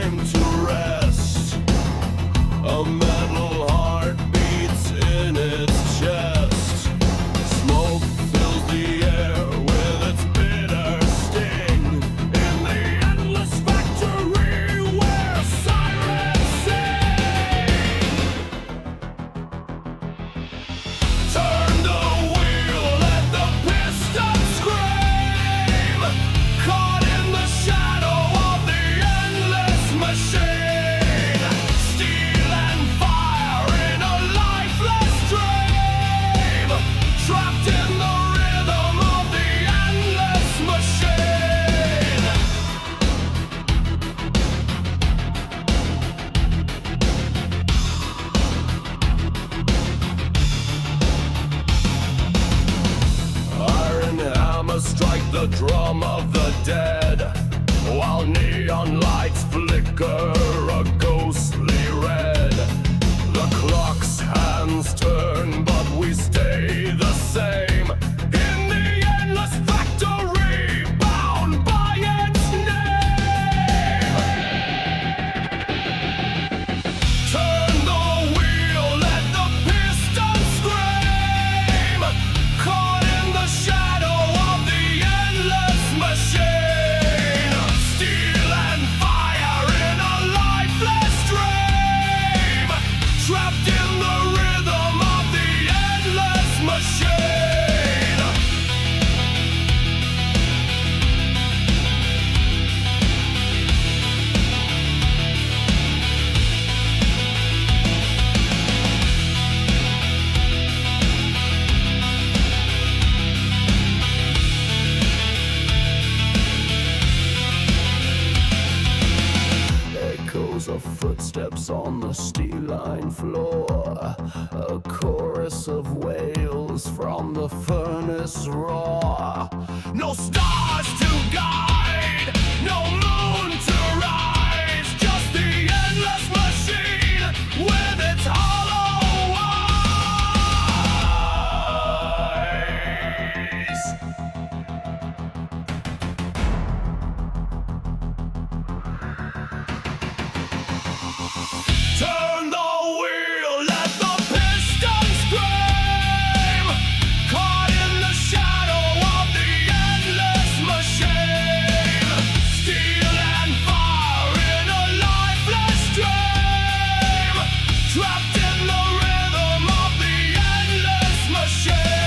time to rest. A metal heart beats in its chest. Smoke fills the air with its bitter sting. In the endless factory where sirens sing. Turn the wheel, let the piston scream. Caught in the shadow of the endless machine. Steel and fire in a lifeless dream. Trapped in the rhythm of the endless machine. Iron hammers strike the drum of the dead, while neon lights flicker a ghostly red. The clock's hands turn, but we stay the same. In the endless factory, bound by its name. Turn the wheel, let the piston scream. Caught in the shadow of the endless machine. Steel and fire in a lifeless dream. Trapped in the rhythm of the endless machine. Echoes of footsteps on the steel-lined floor. A chorus of wails from the furnace roar. No stars to guide, no moon to rise. Just the endless machine with its hollow eyes. Turn the wheel, let the piston scream. Caught in the shadow of the endless machine. Steel and fire in a lifeless dream. Trapped in the rhythm of the endless machine.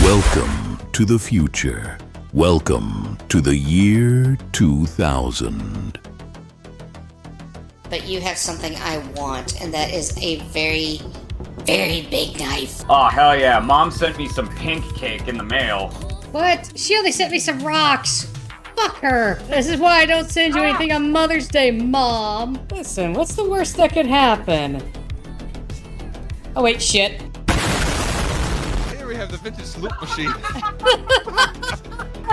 Welcome to the future. Welcome to the year 2000. But you have something I want, and that is a very, very big knife. Oh, hell yeah. Mom sent me some pink cake in the mail. What? She only sent me some rocks. Fuck her. This is why I don't send you anything on Mother's Day, Mom. Listen, what's the worst that could happen? Oh wait, shit. Here we have the vintage loot machine.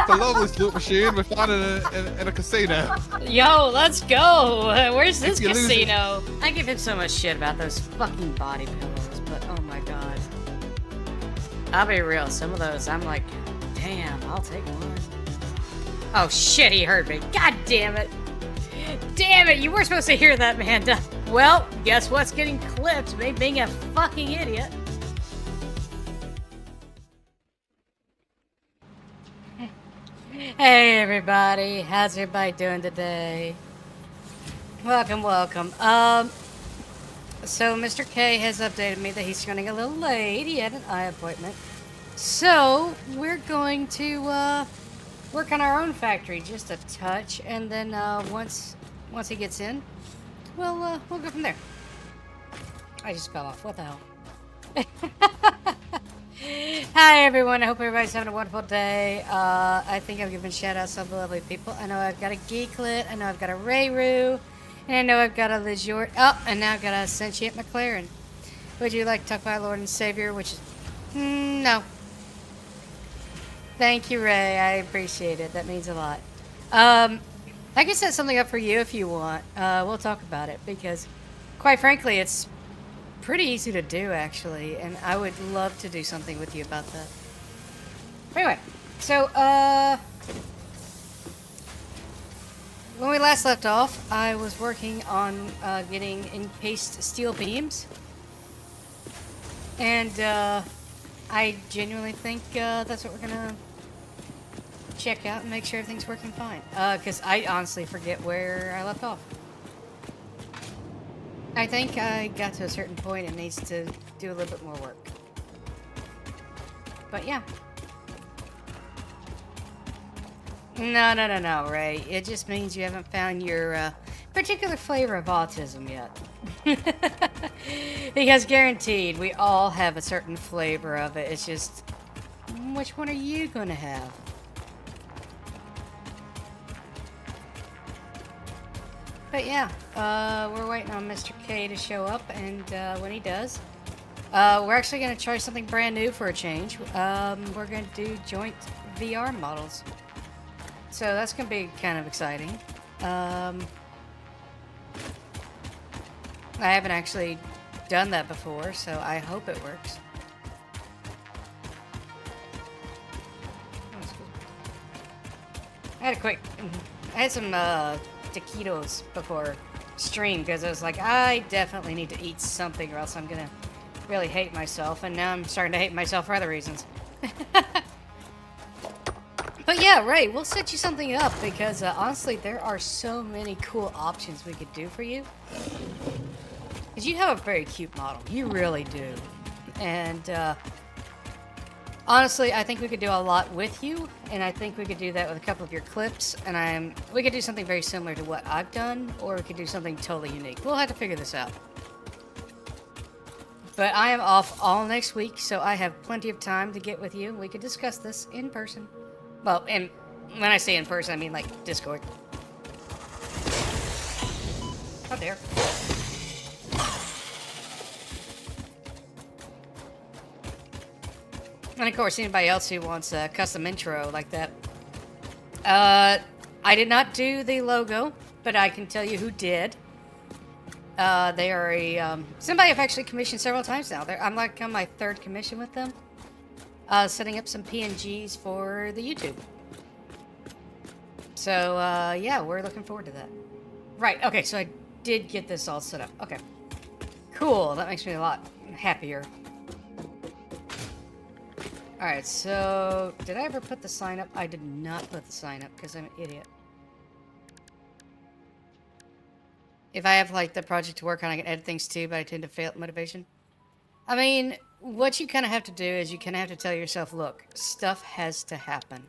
The loveliest loot machine we found in a casino. Yo, let's go. Where's this If you lose it- casino? I give him so much shit about those fucking body pillows, but oh my god. I'll be real, some of those I'm like, damn, I'll take one. Oh shit, he heard me. God damn it. Damn it, you were supposed to hear that, Amanda. Well, guess what's getting clipped? Me being a fucking idiot. Hey everybody, how's everybody doing today? Welcome, welcome. So Mr. K has updated me that he's running a little late. He had an eye appointment. So we're going to work on our own factory just a touch, and then once he gets in, we'll go from there. I just fell off. What the hell? Hi everyone, I hope everybody's having a wonderful day. I think I'm giving shout outs to the lovely people. I know I've got a Geeklet, I know I've got a Rayru, and I know I've got a Lejort. Oh, and now I've got a Sentient McLaren. Would you like to talk about Lord and Savior, which is... no. Thank you, Ray, I appreciate it, that means a lot. I can set something up for you if you want. We'll talk about it, because quite frankly, it's pretty easy to do, actually, and I would love to do something with you about that. Anyway, so, when we last left off, I was working on getting encased steel beams. And I genuinely think that's what we're gonna check out and make sure everything's working fine. Because I honestly forget where I left off. I think I got to a certain point and needs to do a little bit more work. But yeah. No, Ray. It just means you haven't found your particular flavor of autism yet. Because guaranteed, we all have a certain flavor of it. It's just, which one are you gonna have? But yeah, we're waiting on Mr. K to show up, and when he does, we're actually gonna try something brand new for a change. We're gonna do joint VR models. So that's gonna be kind of exciting. I haven't actually done that before, so I hope it works. I had some taquitos before stream because I was like, I definitely need to eat something or else I'm gonna really hate myself, and now I'm starting to hate myself for other reasons. But yeah, Ray, we'll set you something up because honestly, there are so many cool options we could do for you. Because you have a very cute model. You really do. And honestly, I think we could do a lot with you. And I think we could do that with a couple of your clips. And we could do something very similar to what I've done. Or we could do something totally unique. We'll have to figure this out. But I am off all next week. So I have plenty of time to get with you. We could discuss this in person. Well, and when I say in person, I mean like Discord. Oh, there. And of course, anybody else who wants a custom intro like that. I did not do the logo, but I can tell you who did. They are somebody I've actually commissioned several times now. I'm like on my third commission with them. Setting up some PNGs for the YouTube. So, yeah, we're looking forward to that. Right, okay, so I did get this all set up. Okay. Cool, that makes me a lot happier. Alright, so did I ever put the sign up? I did not put the sign up because I'm an idiot. If I have like the project to work on, I can edit things too, but I tend to fail at motivation. I mean, what you kind of have to do is you kind of have to tell yourself, look, stuff has to happen.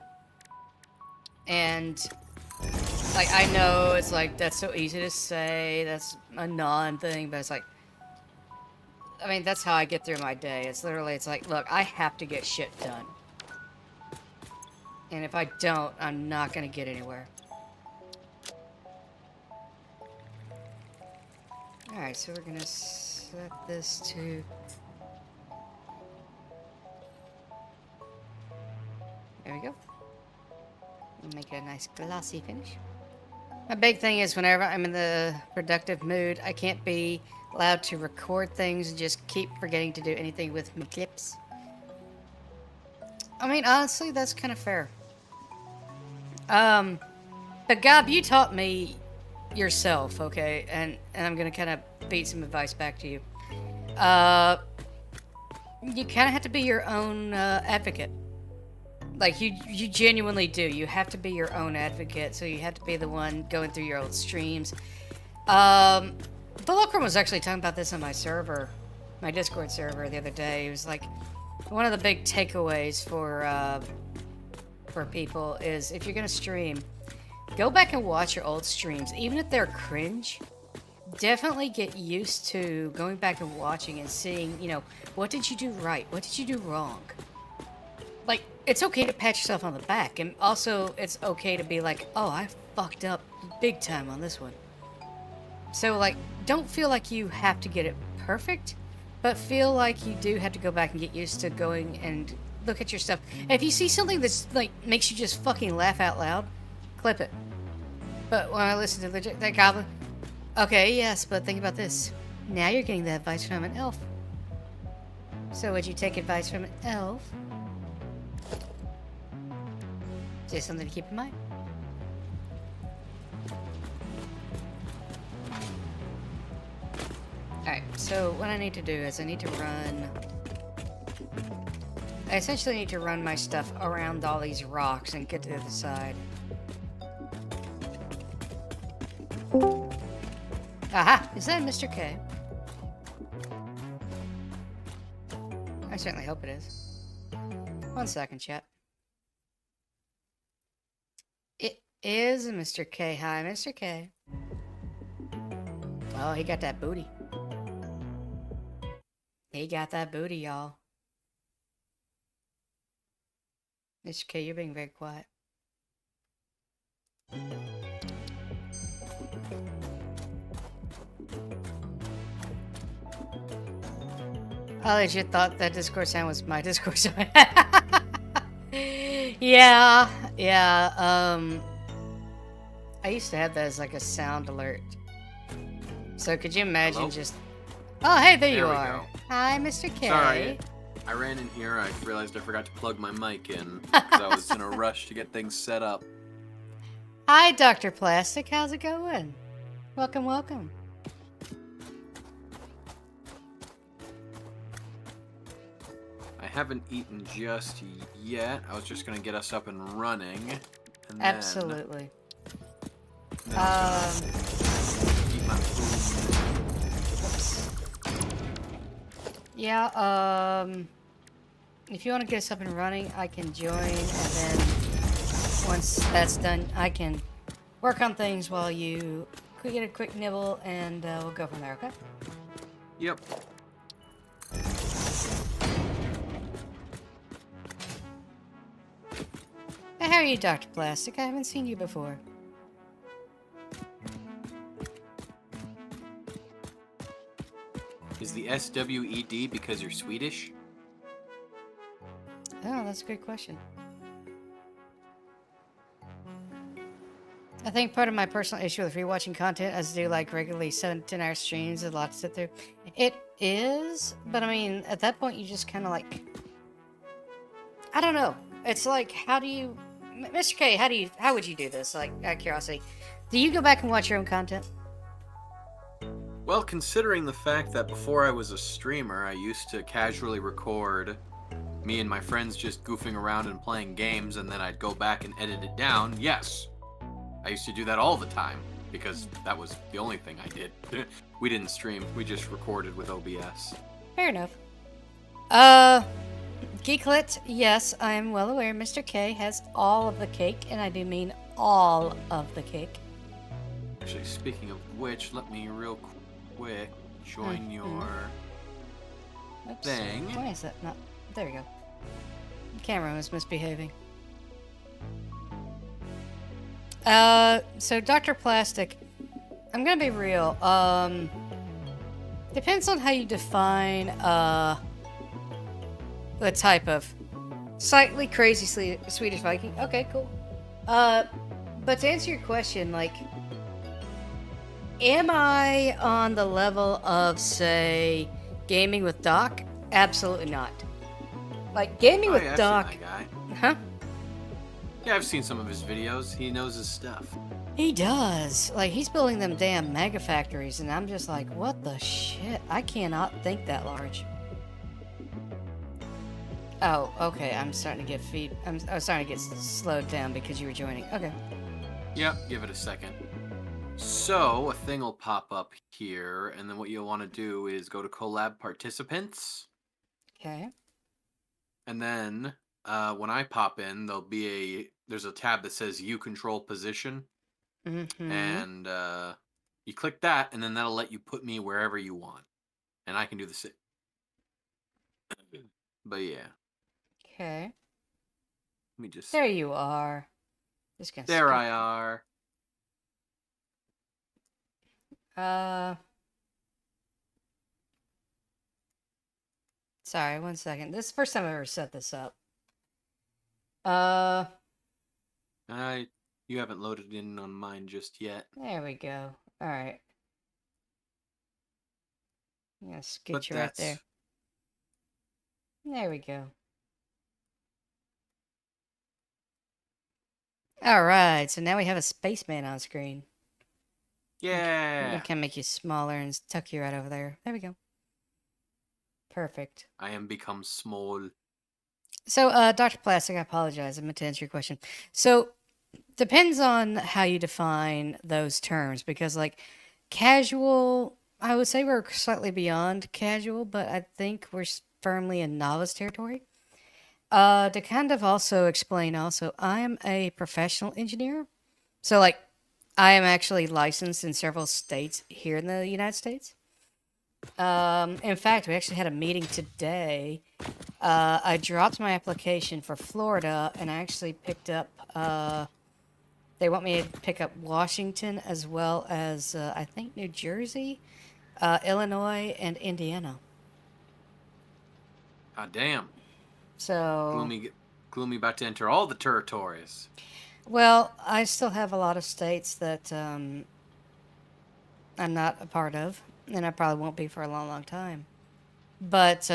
And like, I know it's like, that's so easy to say, that's a non-thing, but it's like, I mean, that's how I get through my day. It's literally, it's like, look, I have to get shit done. And if I don't, I'm not going to get anywhere. Alright, so we're going to set this to... There we go. Make it a nice glossy finish. My big thing is whenever I'm in the productive mood, I can't be allowed to record things and just keep forgetting to do anything with my clips. I mean, honestly, that's kind of fair. But Gob, you taught me yourself, okay? And I'm gonna kind of beat some advice back to you. You kind of have to be your own advocate. Like, you genuinely do. You have to be your own advocate, so you have to be the one going through your old streams. Fulcrum was actually talking about this on my server, my Discord server the other day. It was like, one of the big takeaways for people is, if you're gonna stream, go back and watch your old streams. Even if they're cringe, definitely get used to going back and watching and seeing, you know, what did you do right? What did you do wrong? Like, it's okay to pat yourself on the back, and also it's okay to be like, oh, I fucked up big time on this one. So, like, don't feel like you have to get it perfect, but feel like you do have to go back and get used to going and look at your stuff. And if you see something that's, like, makes you just fucking laugh out loud, clip it. But when I listen to that goblin, okay, yes, but think about this. Now you're getting the advice from an elf. So would you take advice from an elf? Just something to keep in mind. Alright, so what I need to do is I need to run... I essentially need to run my stuff around all these rocks and get to the other side. Aha! Is that Mr. K? I certainly hope it is. 1 second, chat. It is Mr. K. Hi, Mr. K. Oh, he got that booty. He got that booty, y'all. Mr. K, you're being very quiet. I legit thought that Discord sound was my Discord sound. Yeah. I used to have that as like a sound alert. So could you imagine Hello? just... Oh, hey, there you we are. go. Hi, Mr. K. Sorry, I ran in here. I realized I forgot to plug my mic in because I was in a rush to get things set up. Hi, Dr. Plastic. How's it going? Welcome, welcome. I haven't eaten just yet. I was just gonna get us up and running. And Absolutely. Then I was gonna eat my food. Yeah, if you want to get us up and running, I can join, and then once that's done, I can work on things while you get a quick nibble, and we'll go from there, okay? Yep. Hey, how are you, Dr. Plastic? I haven't seen you before. Is the SWED because you're Swedish? Oh, that's a good question. I think part of my personal issue with rewatching content is to do like regularly 7 to 10 hour streams, a lot to sit through. It is, but I mean, at that point, you just kind of like, I don't know. It's like, how do you, Mr. K, how would you do this? Like, out of curiosity, do you go back and watch your own content? Well, considering the fact that before I was a streamer, I used to casually record me and my friends just goofing around and playing games, and then I'd go back and edit it down, yes. I used to do that all the time, because that was the only thing I did. We didn't stream, we just recorded with OBS. Fair enough. Geeklet, yes, I am well aware Mr. K has all of the cake, and I do mean all of the cake. Actually, speaking of which, let me real quick join your Oops. thing. Why is that not? There we go. The camera was misbehaving. So Dr. Plastic, I'm gonna be real. Depends on how you define the type of slightly crazy Swedish Viking. Okay, cool. But to answer your question, like, am I on the level of, say, gaming with Doc? Absolutely not. Like, gaming with yeah, I've Doc... seen that guy. Huh? Yeah, I've seen some of his videos. He knows his stuff. He does. Like, he's building them damn mega factories, and I'm just like, what the shit? I cannot think that large. Oh, okay, I'm starting to get I'm starting to get slowed down because you were joining. Okay. Yep, give it a second. So, a thing will pop up here, and then what you'll want to do is go to collab participants, Okay. and then when I pop in, there's a tab that says you control position, Mm-hmm. and you click that, and then that'll let you put me wherever you want, and I can do the same. But yeah, Okay. let me just. There you are. Just gonna There skip. I are. Sorry, 1 second. This is the first time I've ever set this up. You haven't loaded in on mine just yet. There we go. Alright. I'm gonna sketch But you right that's there. There we go. All right, so now we have a spaceman on screen. Yeah. I can make you smaller and tuck you right over there. There we go. Perfect. I am become small. So, Dr. Plastic, I apologize. I meant to answer your question. So, depends on how you define those terms because, like, casual, I would say we're slightly beyond casual, but I think we're firmly in novice territory. To kind of also explain, I am a professional engineer. So, like, I am actually licensed in several states here in the United States. In fact, we actually had a meeting today. I dropped my application for Florida, and I actually picked up. They want me to pick up Washington as well as I think New Jersey, Illinois, and Indiana. God damn. So, Gloomy about to enter all the territories. well, I still have a lot of states that I'm not a part of, and I probably won't be for a long, long time. But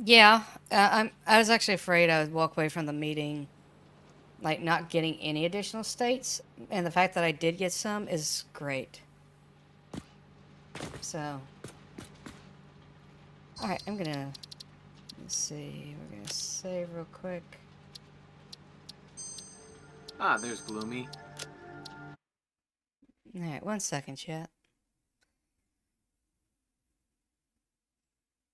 yeah, I was actually afraid I would walk away from the meeting, like not getting any additional states, and the fact that I did get some is great. So, all right, let's see, we're gonna save real quick. Ah, there's Gloomy. All right, 1 second, chat.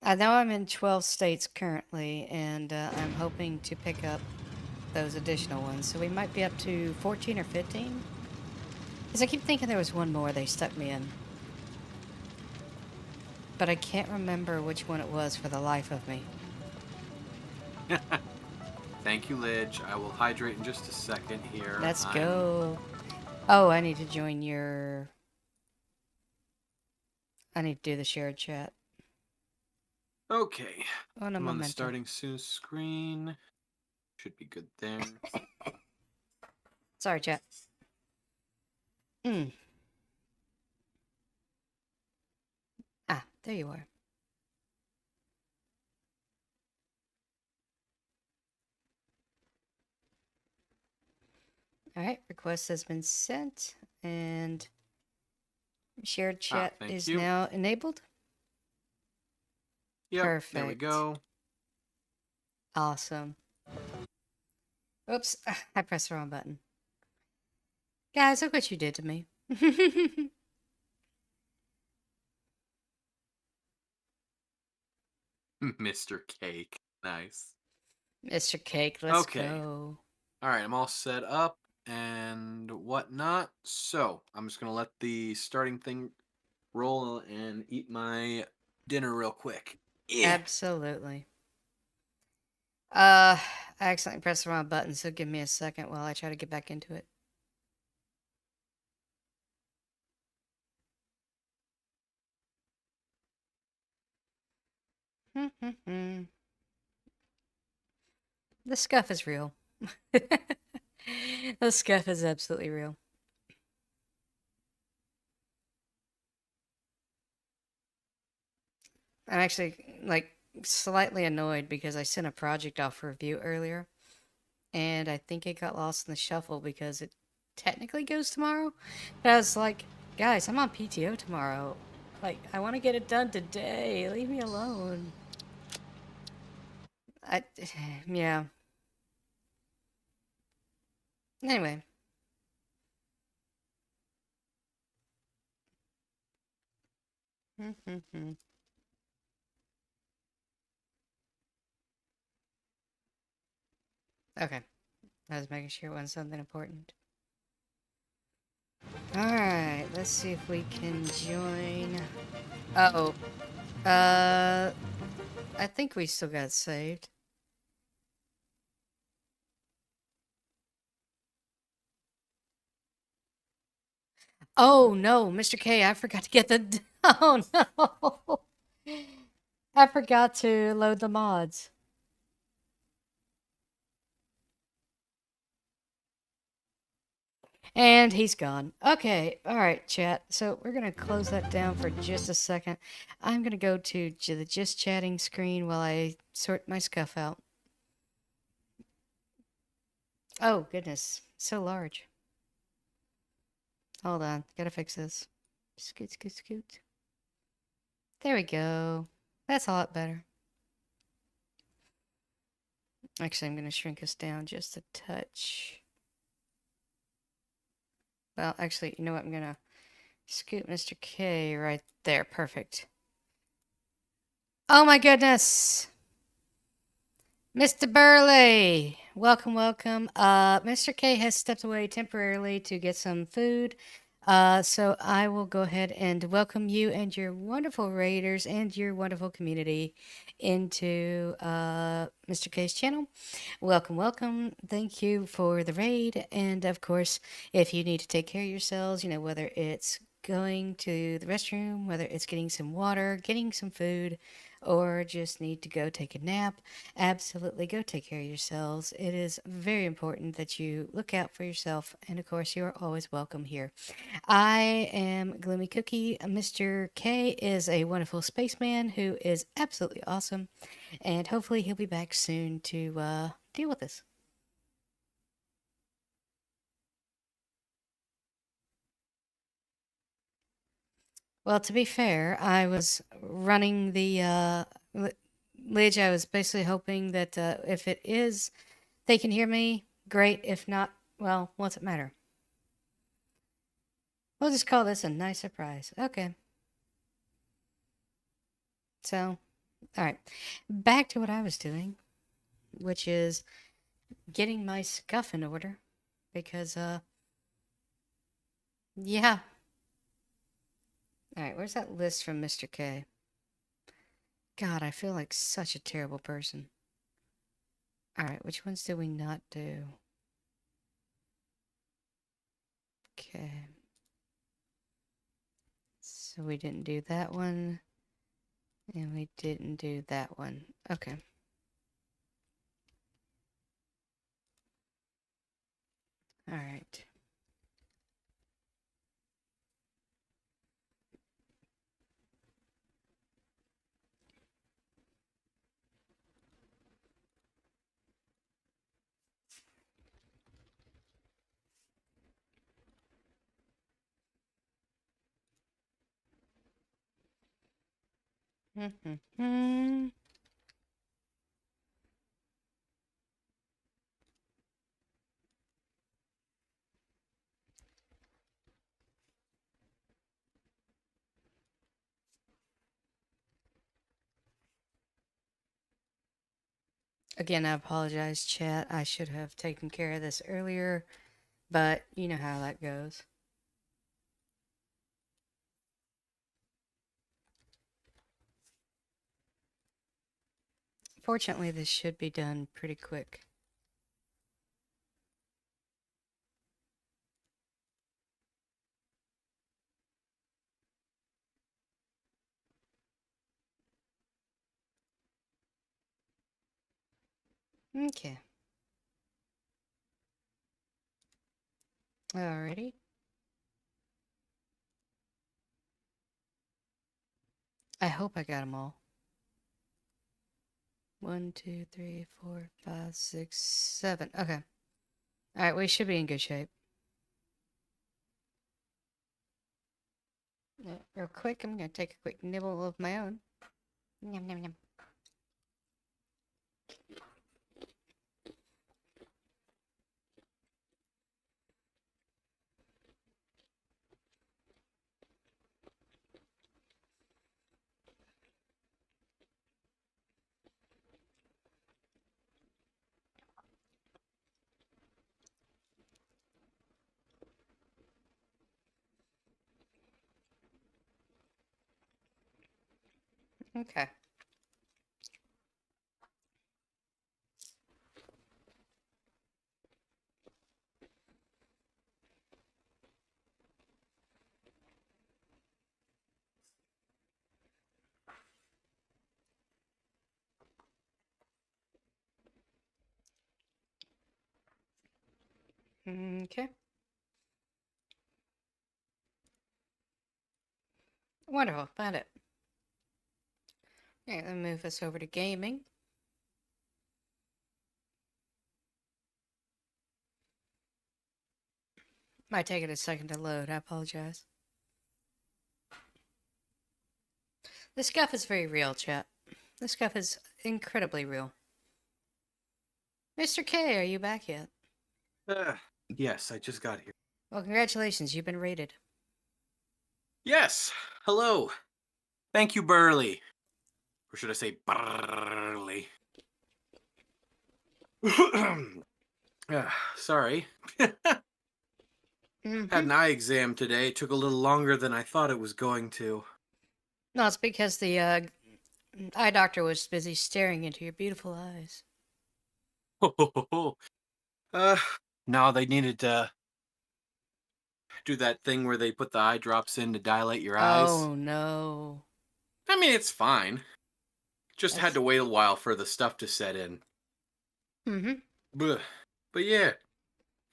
I know I'm in 12 states currently, and I'm hoping to pick up those additional ones. So we might be up to 14 or 15. Because I keep thinking there was one more they stuck me in. But I can't remember which one it was for the life of me. Thank you, Lidge. I will hydrate in just a second here. Let's go. Oh, I need to join your... I need to do the shared chat. Okay. Oh, no, I'm on the momentum. starting soon screen. Should be good there. Sorry, chat. Ah, there you are. Alright, request has been sent, and shared chat is now enabled. Yep, Perfect. there we go. Awesome. Oops, I pressed the wrong button. Guys, look what you did to me. Mr. Cake. Nice. Mr. Cake, let's go. Alright, I'm all set up and whatnot. So, I'm just going to let the starting thing roll and eat my dinner real quick. Yeah. Absolutely. I accidentally pressed the wrong button, so give me a second while I try to get back into it. The scuff is real. The scuff is absolutely real. I'm actually, like, slightly annoyed because I sent a project off for review earlier, and I think it got lost in the shuffle because it technically goes tomorrow. But I was like, guys, I'm on PTO tomorrow. Like, I want to get it done today. Leave me alone. Yeah. Anyway. Okay. I was making sure it wasn't something important. Alright, let's see if we can join. Uh-oh. I think we still got it saved. Oh no, Mr. K, I forgot to get the... Oh no! I forgot to load the mods. And he's gone. Okay, alright, chat. So we're gonna close that down for just a second. I'm gonna go to the just chatting screen while I sort my scuff out. Oh, goodness. So large. Hold on. Gotta fix this. Scoot, scoot, scoot. There we go. That's a lot better. Actually, I'm going to shrink us down just a touch. Well, actually, you know what? I'm going to scoot Mr. K right there. Perfect. Oh my goodness! Mr. Burley! Welcome, welcome. Mr. K has stepped away temporarily to get some food. So I will go ahead and welcome you and your wonderful raiders and your wonderful community into Mr. K's channel. Welcome, welcome. Thank you for the raid. And of course, if you need to take care of yourselves, you know, whether it's going to the restroom, whether it's getting some water, getting some food, or just need to go take a nap, absolutely go take care of yourselves. It is very important that you look out for yourself. And of course, you are always welcome here. I am Gloomy Cookie. Mr. K is a wonderful spaceman who is absolutely awesome. And hopefully, he'll be back soon to deal with this. Well, to be fair, I was running the Lidge. I was basically hoping that if it is, they can hear me. Great. If not, well, what's it matter? We'll just call this a nice surprise. Okay. So, all right. Back to what I was doing, which is getting my scuff in order because yeah. All right, where's that list from Mr. K? God, I feel like such a terrible person. All right, which ones did we not do? Okay. So we didn't do that one. And we didn't do that one. Okay. All right. Mm-hmm. Again, I apologize, chat. I should have taken care of this earlier, but you know how that goes. Fortunately, this should be done pretty quick. Okay. Alrighty. I hope I got them all. 1, 2, 3, 4, 5, 6, 7. Okay. Alright, we should be in good shape. Real quick, I'm gonna take a quick nibble of my own. Yum, yum, yum. Okay. Okay. Wonderful. Found it. Okay, let me move us over to gaming. Might take it a second to load. I apologize. This stuff is very real, chat. This stuff is incredibly real. Mr. K, are you back yet? Yes, I just got here. Well, congratulations. You've been rated. Yes. Hello. Thank you, Burley. Or should I say Burley? Sorry. Mhm. Had an eye exam today. It took a little longer than I thought it was going to. No, it's because the eye doctor was busy staring into your beautiful eyes. No, they needed to do that thing where they put the eye drops in to dilate your eyes. Oh, no. I mean, it's fine. Just had That's- to wait a while for the stuff to set in. Mm-hmm. But yeah,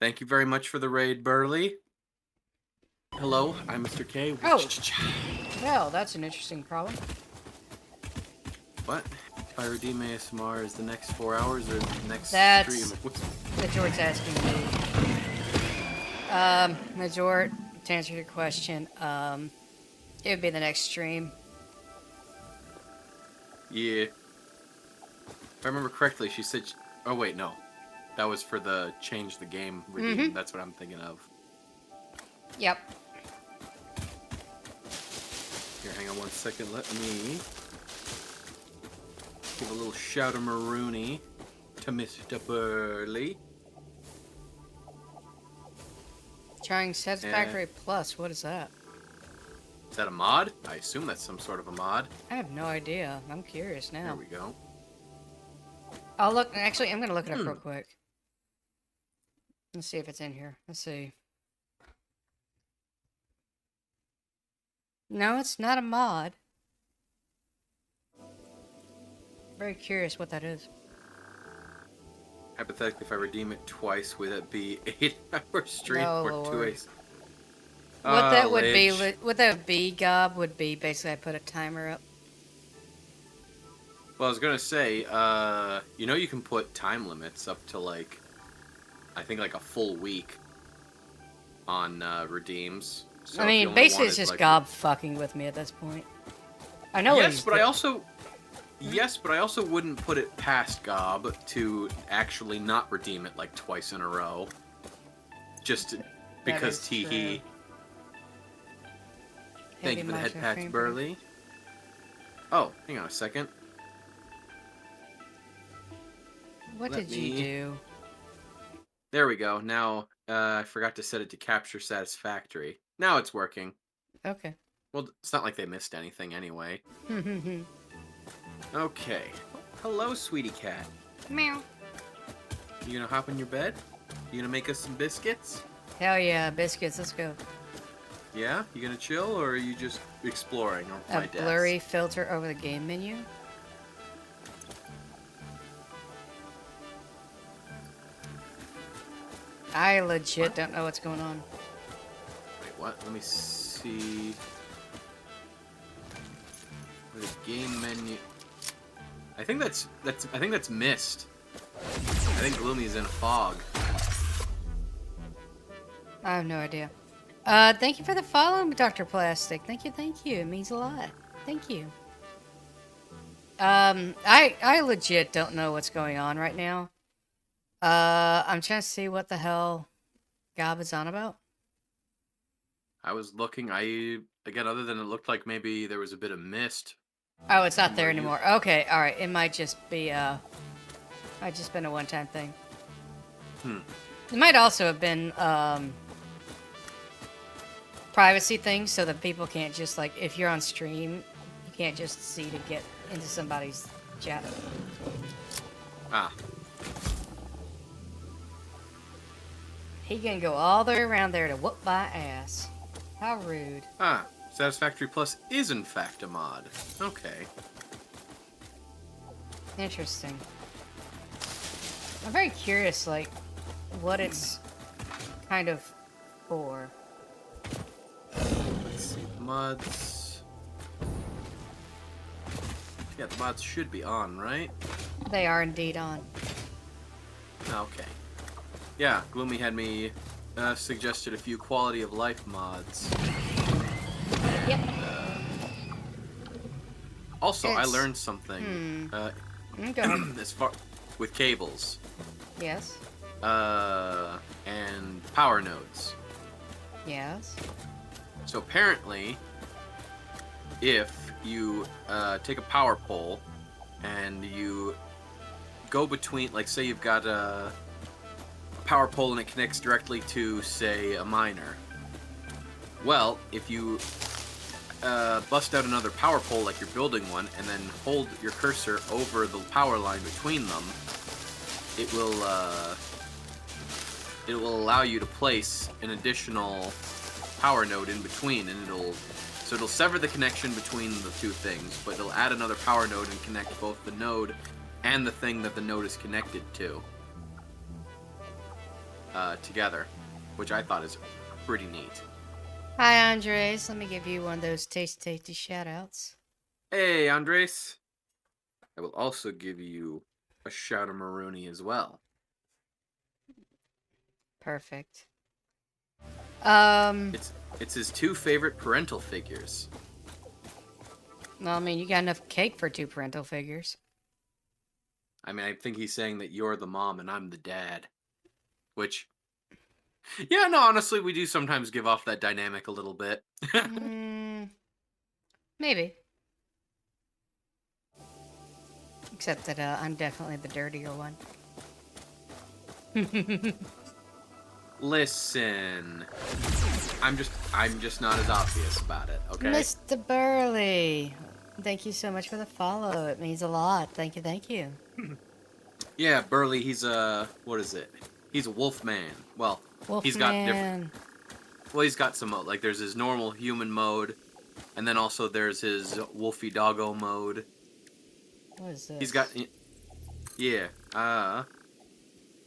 thank you very much for the raid, Burley. Hello, I'm Mr. K. Oh. Well, that's an interesting problem. What? If I redeem ASMR, is the next 4 hours or the next That's- stream? That George's asking me. Majort, to answer your question, it would be the next stream. Yeah. If I remember correctly, she said... Oh, wait, no. That was for the change the game redeem. That's what I'm thinking of. Yep. Here, hang on one second. Let me give a little shout of Marooney to Mr. Burley. Trying Satisfactory Plus, what is that? Is that a mod? I assume that's some sort of a mod. I have no idea. I'm curious There now. we go. I'll look. Actually, I'm gonna look it up real quick. Let's see if it's in here. Let's see. No, it's not a mod. Very curious what that is. Hypothetically, if I redeem it twice, would it be 8-hour stream Oh, or Lord. 2 days? What that would be, Lich. what that would be, Gob, would be basically I put a timer up. Well, I was gonna say, you know, you can put time limits up to like, I think like a full week on redeems. So I if you mean, only basically it's wanted, just like, Gob fucking with me at this point. I know what Yes, he's but I do- also, yes, but I also wouldn't put it past Gob to actually not redeem it like twice in a row, just because is tee hee. true. Thank you for the head pats, Burley. Oh, hang on a second. What Let did you me- do? There we go. Now, I forgot to set it to capture satisfactory. Now it's working. Okay. Well, it's not like they missed anything anyway. Okay. Hello, sweetie cat. Meow. You gonna hop in your bed? You gonna make us some biscuits? Hell yeah, biscuits, let's go. Yeah? You gonna chill, or are you just exploring A my desk? blurry filter over the game menu? I legit don't know what's going on. Wait, what? Let me see. The game menu. I think that's mist. I think Gloomy's in a fog. I have no idea. Thank you for the follow, Dr. Plastic. Thank you. It means a lot. Thank you. I legit don't know what's going on right now. I'm trying to see what the hell Gob is on about. I was looking. Again, other than it looked like maybe there was a bit of mist. Oh, it's not there Where you- anymore. Okay, alright. It might just be, might just been a one-time thing. It might also have been, privacy things so that people can't just, like, if you're on stream, you can't just see to get into somebody's chat. Ah, He can go all the way around there to whoop my ass. How rude. Satisfactory Plus is in fact a mod. Okay. Interesting. I'm very curious, like, what it's kind of for. Let's see. Mods. Yeah, the mods should be on, right? They are indeed on. Okay. Yeah, Gloomy had me suggested a few quality of life mods. Yep. Also, I It's- learned something. Go ahead. As far with cables, Yes. and power nodes. Yes. So apparently, if you take a power pole and you go between, like, say you've got a power pole and it connects directly to, say, a miner. Well, if you bust out another power pole like you're building one and then hold your cursor over the power line between them, it will allow you to place an additional power node in between, and it'll sever the connection between the two things, but it'll add another power node and connect both the node and the thing that the node is connected to together, which I thought is pretty neat. Hi, Andres. Let me give you one of those tasty shout-outs. Hey, Andres. I will also give you a shout of Marooney as well. Perfect. It's his two favorite parental figures. Well, I mean, you got enough cake for 2 parental figures. I mean, I think he's saying that you're the mom and I'm the dad. Which, yeah, no, honestly, we do sometimes give off that dynamic a little bit. Maybe. Except that I'm definitely the dirtier one. Listen, I'm just not as obvious about it, okay? Mr. Burley, thank you so much for the follow. It means a lot. Thank you, thank you. Yeah, Burley, he's what is it? He's a wolf man. Well, he's got different. Well, he's got some mode. Like, there's his normal human mode, and then also there's his wolfy doggo mode. What is this? He's got, yeah,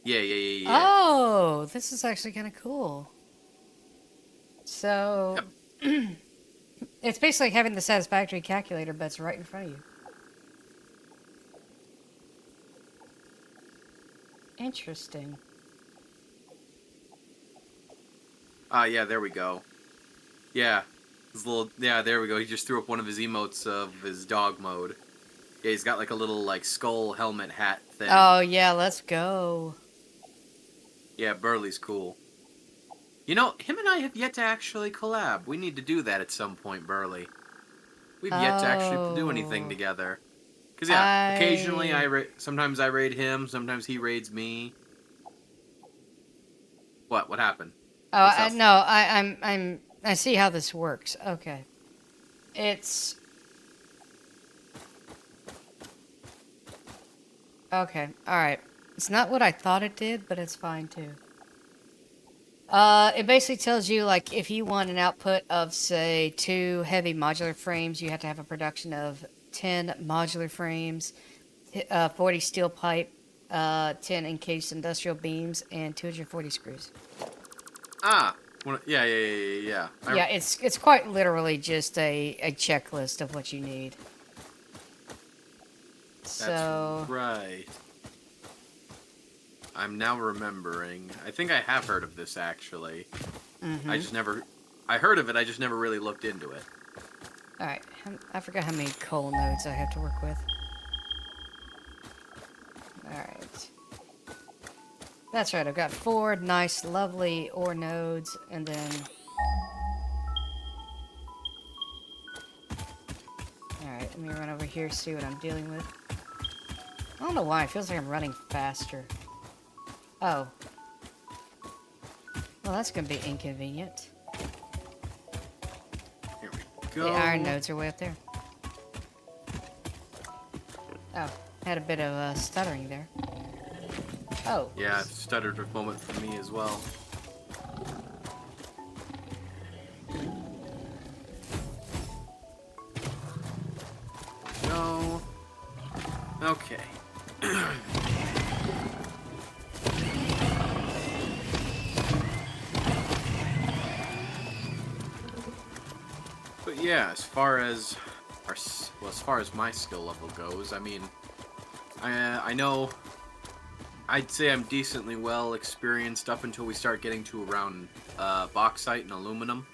yeah. Oh, this is actually kind of cool. So, it's basically like having the satisfactory calculator, but it's right in front of you. Interesting. Yeah, there we go. Yeah, there we go. He just threw up one of his emotes of his dog mode. Yeah, he's got like a little like skull helmet hat thing. Oh, yeah, let's go. Yeah, Burley's cool. You know, him and I have yet to actually collab. We need to do that at some point, Burley. We've yet to actually do anything together. Because, yeah, occasionally sometimes I raid him, sometimes he raids me. What happened? Oh, What's up? no, I see how this works. Okay. It's... Okay, alright. It's not what I thought it did, but it's fine, too. It basically tells you, like, if you want an output of, say, 2 heavy modular frames, you have to have a production of 10 modular frames, 40 steel pipe, 10 encased industrial beams, and 240 screws. Yeah. Yeah, it's quite literally just a checklist of what you need. That's right. I'm now remembering. I think I have heard of this, actually. Mm-hmm. I heard of it, I just never really looked into it. Alright, I forgot how many coal nodes I have to work with. Alright. That's right, I've got 4 nice, lovely ore nodes, and then... Alright, let me run over here, see what I'm dealing with. I don't know why, it feels like I'm running faster. Oh. Well, that's gonna be inconvenient. Here we go. The iron nodes are way up there. Oh, had a bit of stuttering there. Oh. Yeah, it stuttered a moment for me as well. No. Okay. But yeah, as far as my skill level goes, I mean, I know I'd say I'm decently well experienced up until we start getting to around bauxite and aluminum.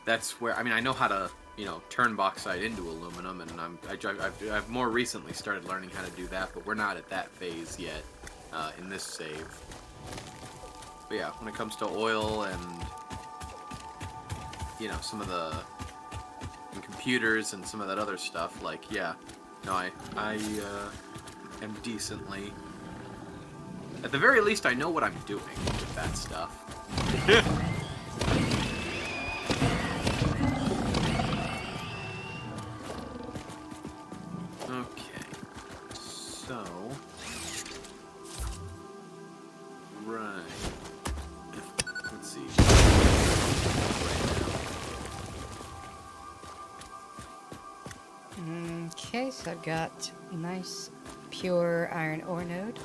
That's where, I mean, I know how to, turn bauxite into aluminum, and I've more recently started learning how to do that, but we're not at that phase yet in this save. But yeah, when it comes to oil and, some of the and computers and some of that other stuff, like, yeah, no, I am decently, at the very least, I know what I'm doing with that stuff. Okay, so, right, let's see. Okay, so I've got a nice pure iron ore node.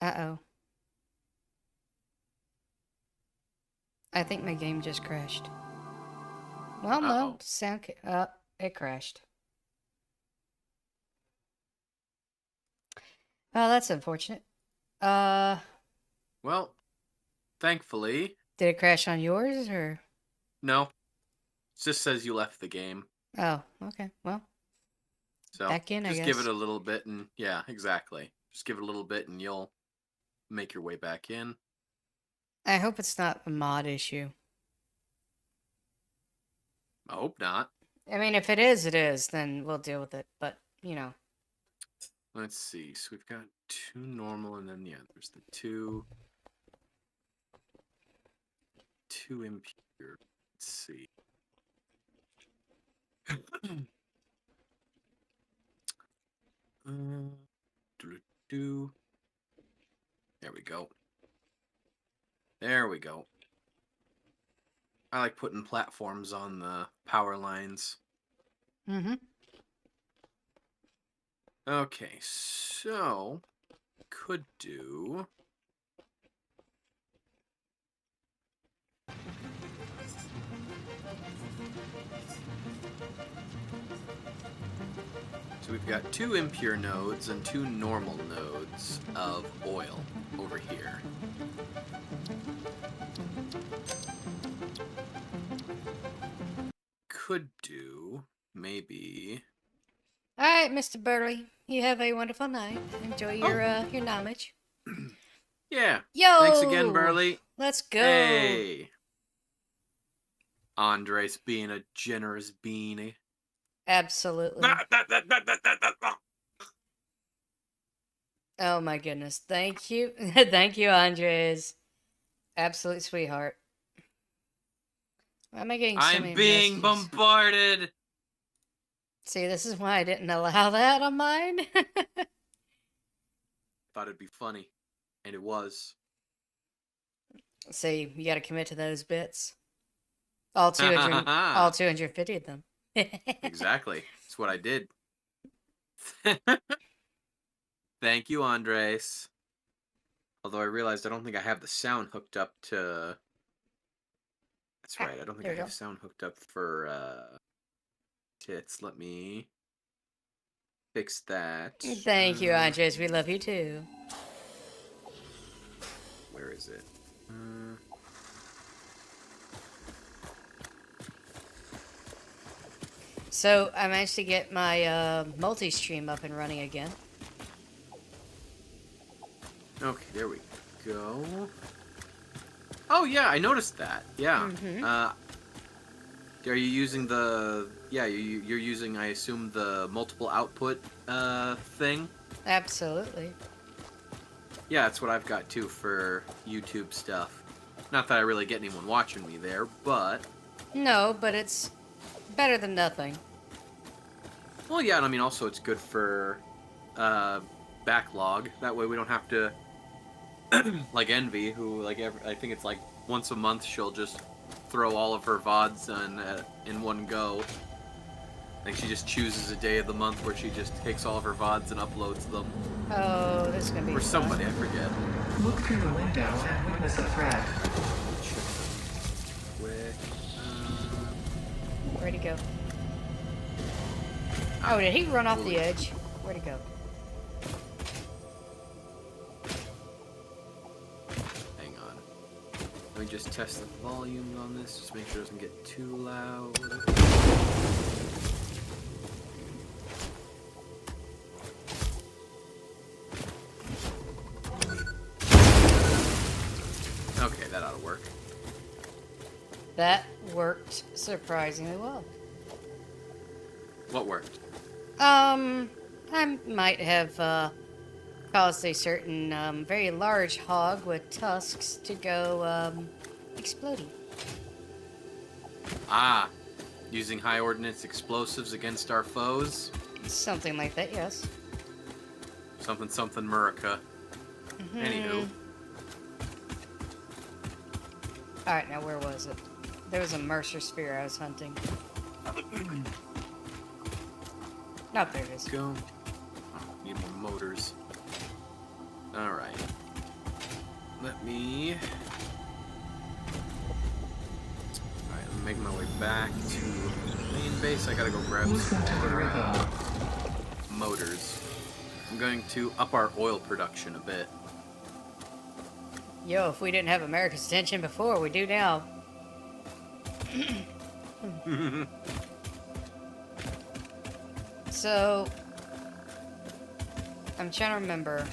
Uh-oh. I think my game just crashed. Well, no, it crashed. Oh, that's unfortunate. Well, thankfully, Did it crash on yours, or? no. It just says you left the game. Oh, okay, well. So, Back in, I just guess. give it a little bit and, yeah, exactly. Just give it a little bit and you'll make your way back in. I hope it's not a mod issue. I hope not. I mean, if it is, then we'll deal with it, but, Let's see. So we've got 2 normal, and then, yeah, there's the 2 impure. Let's see. Doo-doo-doo. There we go. There we go. I like putting platforms on the power lines. Mm-hmm. Okay, so could do. So we've got 2 impure nodes and 2 normal nodes of oil over here. Could do, maybe. All right, Mr. Burley, you have a wonderful night. Enjoy your knowledge. Yeah. Yo! Thanks again, Burley. Let's go. Hey. Andres being a generous beanie. Absolutely. Oh my goodness. Thank you. Thank you, Andres. Absolute sweetheart. Why am I getting so many I'm being messages? bombarded. See, this is why I didn't allow that on mine. Thought it'd be funny, and it was. See, you got to commit to those bits. All 250 of them. Exactly. That's what I did. Thank you, Andres. Although I realized I don't think I have the sound hooked up to... That's right, I don't think I have sound hooked up for tits. Let me fix that. Thank you, Andres. We love you too. Where is it? So I managed to get my multi-stream up and running again. Okay, there we go. Oh yeah, I noticed that. Yeah. Are you using the? Yeah, you're using, I assume, the multiple output thing. Absolutely. Yeah, that's what I've got too for YouTube stuff. Not that I really get anyone watching me there, but... No, but it's better than nothing. Well, yeah, and I mean, also it's good for backlog. That way we don't have to... like Envy, who, like, I think it's like once a month she'll just throw all of her VODs in one go. Like, she just chooses a day of the month where she just takes all of her VODs and uploads them. Oh, this is gonna be Or fun. somebody, I forget. Look through the window and witness a threat. Quick. Where'd he go? Oh, did he run off the edge? Where'd he go? Hang on. Let me just test the volume on this, just make sure it doesn't get too loud. Okay, that ought to work. That worked surprisingly well. What worked? I might have caused a certain very large hog with tusks to go exploding. Ah, using high ordnance explosives against our foes? Something like that, yes. Something something Murica. Anywho. Alright, now where was it? There was a Mercer spear I was hunting. No, there it is. Go. Oh, need more motors. Alright. Let me... Alright, I'm making my way back to the main base. I gotta go grab some Listen to the more rhythm. motors. I'm going to up our oil production a bit. Yo, if we didn't have America's attention before, we do now. So, I'm trying to remember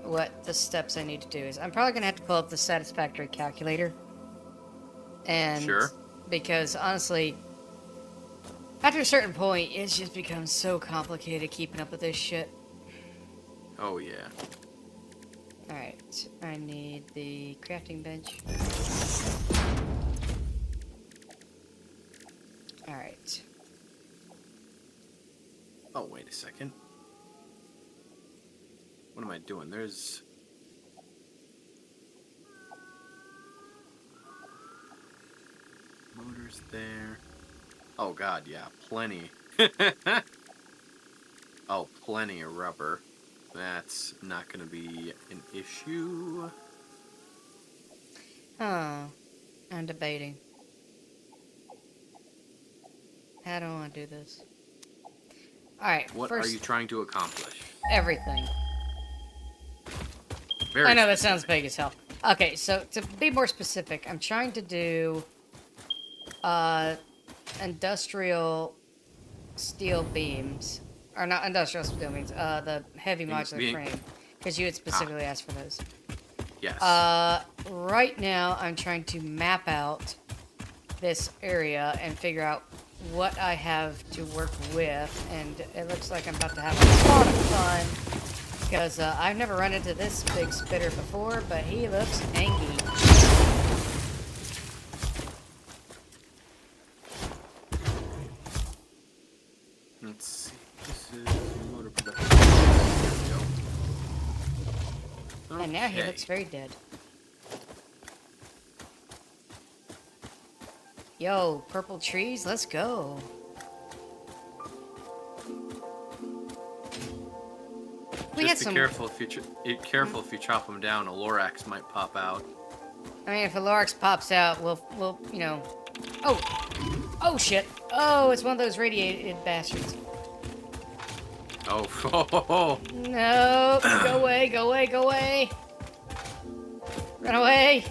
what the steps I need to do is. I'm probably going to have to pull up the satisfactory calculator. And Sure. because honestly, after a certain point, it just becomes so complicated keeping up with this shit. Oh, yeah. Alright, I need the crafting bench. Alright. Oh, wait a second. What am I doing? There's... motors there. Oh, God, yeah. Plenty. Oh, plenty of rubber. That's not going to be an issue. Oh, I'm debating. How do I want to do this? Alright, What first, are you trying to accomplish? everything. Very I know that specific. sounds vague as hell. Okay, so to be more specific, I'm trying to do industrial steel beams. Or not industrial steel beams, the heavy modular frame. Because you had specifically asked for those. Yes. Right now, I'm trying to map out this area and figure out what I have to work with, and it looks like I'm about to have a lot of fun because I've never run into this big spitter before, but he looks angry. Let's see. This is motor production. There we go. And now he Okay. looks very dead. Yo, purple trees, let's go. We had Just be some. careful if careful if you chop them down. A Lorax might pop out. I mean, if a Lorax pops out, we'll, you know. Oh shit! Oh, it's one of those radiated bastards. Oh, No, go away, go away, go away! Run away!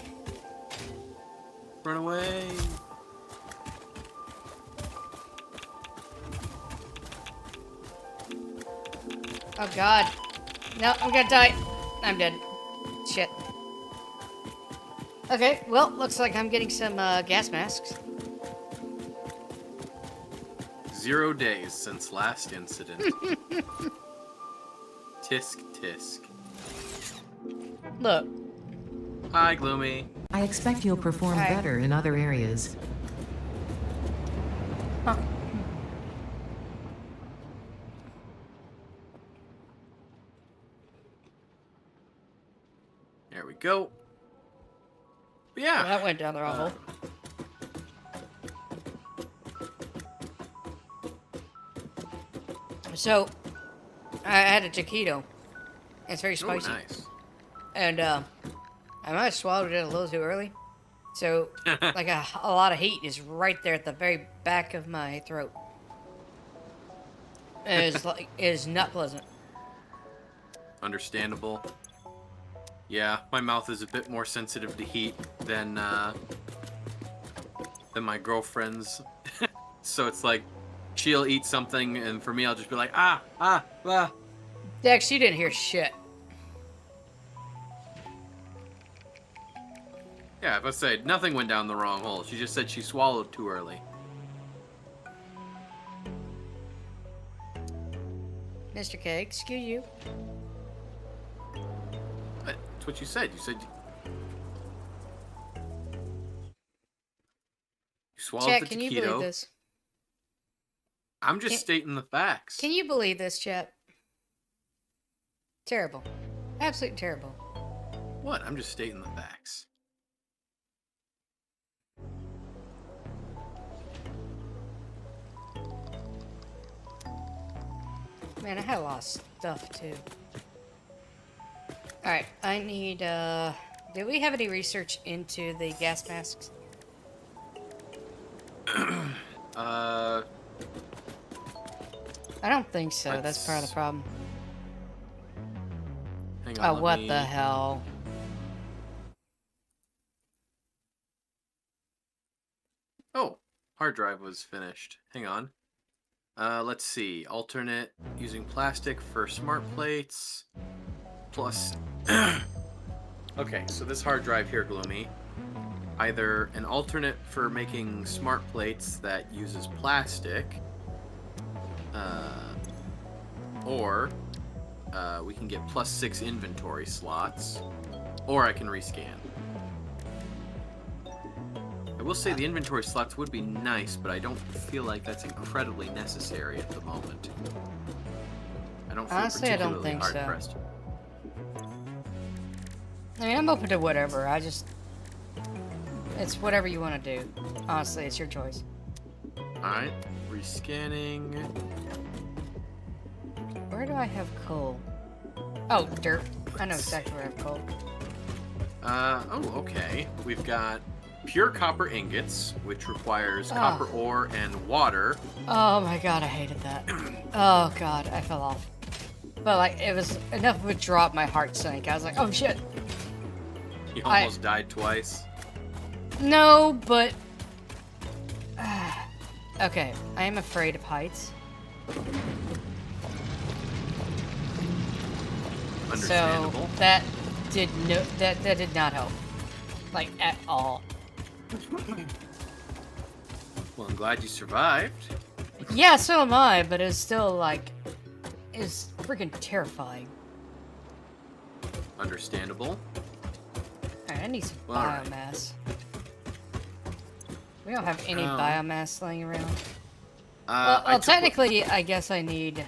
run away! Oh god. No, I'm gonna die. I'm dead. Shit. Okay, well, looks like I'm getting some gas masks. 0 days since last incident. Tisk tisk. Look. Hi, Gloomy. I expect you'll perform Hi. better in other areas. Huh. There we go. But Well, yeah. that went down the wrong hole. So, I had a taquito. It's very Oh, spicy. nice. And, I might have swallowed it a little too early. So, like a lot of heat is right there at the very back of my throat. It is not pleasant. Understandable. Yeah, my mouth is a bit more sensitive to heat than my girlfriend's. So it's like, she'll eat something, and for me, I'll just be like, ah. Dex, you didn't hear shit. Yeah, if I say nothing went down the wrong hole. She just said she swallowed too early. Mr. K, excuse you. That's what you said. You said you swallowed Chat, the can taquito. you believe this? I'm just Can- stating the facts. Can you believe this, chat? Terrible. Absolutely terrible. What? I'm just stating the facts. Man, I had a lot of stuff, too. Alright, I need, do we have any research into the gas masks? Uh, I don't think so. That's part of the problem. hang Oh, on. what the hell? Oh, hard drive was finished. Hang on. Let's see. Alternate using plastic for smart plates. Plus. Okay, so this hard drive here, Gloomy. Either an alternate for making smart plates that uses plastic, or we can get +6 inventory slots, or I can rescan. I will say the inventory slots would be nice, but I don't feel like that's incredibly necessary at the moment. I don't feel Honestly, I don't particularly think so. hard-pressed. I mean, I'm open to whatever. It's whatever you want to do. Honestly, it's your choice. Alright, rescanning. Where do I have coal? Oh, dirt. I know exactly where I have coal. Oh, okay. We've got pure copper ingots, which requires copper ore and water. Oh my god, I hated that. Oh god, I fell off. But like, it was enough of a drop, my heart sank. I was like, oh shit. You almost died twice. No, but... okay, I am afraid of heights. Understandable. So, that did not help. Like, at all. Well, I'm glad you survived. Yeah, so am I, but it's still like... it's freaking terrifying. Understandable. Alright, I need some Well, alright. biomass. We don't have any biomass laying around. Well, technically, I guess I need...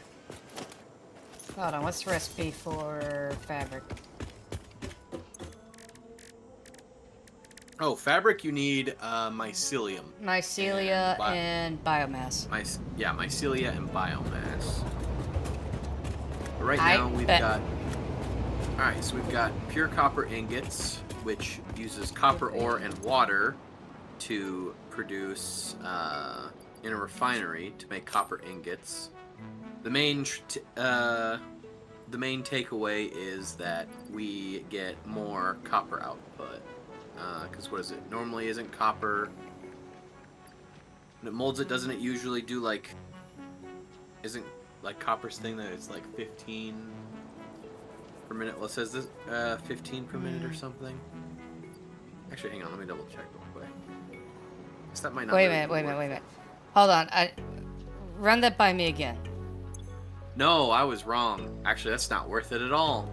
hold on, what's the recipe for fabric? Oh, fabric, you need mycelium. Mycelia and biomass. Mycelia and biomass. But right I now we've bet. got... Alright, so we've got pure copper ingots, which uses copper ore and water to produce in a refinery to make copper ingots. The main takeaway is that we get more copper output. Because what is it? Normally isn't copper... when it molds it, doesn't it usually do like... isn't like copper's thing that it's like 15 per minute? Well, it says this 15 per minute or something. Actually, hang on, let me double check real quick. 'Cause that might not Wait a really minute. work. Hold on, run that by me again. No, I was wrong. Actually, that's not worth it at all.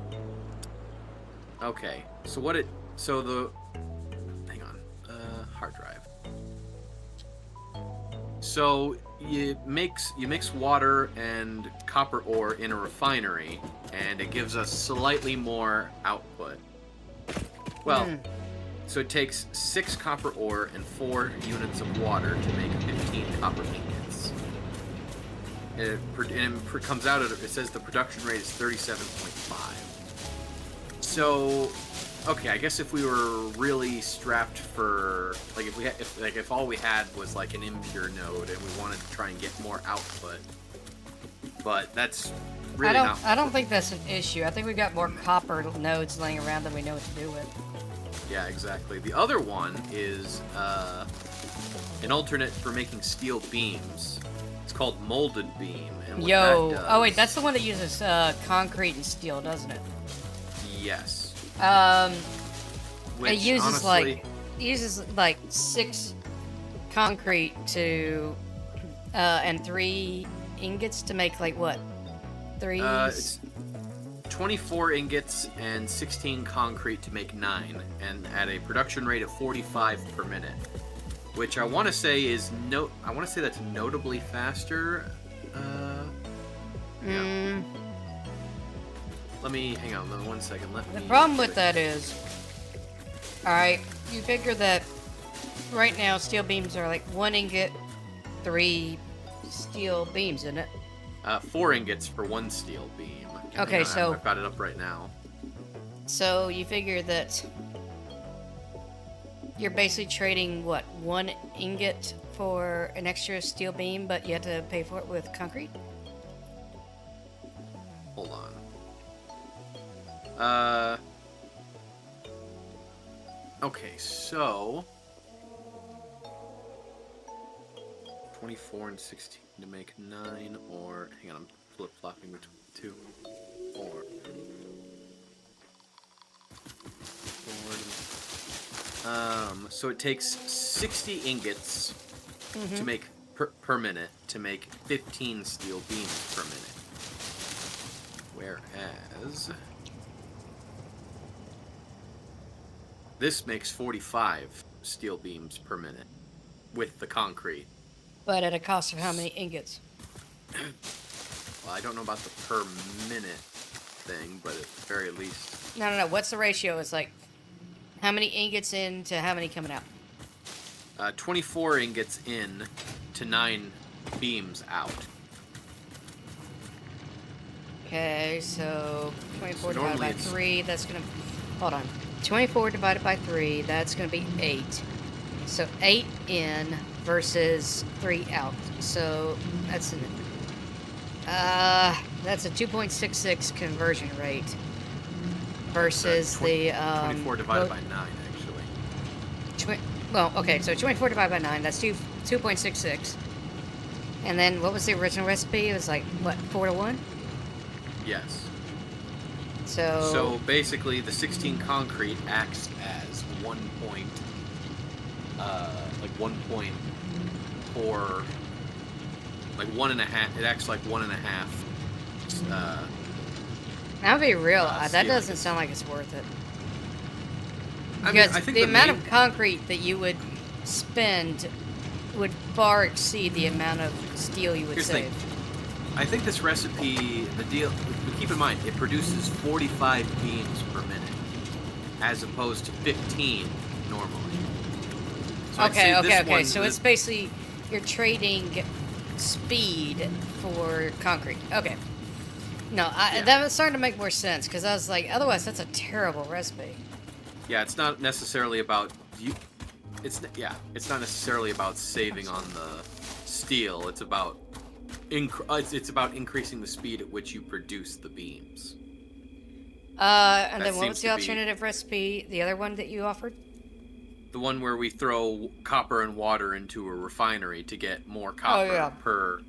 Okay, so hang on, hard drive. So you mix water and copper ore in a refinery, and it gives us slightly more output. Well, so it takes 6 copper ore and 4 units of water to make 15 copper ingots. And it comes out at, it says the production rate is 37.5. So Okay, I guess if we were really strapped for like if all we had was like an impure node and we wanted to try and get more output, but that's really not. I don't think that's an issue. I think we've got more copper nodes laying around than we know what to do with. Yeah, exactly. The other one is an alternate for making steel beams. It's called molded beam. And what Yo, that does, oh wait, that's the one that uses concrete and steel, doesn't it? yes. It Which, uses honestly, like 6 concrete to and 3 ingots to make like what? 3 it's 24 ingots and 16 concrete to make 9, and at a production rate of 45 per minute, which I want to say is I want to say that's notably faster. Yeah. Let me hang on 1 second. The problem with that is, alright, you figure that right now steel beams are like 1 ingot, 3 steel beams, isn't it? 4 ingots for 1 steel beam. Okay, Hang on, so- I've got it up right now. So you figure that you're basically trading what, 1 ingot for an extra steel beam, but you have to pay for it with concrete? Hold on. 24 and 16 to make 9, or hang on, I'm flip-flopping between 2, 4. So it takes 60 ingots to make per minute to make 15 steel beams per minute. Whereas this makes 45 steel beams per minute with the concrete. But at a cost of how many ingots? Well, I don't know about the per minute thing, but at the very least. No. What's the ratio? It's like how many ingots in to how many coming out? 24 ingots in to 9 beams out. Okay, so 24 So divided by normally it's- 3, that's gonna... Hold on. 24 divided by 3, that's gonna be 8. So 8 in versus 3 out. So that's that's a 2.66 conversion rate versus the 24 divided by 9, actually. well, okay, so 24 divided by 9, that's 2.66. And then what was the original recipe? It was like what, 4 to 1? Yes. So So basically, the 16 concrete acts as 1.4, like 1.5. It acts like 1.5. I'll be real, that steel doesn't ingots. sound like it's worth it. I mean, Because I think the amount main- of concrete that you would spend would far exceed the amount of steel you would Here's the save. thing. I think this recipe, the deal. But keep in mind, it produces 45 beams per minute, as opposed to 15 normally. So I'd say this one- So it's basically you're trading speed for concrete. Okay. No, Yeah. that was starting to make more sense because I was like, otherwise that's a terrible recipe. Yeah, it's not necessarily about you. It's not necessarily about saving on the steel. It's about it's about increasing the speed at which you produce the beams. And That then what was seems the to be- alternative recipe? The other one that you offered? The one where we throw copper and water into a refinery to get more copper yeah. per,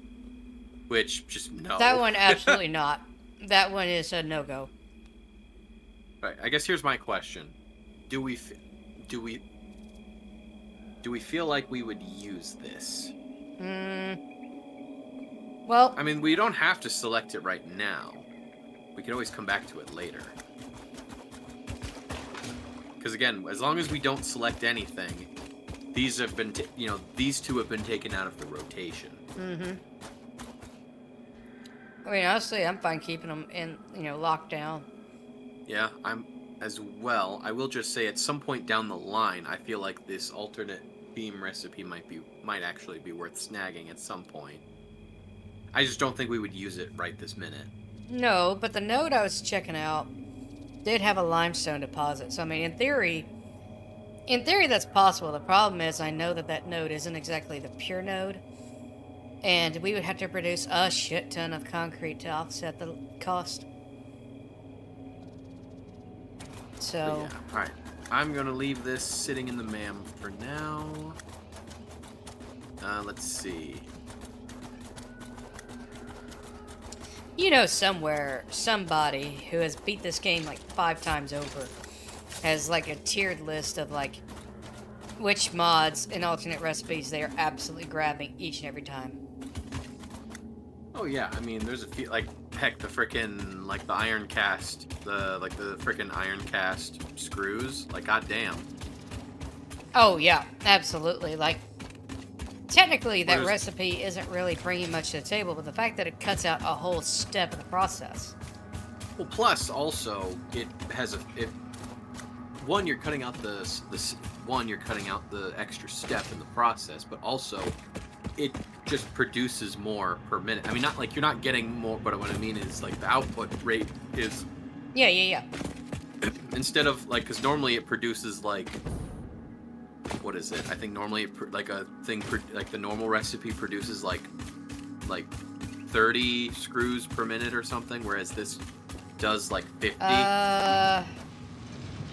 which just no. That one, absolutely not. That one is a no-go. Right. I guess here's my question: Do we feel like we would use this? Well, I mean, we don't have to select it right now. We can always come back to it later. Because again, as long as we don't select anything, these have been, these two have been taken out of the rotation. I mean, honestly, I'm fine keeping them in, locked down. Yeah, I'm as well. I will just say, at some point down the line, I feel like this alternate beam recipe might actually be worth snagging at some point. I just don't think we would use it right this minute. No, but the node I was checking out did have a limestone deposit. So I mean, in theory, that's possible. The problem is, I know that node isn't exactly the pure node, and we would have to produce a shit ton of concrete to offset the cost. So, yeah. All right. I'm gonna leave this sitting in the MAM for now. Let's see. you know, somewhere, somebody who has beat this game like 5 times over has like a tiered list of like which mods and alternate recipes they are absolutely grabbing each and every time. Oh yeah, I mean, there's a few, like, heck, the frickin', like, the iron cast, the frickin' iron cast screws, like, goddamn. Oh yeah, absolutely. Like, technically that Whereas- recipe isn't really bringing much to the table, but the fact that it cuts out a whole step of the process. Well, plus, also, it has one, you're cutting out you're cutting out the extra step in the process, but also, it just produces more per minute. I mean, not like you're not getting more, but what I mean is, like, the output rate is, Yeah. instead of, like, because normally it produces, like, what is it? I think normally, like the normal recipe produces, like 30 screws per minute or something, whereas this does, like, 50.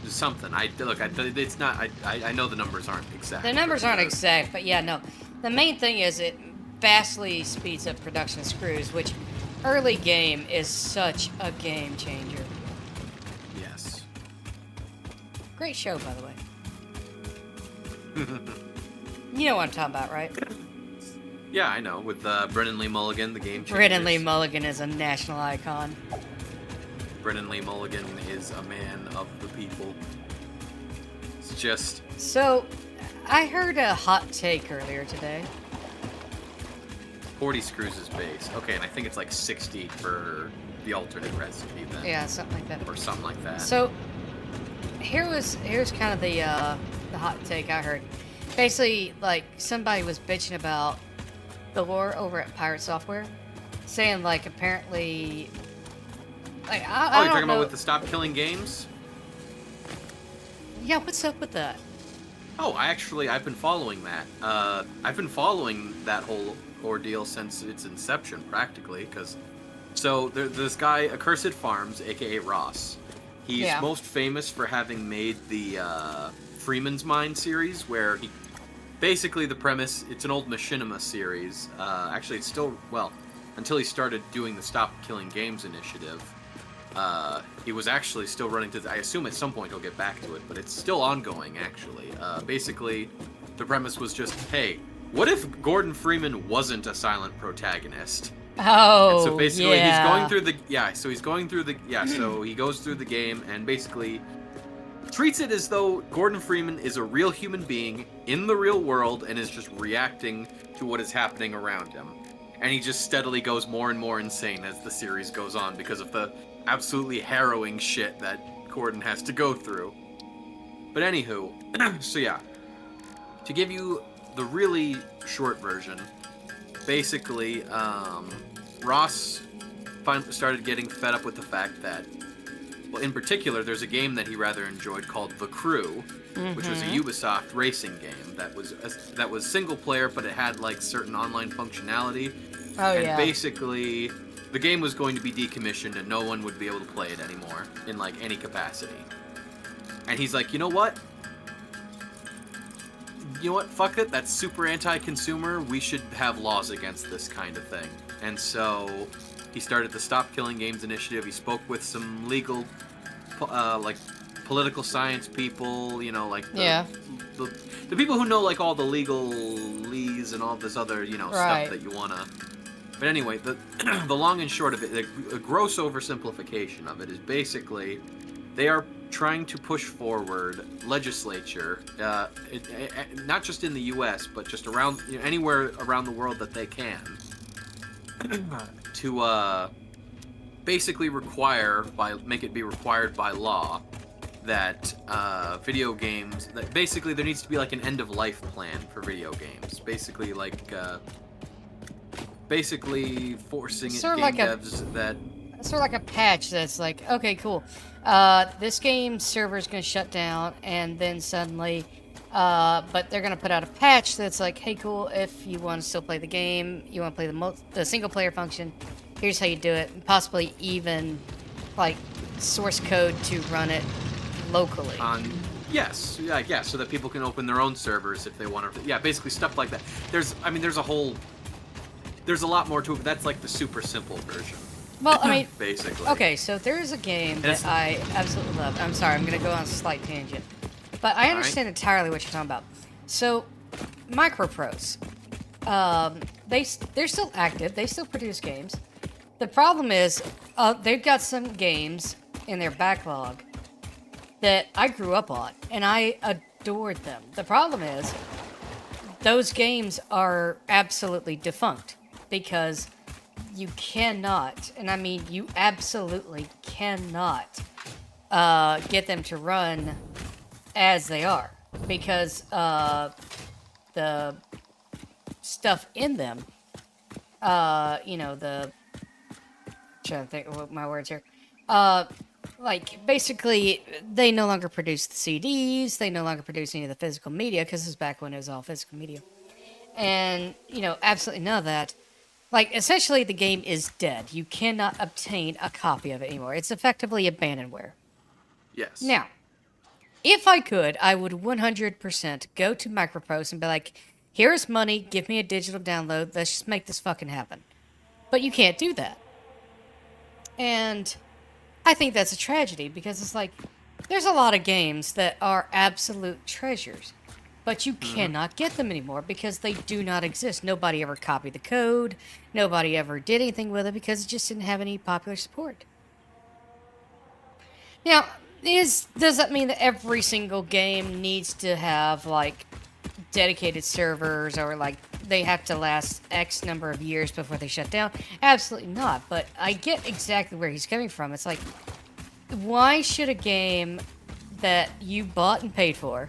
Something. It's not, I know the numbers aren't exact. The numbers but, aren't exact, but yeah, no. The main thing is it vastly speeds up production of screws, which early game is such a game changer. Yes. Great show, by the way. You know what I'm talking about, right? Yeah, I know. With Brennan Lee Mulligan, the game changer. Brennan Lee Mulligan is a national icon. Brennan Lee Mulligan is a man of the people. It's just... So, I heard a hot take earlier today. 40 screws is base. Okay, and I think it's like 60 for the alternate recipe then. Yeah, something like that. Or something like that. So, here's kind of the hot take I heard. Basically, like, somebody was bitching about the lore over at Pirate Software, saying, like, apparently... Like, I you're don't talking know. about with the Stop Killing Games? Yeah, what's up with that? Oh, I've been following that. I've been following that whole ordeal since its inception, practically, because... So, there's this guy, Accursed Farms, aka Ross. He's most famous for having made the Freeman's Mind series, where he... Basically, the premise, it's an old Machinima series. Actually, it's still... Well, until he started doing the Stop Killing Games initiative. He was actually still running to... I assume at some point he'll get back to it, but it's still ongoing, actually. Basically, the premise was just, hey, what if Gordon Freeman wasn't a silent protagonist? Oh, And so basically, yeah. he's going through the... Yeah, so he's going through the... Yeah, so he goes through the game and basically treats it as though Gordon Freeman is a real human being in the real world and is just reacting to what is happening around him. And he just steadily goes more and more insane as the series goes on because of the absolutely harrowing shit that Gordon has to go through. But anywho, so yeah. To give you the really short version, basically, Ross started getting fed up with the fact that, well, in particular, there's a game that he rather enjoyed called The Crew, which was a Ubisoft racing game that was single player, but it had like certain online functionality. Oh, and yeah. basically, the game was going to be decommissioned and no one would be able to play it anymore in like any capacity. And he's like, you know what? Fuck it. That's super anti-consumer. We should have laws against this kind of thing. And so he started the Stop Killing Games initiative. He spoke with some legal, like, political science people, you know, like the people who know like all the legalese and all this other, you know, Right. stuff that you wanna. But anyway, the the long and short of it, a gross oversimplification of it is basically they are trying to push forward legislature, not just in the U.S. but just around, you know, anywhere around the world that they can, to basically make it be required by law that video games, that basically there needs to be like an end of life plan for video games. Basically like basically forcing Sort of game like devs that sort of like a patch that's like, okay, cool. This game's server is going to shut down, and then suddenly, but they're going to put out a patch that's like, hey, cool, if you want to still play the game, you want to play the single player function, here's how you do it, and possibly even, like, source code to run it locally. Yes, yeah, so that people can open their own servers if they want to. Yeah, basically stuff like that. There's a lot more to it, but that's like the super simple version. Well, I mean, basically. Okay, so there's a game that I absolutely love. I'm sorry, I'm going to go on a slight tangent. But I understand entirely what you're talking about. So, Microprose, they're still active. They still produce games. The problem is, they've got some games in their backlog that I grew up on, and I adored them. The problem is, those games are absolutely defunct, because you cannot, and I mean you absolutely cannot, get them to run as they are, because the stuff in them, trying to think of my words here, like, basically, they no longer produce the CDs, they no longer produce any of the physical media, because this is back when it was all physical media. And, absolutely none of that. Like, essentially, the game is dead. You cannot obtain a copy of it anymore. It's effectively abandonware. Yes. Now, if I could, I would 100% go to Microprose and be like, here's money, give me a digital download, let's just make this fucking happen. But you can't do that. And I think that's a tragedy, because it's like, there's a lot of games that are absolute treasures, but you cannot get them anymore because they do not exist. Nobody ever copied the code, nobody ever did anything with it because it just didn't have any popular support. Now, does that mean that every single game needs to have, like, dedicated servers, or, like, they have to last X number of years before they shut down? Absolutely not, but I get exactly where he's coming from. It's like, why should a game that you bought and paid for,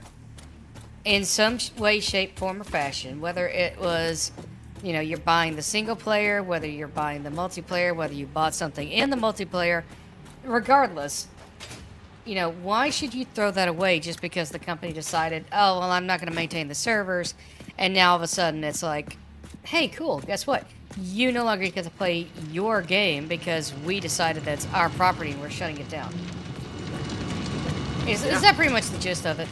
in some way, shape, form, or fashion, whether it was, you're buying the single player, whether you're buying the multiplayer, whether you bought something in the multiplayer, regardless, why should you throw that away just because the company decided, oh, well, I'm not going to maintain the servers, and now all of a sudden it's like, hey, cool, guess what? You no longer get to play your game because we decided that's our property and we're shutting it down. Is that pretty much the gist of it?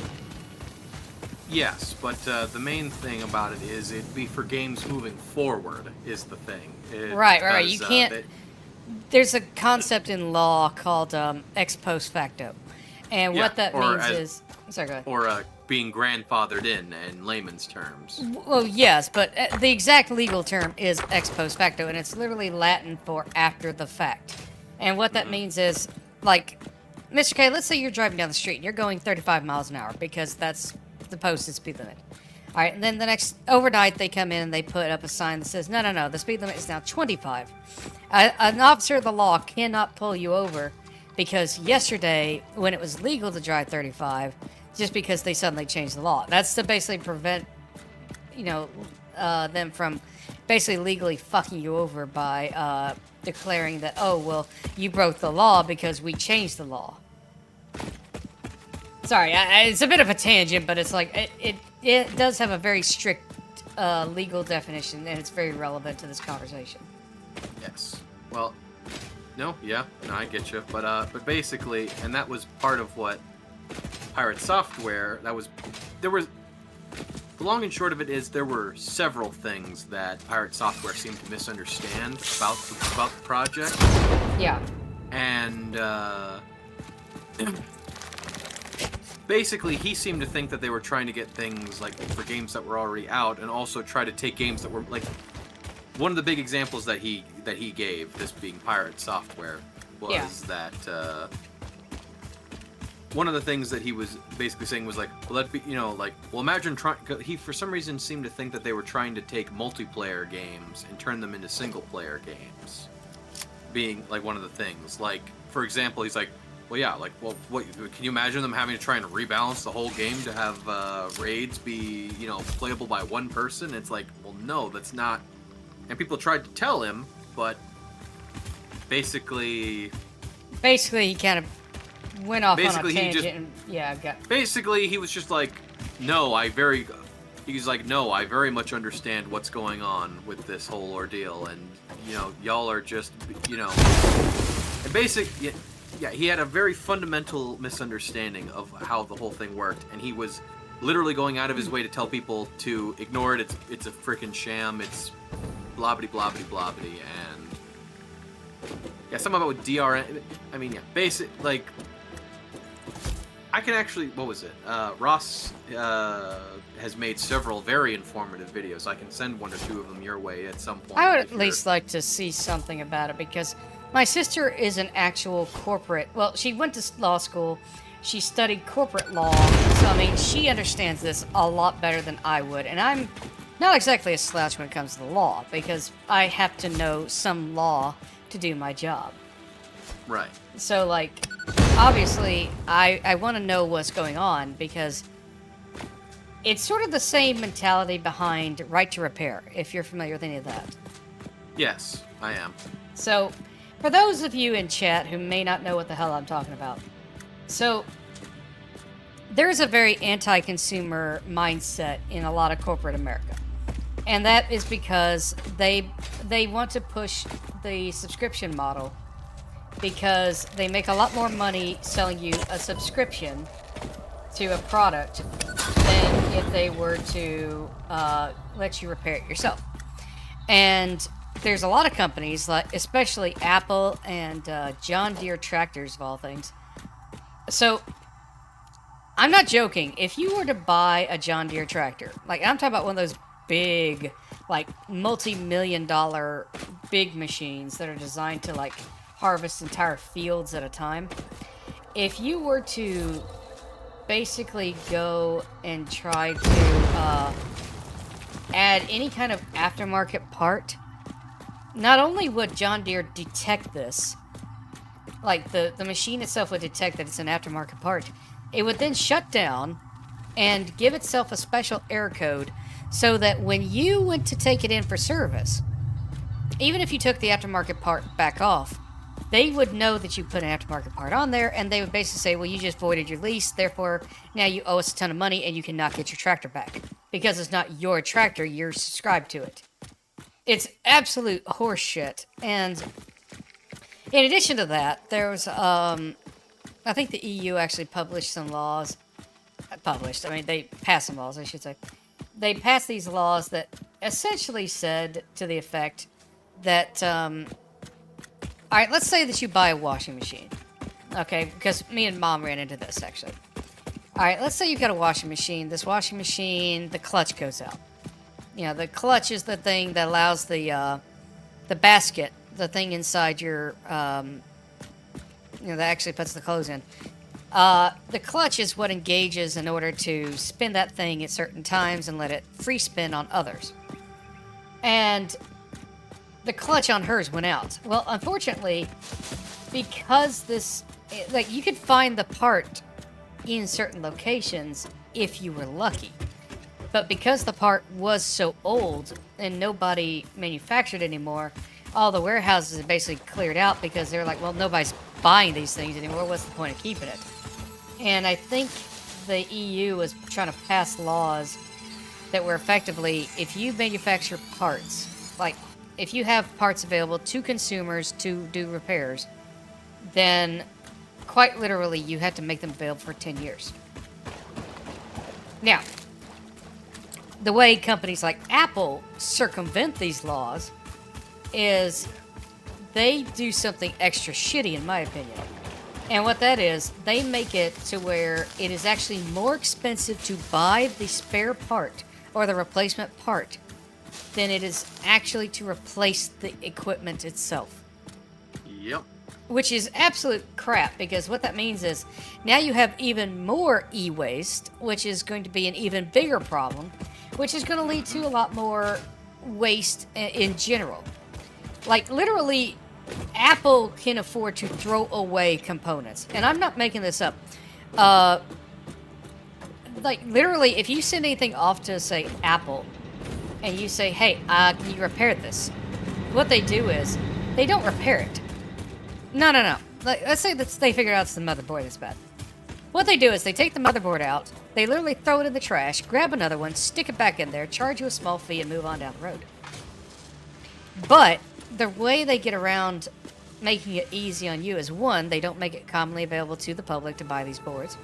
Yes, but the main thing about it is it'd be for games moving forward is the thing. Right. You can't... There's a concept in law called ex post facto. And what that means is... Sorry, go ahead. Or being grandfathered in layman's terms. Well, yes, but the exact legal term is ex post facto, and it's literally Latin for after the fact. And what that means is, like, Mr. K, let's say you're driving down the street and you're going 35 miles an hour because that's the posted speed limit. All right, and then the next overnight they come in and they put up a sign that says, no, the speed limit is now 25. An officer of the law cannot pull you over because yesterday, when it was legal to drive 35, just because they suddenly changed the law. That's to basically prevent, them from basically legally fucking you over by declaring that, oh, well, you broke the law because we changed the law. Sorry, it's a bit of a tangent, but it's like, it does have a very strict legal definition, and it's very relevant to this conversation. Yes. Well, no, I get you. But basically, and that was part of what Pirate Software, the long and short of it is there were several things that Pirate Software seemed to misunderstand about the project. Yeah. And basically, he seemed to think that they were trying to get things like for games that were already out, and also try to take games that were like one of the big examples that he gave, this being Pirate Software, was that one of the things that he was basically saying was like, well, that'd be, imagine trying. He for some reason seemed to think that they were trying to take multiplayer games and turn them into single player games, being like one of the things. Like, for example, he's like, what can you imagine them having to try and rebalance the whole game to have raids be, playable by one person? It's like, well, no, that's not. And people tried to tell him, but basically Basically, he kind of went off on a Basically, he tangent. just- And, yeah, got. basically he was just like, no, he's like, no, I very much understand what's going on with this whole ordeal, and y'all are just, and yeah, he had a very fundamental misunderstanding of how the whole thing worked, and he was literally going out of his way to tell people to ignore it. It's a freaking sham. It's blobbity blobbity blobbity, and yeah, something about DRM. I mean, yeah, I can actually, what was it? Ross has made several very informative videos. I can send one or two of them your way at some point. I would if at you're- least like to see something about it because my sister is an actual corporate. Well, she went to law school. She studied corporate law. So, I mean, she understands this a lot better than I would. And I'm not exactly a slouch when it comes to the law because I have to know some law to do my job. Right. So, like, obviously, I want to know what's going on because it's sort of the same mentality behind right to repair, if you're familiar with any of that. Yes, I am. So, for those of you in chat who may not know what the hell I'm talking about, so there's a very anti-consumer mindset in a lot of corporate America. And that is because they want to push the subscription model because they make a lot more money selling you a subscription to a product than if they were to let you repair it yourself. And there's a lot of companies, like especially Apple and John Deere tractors, of all things. So, I'm not joking. If you were to buy a John Deere tractor, like I'm talking about one of those big, like multi-million-dollar big machines that are designed to like harvest entire fields at a time. If you were to basically go and try to add any kind of aftermarket part, not only would John Deere detect this, like the machine itself would detect that it's an aftermarket part, it would then shut down and give itself a special error code so that when you went to take it in for service, even if you took the aftermarket part back off, they would know that you put an aftermarket part on there, and they would basically say, well, you just voided your lease, therefore now you owe us a ton of money and you cannot get your tractor back because it's not your tractor, you're subscribed to it. It's absolute horseshit. And in addition to that, there was, I think the EU actually published some laws. They passed some laws, I should say. They passed these laws that essentially said to the effect that, all right, let's say that you buy a washing machine. Okay, because me and Mom ran into this, actually. All right, let's say you've got a washing machine. This washing machine, the clutch goes out. You know, the clutch is the thing that allows the basket, the thing inside your, that actually puts the clothes in. The clutch is what engages in order to spin that thing at certain times and let it free spin on others. And the clutch on hers went out. Well, unfortunately, because this, like, you could find the part in certain locations if you were lucky. But because the part was so old and nobody manufactured anymore, all the warehouses have basically cleared out because they're like, well, nobody's buying these things anymore. What's the point of keeping it? And I think the EU was trying to pass laws that were effectively, if you manufacture parts, like if you have parts available to consumers to do repairs, then quite literally you have to make them available for 10 years. Now, the way companies like Apple circumvent these laws is they do something extra shitty, in my opinion. And what that is, they make it to where it is actually more expensive to buy the spare part or the replacement part than it is actually to replace the equipment itself. Yep. Which is absolute crap, because what that means is now you have even more e-waste, which is going to be an even bigger problem, which is going to lead to a lot more waste in general. Like, literally, Apple can afford to throw away components. And I'm not making this up. Like, literally, if you send anything off to, say, Apple, and you say, hey, can you repair this? What they do is, they don't repair it. No. Like, let's say that they figure out it's the motherboard that's bad. What they do is they take the motherboard out, they literally throw it in the trash, grab another one, stick it back in there, charge you a small fee, and move on down the road. But the way they get around making it easy on you is, one, they don't make it commonly available to the public to buy these boards.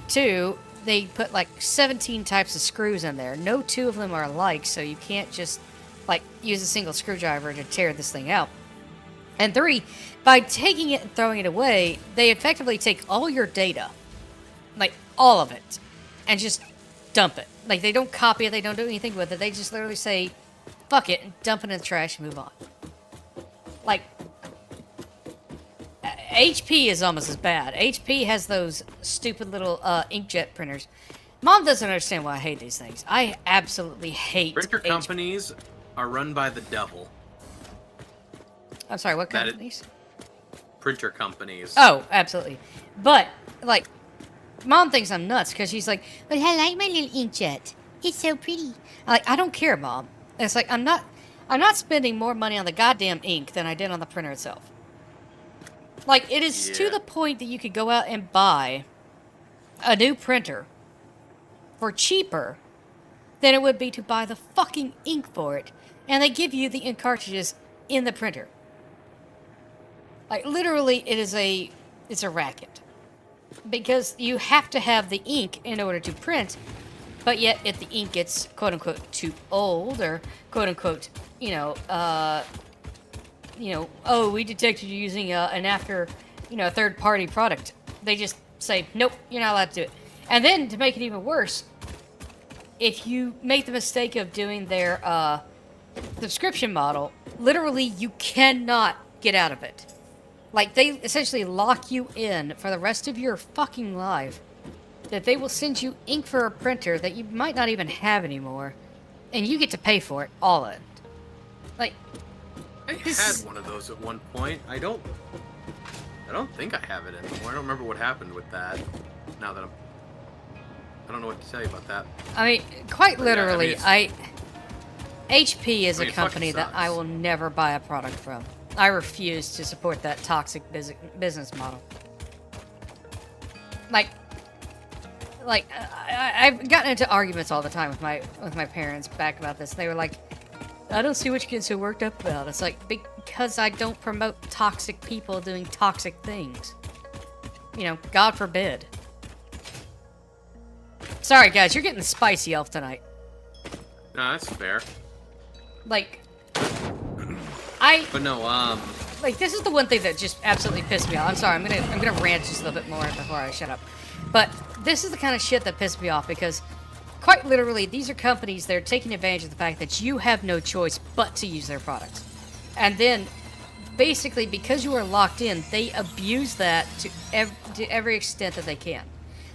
Two, they put like 17 types of screws in there. No two of them are alike, so you can't just like use a single screwdriver to tear this thing out. And three, by taking it and throwing it away, they effectively take all your data, like all of it, and just dump it. Like they don't copy it, they don't do anything with it. They just literally say, fuck it, and dump it in the trash and move on. Like, HP is almost as bad. HP has those stupid little inkjet printers. Mom doesn't understand why I hate these things. I absolutely hate Printer companies are run by the devil. I'm sorry, what companies? Printer companies. Oh, absolutely. But, like, Mom thinks I'm nuts because she's like, but I like my little inkjet. It's so pretty. I don't care, Mom. It's like, I'm not spending more money on the goddamn ink than I did on the printer itself. Like, it is to the point that you could go out and buy a new printer for cheaper than it would be to buy the fucking ink for it. And they give you the ink cartridges in the printer. Like, literally, it's a racket. Because you have to have the ink in order to print, but yet if the ink gets, quote-unquote, too old, or, quote-unquote, oh, we detected you using a third-party product. They just say, nope, you're not allowed to do it. And then, to make it even worse, if you make the mistake of doing their subscription model, literally, you cannot get out of it. Like, they essentially lock you in for the rest of your fucking life. That they will send you ink for a printer that you might not even have anymore. And you get to pay for it, all of it. Like, I had one of those at one point. I don't think I have it anymore. I don't remember what happened with that. Now that I don't know what to tell you about that. I mean, quite But literally, yeah, HP is a it fucking company that I sucks. will never buy a product from. I refuse to support that toxic business model. I've gotten into arguments all the time with my parents back about this. They were like, I don't see what you get so worked up about. It's like, because I don't promote toxic people doing toxic things. God forbid. Sorry, guys, you're getting the spicy elf tonight. No, that's fair. Like, But no, like, this is the one thing that just absolutely pissed me off. I'm sorry, I'm gonna rant just a little bit more before I shut up. But this is the kind of shit that pissed me off because, quite literally, these are companies that are taking advantage of the fact that you have no choice but to use their products. And then, basically, because you are locked in, they abuse that to every extent that they can.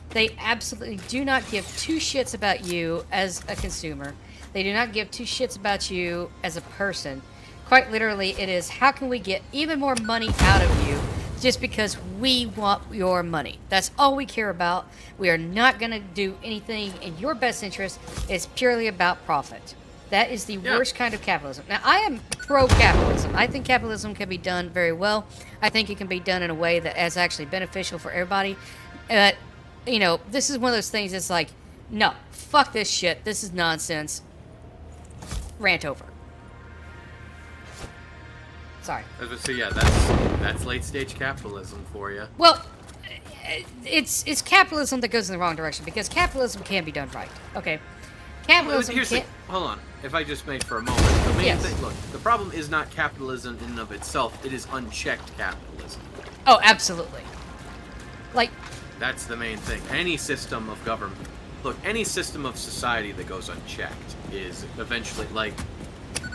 They absolutely do not give two shits about you as a consumer. They do not give two shits about you as a person. Quite literally, it is, how can we get even more money out of you just because we want your money? That's all we care about. We are not going to do anything in your best interest. It's purely about profit. That is the worst kind of capitalism. Now, I am pro-capitalism. I think capitalism can be done very well. I think it can be done in a way that is actually beneficial for everybody. But, this is one of those things that's like, no, fuck this shit. This is nonsense. Rant over. Sorry. so yeah, that's late stage capitalism for you. Well, it's capitalism that goes in the wrong direction because capitalism can be done right. Okay, capitalism can. Hold on, if I just may for a moment. The main thing, look, the problem is not capitalism in and of itself. It is unchecked capitalism. Oh, absolutely. Like, that's the main thing. Any system of government, look, any system of society that goes unchecked is eventually like.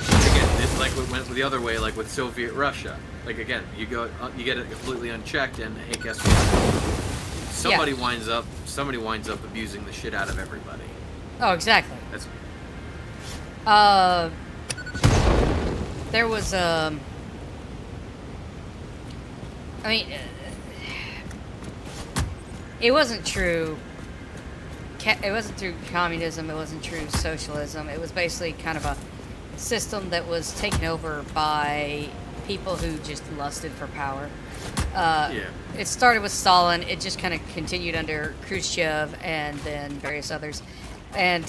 Again, it's like what went the other way, like with Soviet Russia. Like again, you get it completely unchecked, and hey, guess what? Somebody winds up abusing the shit out of everybody. Oh, exactly. That's. There was I mean, it wasn't true. It wasn't through communism. It wasn't true socialism. It was basically kind of a system that was taken over by people who just lusted for power. Yeah. It started with Stalin. It just kind of continued under Khrushchev and then various others. And,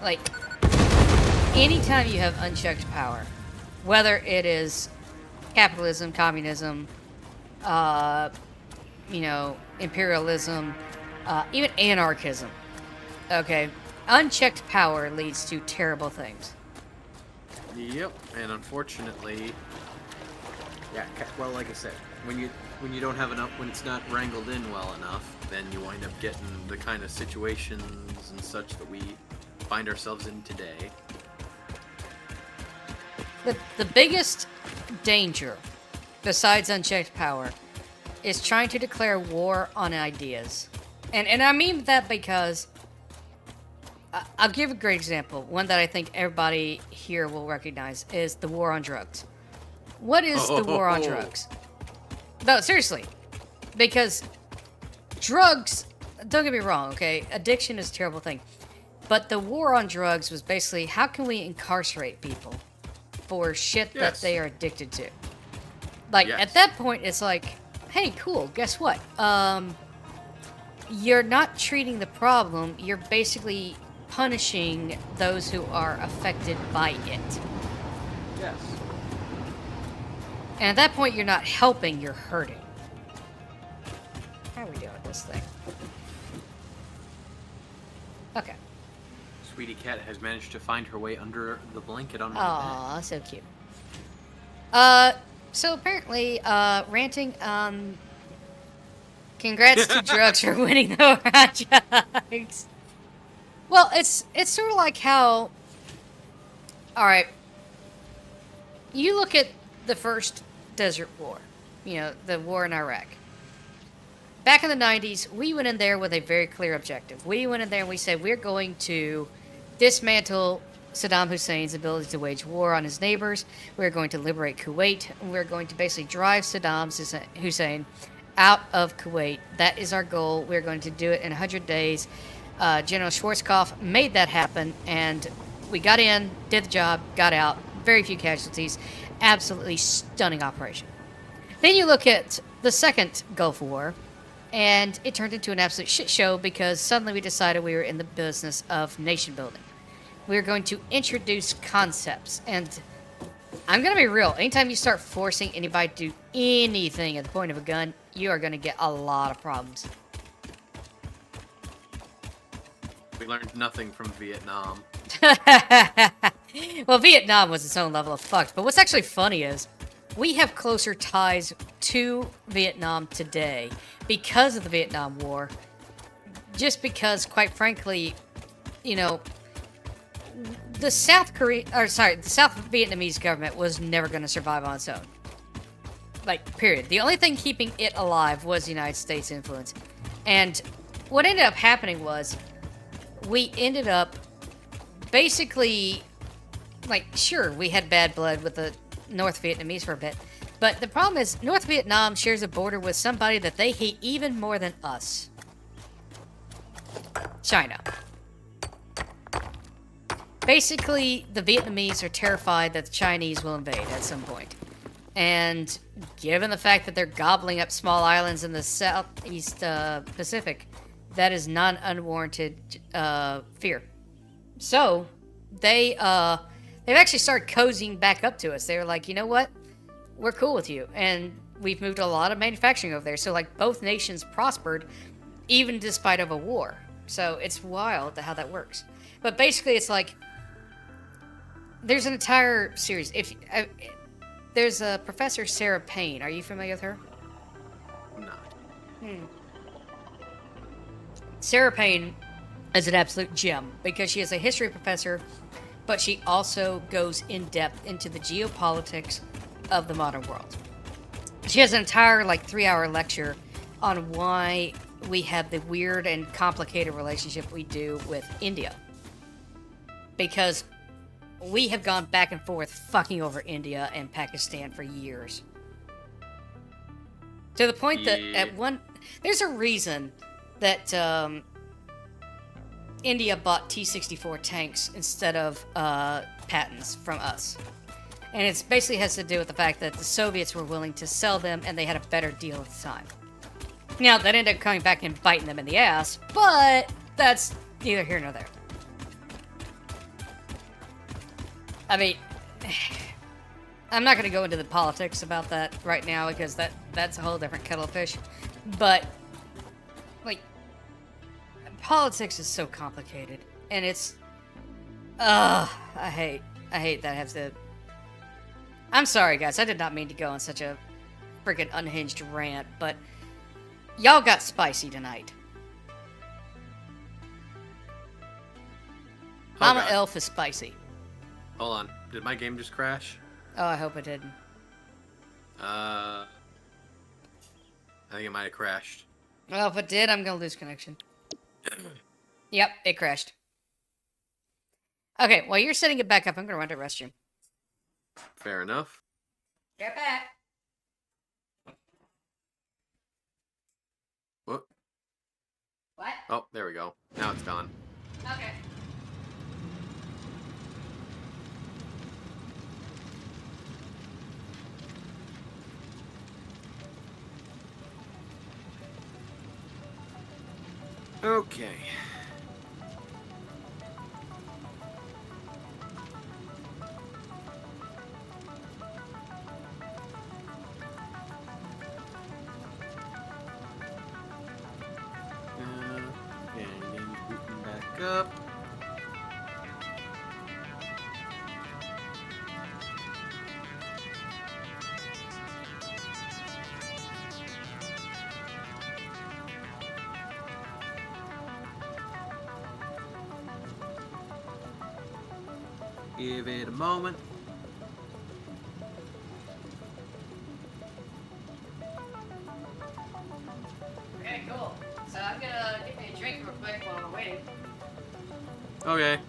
like, anytime you have unchecked power, whether it is capitalism, communism, imperialism, even anarchism, okay, unchecked power leads to terrible things. Yep. And unfortunately, yeah. Well, like I said, when you don't have enough, when it's not wrangled in well enough, then you wind up getting the kind of situations and such that we find ourselves in today. The biggest danger, besides unchecked power, is trying to declare war on ideas. And I mean that because I'll give a great example. One that I think everybody here will recognize is the war on drugs. What is the war on drugs? No, seriously. Because drugs, don't get me wrong, okay? Addiction is a terrible thing. But the war on drugs was basically, how can we incarcerate people for shit that Yes. they are addicted to? Like, Yes. at that point, it's like, hey, cool, guess what? You're not treating the problem, you're basically punishing those who are affected by it. Yes. And at that point, you're not helping, you're hurting. How are we doing with this thing? Okay. Sweetie Cat has managed to find her way under the blanket on my Aw, so cute. So apparently, ranting on congrats to drugs for winning the war on drugs. Well, it's sort of like how, alright, you look at the first Desert War, the war in Iraq. Back in the 90s, we went in there with a very clear objective. We went in there and we said, we're going to dismantle Saddam Hussein's ability to wage war on his neighbors. We're going to liberate Kuwait. And we're going to basically drive Saddam Hussein out of Kuwait. That is our goal. We're going to do it in 100 days. General Schwarzkopf made that happen, and we got in, did the job, got out. Very few casualties. Absolutely stunning operation. Then you look at the second Gulf War, and it turned into an absolute shit show because suddenly we decided we were in the business of nation building. We were going to introduce concepts, and I'm going to be real. Anytime you start forcing anybody to do anything at the point of a gun, you are going to get a lot of problems. We learned nothing from Vietnam. Well, Vietnam was its own level of fucked, but what's actually funny is we have closer ties to Vietnam today because of the Vietnam War. Just because, quite frankly, the South Vietnamese government was never going to survive on its own. Like, period. The only thing keeping it alive was the United States influence. And what ended up happening was we ended up basically, like, sure, we had bad blood with the North Vietnamese for a bit. But the problem is North Vietnam shares a border with somebody that they hate even more than us. China. Basically, the Vietnamese are terrified that the Chinese will invade at some point. And given the fact that they're gobbling up small islands in the Southeast Pacific, that is not unwarranted fear. So, they've actually started cozying back up to us. They were like, you know what? We're cool with you. And we've moved a lot of manufacturing over there. So, like, both nations prospered, even despite of a war. So, it's wild how that works. But basically, it's like, there's an entire series. There's a Professor Sarah Payne. Are you familiar with her? Not. Sarah Payne is an absolute gem because she is a history professor, but she also goes in depth into the geopolitics of the modern world. She has an entire 3-hour lecture on why we have the weird and complicated relationship we do with India. Because we have gone back and forth fucking over India and Pakistan for years. To the point that there's a reason that India bought T-64 tanks instead of Pattons from us. And it basically has to do with the fact that the Soviets were willing to sell them and they had a better deal at the time. Now, that ended up coming back and biting them in the ass, but that's neither here nor there. I mean, I'm not going to go into the politics about that right now because that's a whole different kettle of fish. But, like, politics is so complicated. And it's... I hate that I have to... I'm sorry, guys. I did not mean to go on such a freaking unhinged rant, but y'all got spicy tonight. Mama God. Elf is spicy. Hold on. Did my game just crash? Oh, I hope it didn't. I think it might have crashed. Well, if it did, I'm going to lose connection. Yep, it crashed. Okay, while you're setting it back up, I'm going to run to the restroom. Fair enough. Get back. What? What? Oh, there we go. Now it's gone. Okay. Okay. And game's booting back up. Give it a moment. Okay, cool. So I'm going to get me a drink real quick while we're waiting. Okay.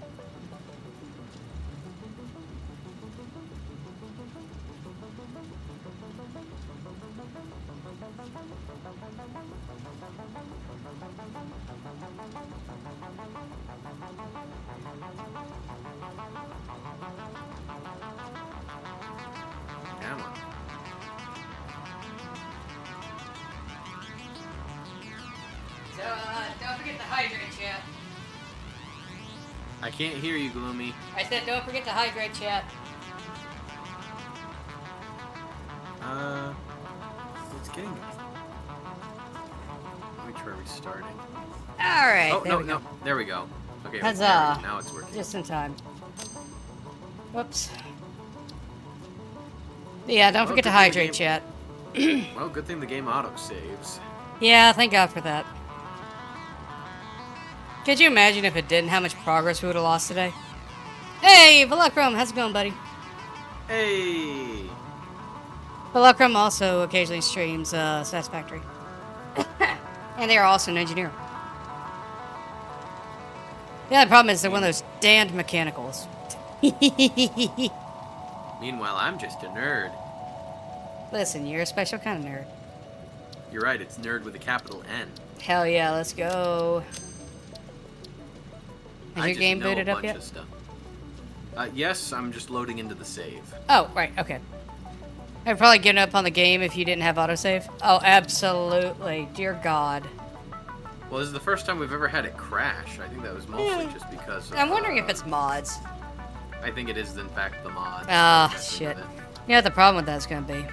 Come on. So, don't forget to hydrate, chat. I can't hear you, Gloomy. I said don't forget to hydrate, chat. It's getting. Let me try restarting. Alright, Oh, there no, we go. no. There we go. Okay, Huzzah. there we go. Now it's working. Just in time. Whoops. Yeah, don't forget to good thing the hydrate, chat. Well, good thing the game auto-saves. Yeah, thank God for that. Could you imagine if it didn't, how much progress we would have lost today? Hey, Velocrum, how's it going, buddy? Hey! Velocrum also occasionally streams Satisfactory. And they are also an engineer. Yeah, the problem is they're one of those damned mechanicals. Meanwhile, I'm just a nerd. Listen, you're a special kind of nerd. You're right, it's nerd with a capital N. Hell yeah, let's go. Is I your just game know booted a up bunch yet? of stuff. Yes, I'm just loading into the save. Oh, right, okay. I'd probably given up on the game if you didn't have autosave. Oh, absolutely. Dear God. Well, this is the first time we've ever had it crash. I think that was mostly just because of, I'm wondering if it's mods. I think it is, in fact, the mods. Ah, that are messing shit. with it. You know what the problem with that's going to be?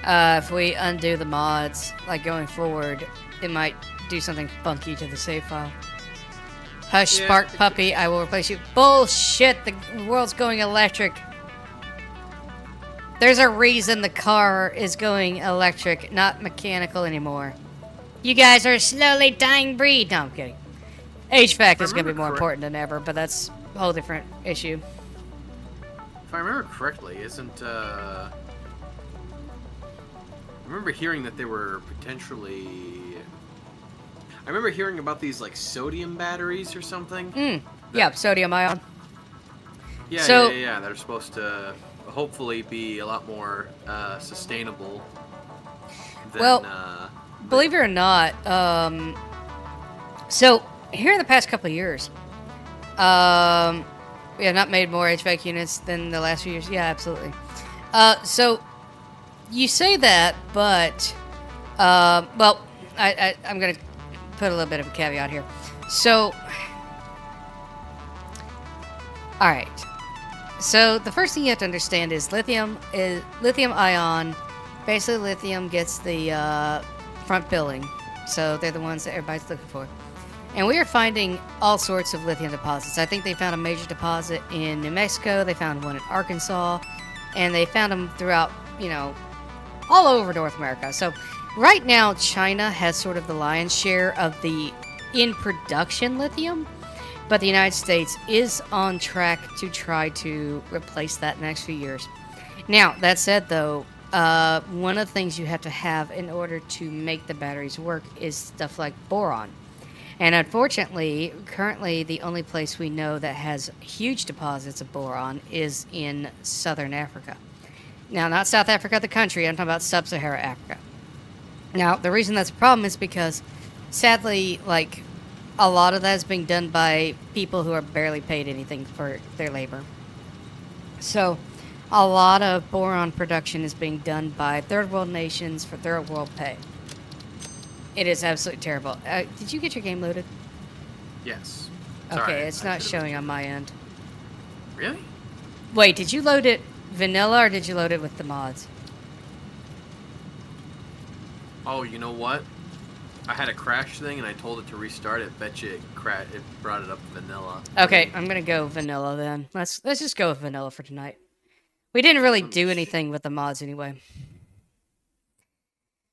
If we undo the mods, like going forward, it might do something funky to the save file. Hush, Yeah, Spark it Puppy, I will replace you. Bullshit, the world's going electric. There's a reason the car is going electric, not mechanical anymore. You guys are a slowly dying breed. No, I'm kidding. HVAC is going to be more important than ever, but that's a whole different issue. If I remember correctly, isn't, I remember hearing that they were potentially... I remember hearing about these, like, sodium batteries or something. Yeah, sodium ion. Yeah, So- yeah, that are supposed to hopefully be a lot more sustainable than, Well, believe it or not, so here in the past couple of years, We have not made more HVAC units than the last few years. Yeah, absolutely. So you say that, but well, I'm gonna put a little bit of a caveat here. So, all right. So the first thing you have to understand is lithium ion. Basically, lithium gets the front billing, so they're the ones that everybody's looking for. And we are finding all sorts of lithium deposits. I think they found a major deposit in New Mexico. They found one in Arkansas, and they found them throughout, all over North America. So right now, China has sort of the lion's share of the in production lithium, but the United States is on track to try to replace that in the next few years. Now, that said, though, one of the things you have to have in order to make the batteries work is stuff like boron. And unfortunately, currently the only place we know that has huge deposits of boron is in southern Africa. Now, not South Africa, the country, I'm talking about sub-Saharan Africa. Now, the reason that's a problem is because, sadly, like, a lot of that is being done by people who are barely paid anything for their labor. So, a lot of boron production is being done by third world nations for third world pay. It is absolutely terrible. Did you get your game loaded? Yes. Okay, Sorry, it's I not should've showing looked on my end. Really? Wait, did you load it vanilla or did you load it with the mods? Oh, you know what? I had a crash thing and I told it to restart it. Bet you it brought it up vanilla. Okay, I'm gonna go vanilla then. Let's just go with vanilla for tonight. We didn't really do anything with the mods anyway.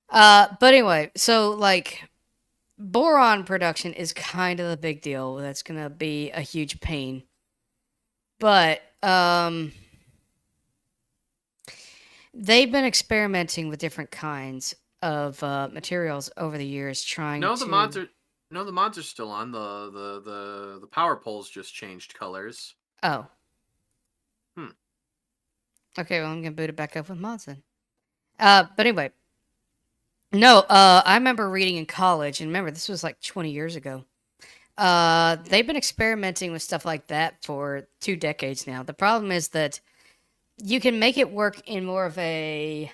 But anyway, so like boron production is kind of the big deal. That's gonna be a huge pain. But they've been experimenting with different kinds of materials over the years, trying No, to. the mods are still on. The power poles just changed colors. Oh. Hmm. Okay, well I'm gonna boot it back up with mods then. But anyway. No, I remember reading in college, and remember this was like 20 years ago. They've been experimenting with stuff like that for 2 decades now. The problem is that you can make it work in more of a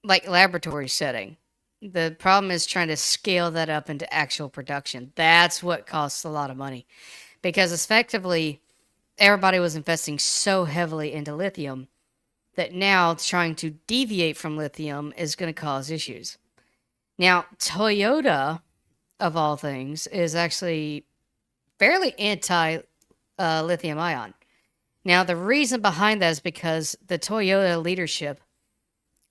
like laboratory setting. The problem is trying to scale that up into actual production. That's what costs a lot of money. Because effectively everybody was investing so heavily into lithium that now trying to deviate from lithium is going to cause issues. Now, Toyota, of all things, is actually fairly anti lithium ion. Now, the reason behind that is because the Toyota leadership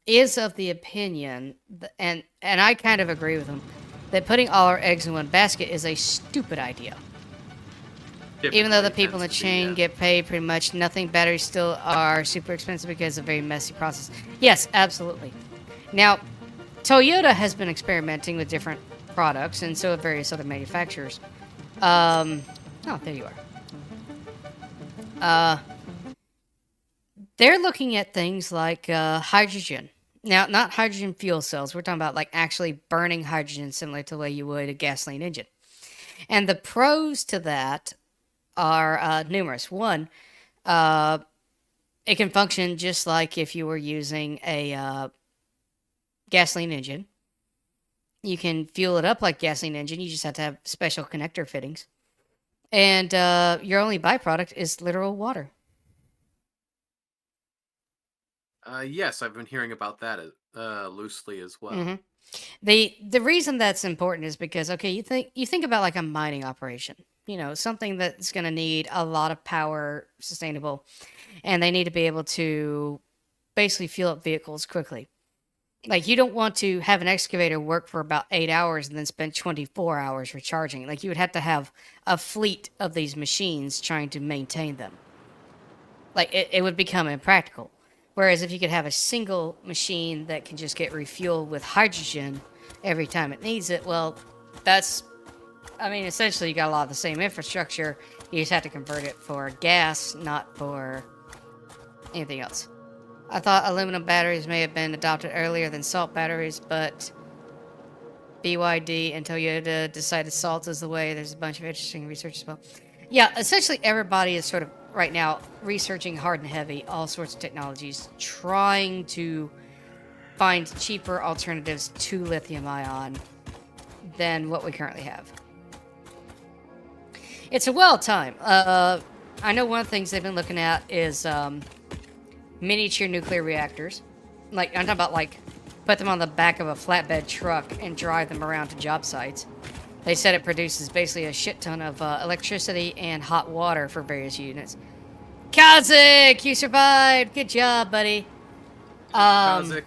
is of the opinion, and I kind of agree with them, that putting all our eggs in one basket is a stupid idea. Even though the people in the chain get paid pretty much nothing, batteries still are super expensive because of a very messy process. Yes, absolutely. Now, Toyota has been experimenting with different products, and so have various other manufacturers. Oh, there you are. They're looking at things like hydrogen. Now, not hydrogen fuel cells. We're talking about like actually burning hydrogen similar to the way you would a gasoline engine. And the pros to that are numerous. One, it can function just like if you were using a gasoline engine. You can fuel it up like gasoline engine. You just have to have special connector fittings. And your only byproduct is literal water. Yes, I've been hearing about that loosely as well. Mm-hmm. The reason that's important is because you think about like a mining operation, something that's going to need a lot of power, sustainable, and they need to be able to basically fuel up vehicles quickly. Like you don't want to have an excavator work for about 8 hours and then spend 24 hours recharging. Like you would have to have a fleet of these machines trying to maintain them. Like it would become impractical. Whereas if you could have a single machine that can just get refueled with hydrogen every time it needs it, well, essentially you got a lot of the same infrastructure. You just have to convert it for gas, not for anything else. I thought aluminum batteries may have been adopted earlier than salt batteries, but BYD and Toyota decided salt is the way. There's a bunch of interesting research as well. Yeah, essentially everybody is sort of right now researching hard and heavy all sorts of technologies, trying to find cheaper alternatives to lithium ion than what we currently have. It's a well time. I know one of the things they've been looking at is miniature nuclear reactors. Like I'm talking about like put them on the back of a flatbed truck and drive them around to job sites. They said it produces basically a shit ton of electricity and hot water for various units. Kazik, you survived. Good job, buddy. Kazik.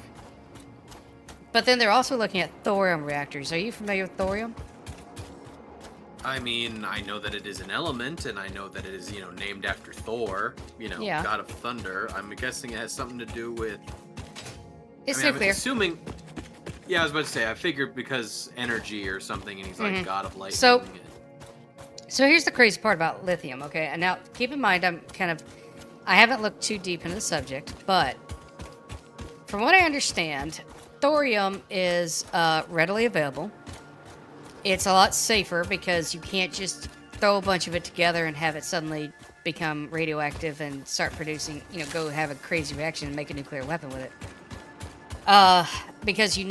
But then they're also looking at thorium reactors. Are you familiar with thorium? I mean, I know that it is an element, and I know that it is, named after Thor, Yeah. god of thunder. I'm guessing it has something to do with... It's I mean, nuclear. I was assuming... Yeah, I was about to say, I figured because energy or something, and he's like god of lightning. So here's the crazy part about lithium, okay? And now, keep in mind, I haven't looked too deep into the subject, but from what I understand, thorium is readily available. It's a lot safer because you can't just throw a bunch of it together and have it suddenly become radioactive and start producing, go have a crazy reaction and make a nuclear weapon with it. Because you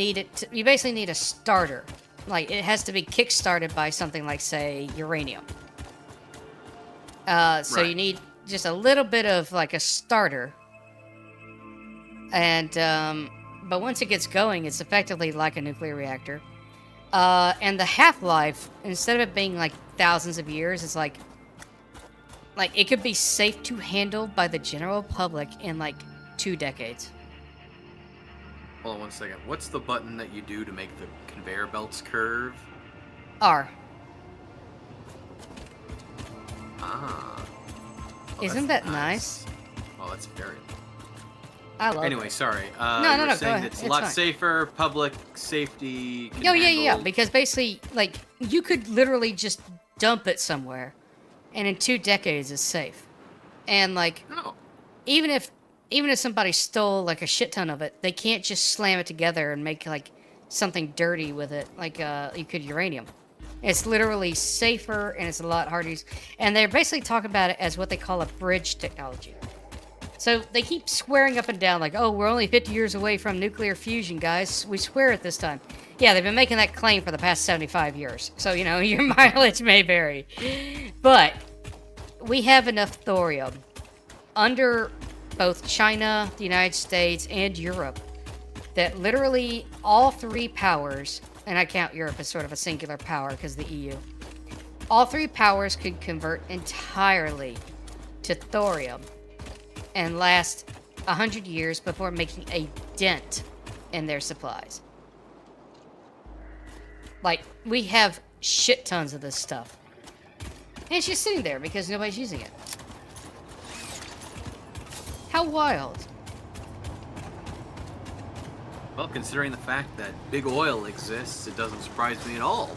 basically need a starter. Like, it has to be kick-started by something like, say, uranium. So you need just a little bit of, like, a starter. And, but once it gets going, it's effectively like a nuclear reactor. And the half-life, instead of it being, like, thousands of years, it's like, it could be safe to handle by the general public in, like, 2 decades. Hold on 1 second. What's the button that you do to make the conveyor belts curve? R. Ah. Isn't that's that nice? Oh, that's very... I love Anyway, it. sorry. No, you no, were go saying ahead. it's a It's lot fine. safer, public safety... can Oh, yeah, handle- because basically, like, you could literally just dump it somewhere, and in 2 decades it's safe. And, like, Oh. even if somebody stole, like, a shit ton of it, they can't just slam it together and make, like, something dirty with it, like, you could uranium. It's literally safer, and it's a lot harder to use. And they're basically talking about it as what they call a bridge technology. So they keep swearing up and down, like, oh, we're only 50 years away from nuclear fusion, guys. We swear it this time. Yeah, they've been making that claim for the past 75 years. So, your mileage may vary. But we have enough thorium under both China, the United States, and Europe that literally all 3 powers, and I count Europe as sort of a singular power because of the EU, all 3 powers could convert entirely to thorium and last 100 years before making a dent in their supplies. Like, we have shit tons of this stuff. And it's just sitting there because nobody's using it. How wild. Well, considering the fact that big oil exists, it doesn't surprise me at all.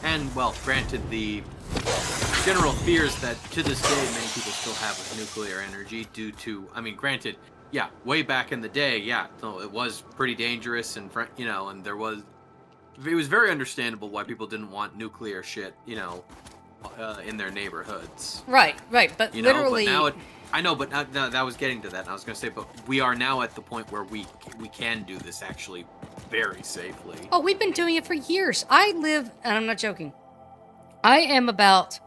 And, well, granted, the general fears that to this day many people still have with nuclear energy due to, I mean, granted, yeah, way back in the day, yeah, no, it was pretty dangerous and, and it was very understandable why people didn't want nuclear shit, in their neighborhoods. Right, but literally... But now I know, but that was getting to that. And I was going to say, but we are now at the point where we can do this actually very safely. Oh, we've been doing it for years. I live, and I'm not joking, I am about,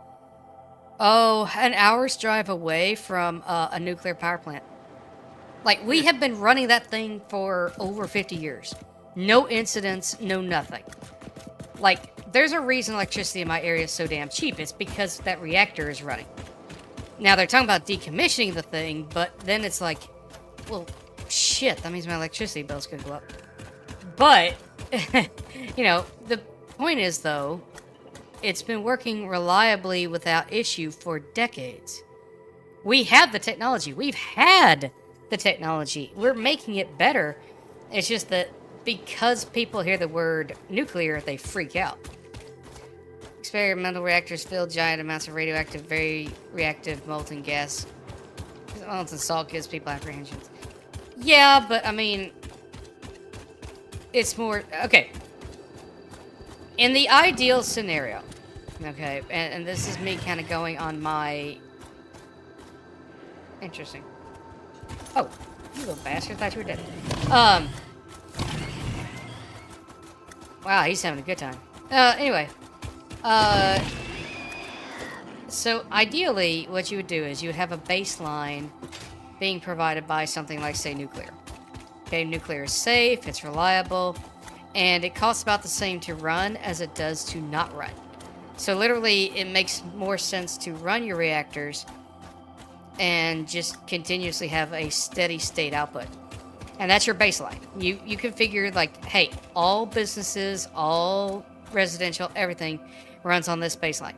an hour's drive away from a nuclear power plant. Like, we have been running that thing for over 50 years. No incidents, no nothing. Like, there's a reason electricity in my area is so damn cheap. It's because that reactor is running. Now, they're talking about decommissioning the thing, but then it's like, well, shit, that means my electricity bill's gonna go up. But, the point is, though, it's been working reliably without issue for decades. We have the technology. We've had the technology. We're making it better. It's just that because people hear the word nuclear, they freak out. Experimental reactors fill giant amounts of radioactive, very reactive molten gas. Molten salt gives people apprehensions. Yeah, but I mean, it's more... Okay. In the ideal scenario, Okay, and this is me kind of going on my... Interesting. Oh, you little bastard, thought you were dead. Wow, he's having a good time. Anyway. So ideally, what you would do is you would have a baseline being provided by something like, say, nuclear. Okay, nuclear is safe, it's reliable, and it costs about the same to run as it does to not run. So literally, it makes more sense to run your reactors and just continuously have a steady state output. And that's your baseline. You can figure like, hey, all businesses, all residential, everything runs on this baseline.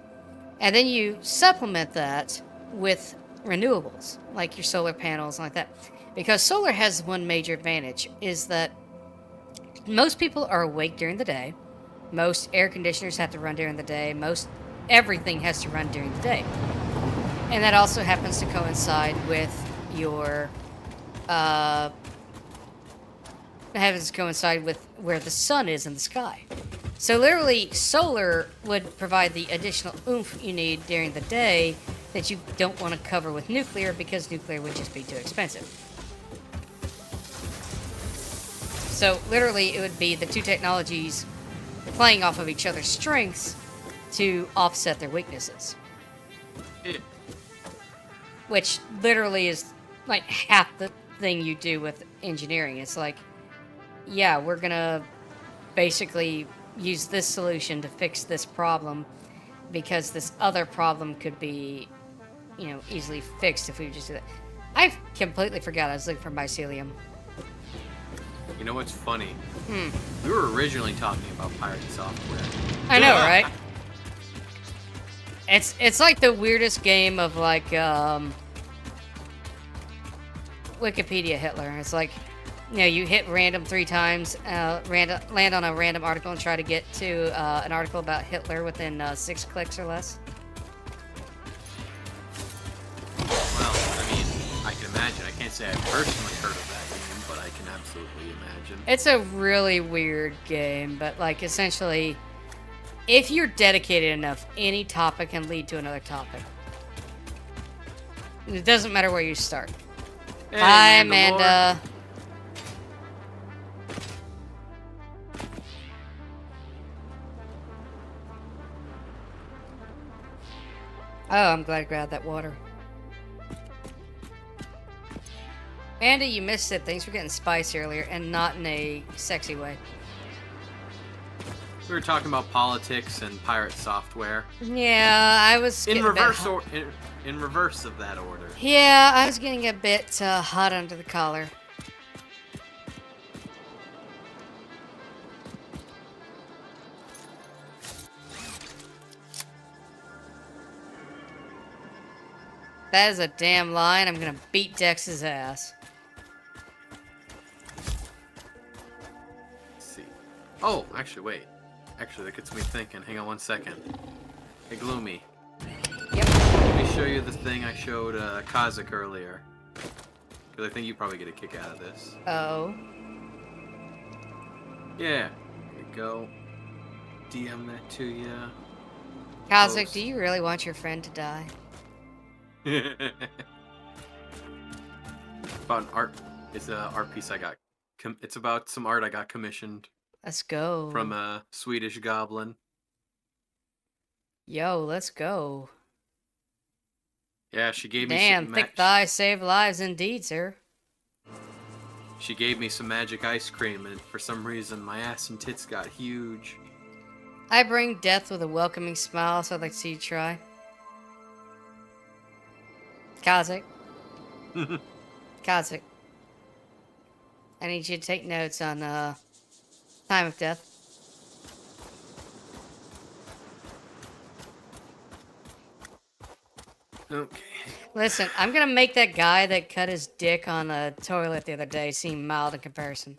And then you supplement that with renewables, like your solar panels, like that. Because solar has one major advantage, is that most people are awake during the day. Most air conditioners have to run during the day. Most everything has to run during the day. And that also happens to coincide with your where the sun is in the sky. So literally, solar would provide the additional oomph you need during the day that you don't want to cover with nuclear, because nuclear would just be too expensive. So literally, it would be the two technologies playing off of each other's strengths to offset their weaknesses. Which literally is like half the thing you do with engineering. It's like, yeah, we're gonna basically use this solution to fix this problem, because this other problem could be, easily fixed if we just do that. I completely forgot I was looking for mycelium. You know what's funny? We were originally talking about pirate software. I know, right? It's like the weirdest game of like Wikipedia Hitler. It's like, you hit random 3 times, land on a random article and try to get to an article about Hitler within 6 clicks or less. Well, I mean, I can imagine. I can't say I've personally heard of that game, but I can absolutely imagine. It's a really weird game, but like essentially, if you're dedicated enough, any topic can lead to another topic. It doesn't matter where you start. Hey, Hi, Amanda. Oh, I'm glad I grabbed that water. Amanda, you missed it. Thanks for getting spicy earlier, and not in a sexy way. We were talking about politics and pirate software. Yeah, I was In getting a bit reverse, hot. in reverse of that order. Yeah, I was getting a bit hot under the collar. That is a damn lie, and I'm gonna beat Dex's ass. Let's see. Oh, actually, wait. Actually, that gets me thinking. Hang on one second. Hey, Gloomy. Yep. Let me show you the thing I showed Kazakh earlier. Because I think you probably get a kick out of this. Oh. Yeah. Here you go. DM that to you. Kazakh, Post. do you really want your friend to die? About an art. It's an art piece I got. It's about some art I got commissioned Let's go. from a Swedish goblin. Yo, let's go. Yeah, she gave me Damn, some thick thighs save lives indeed, sir. She gave me some magic ice cream, and for some reason my ass and tits got huge. I bring death with a welcoming smile, so I'd like to see you try. Kazakh. Kazakh. I need you to take notes on time of death. Okay. Listen, I'm gonna make that guy that cut his dick on the toilet the other day seem mild in comparison.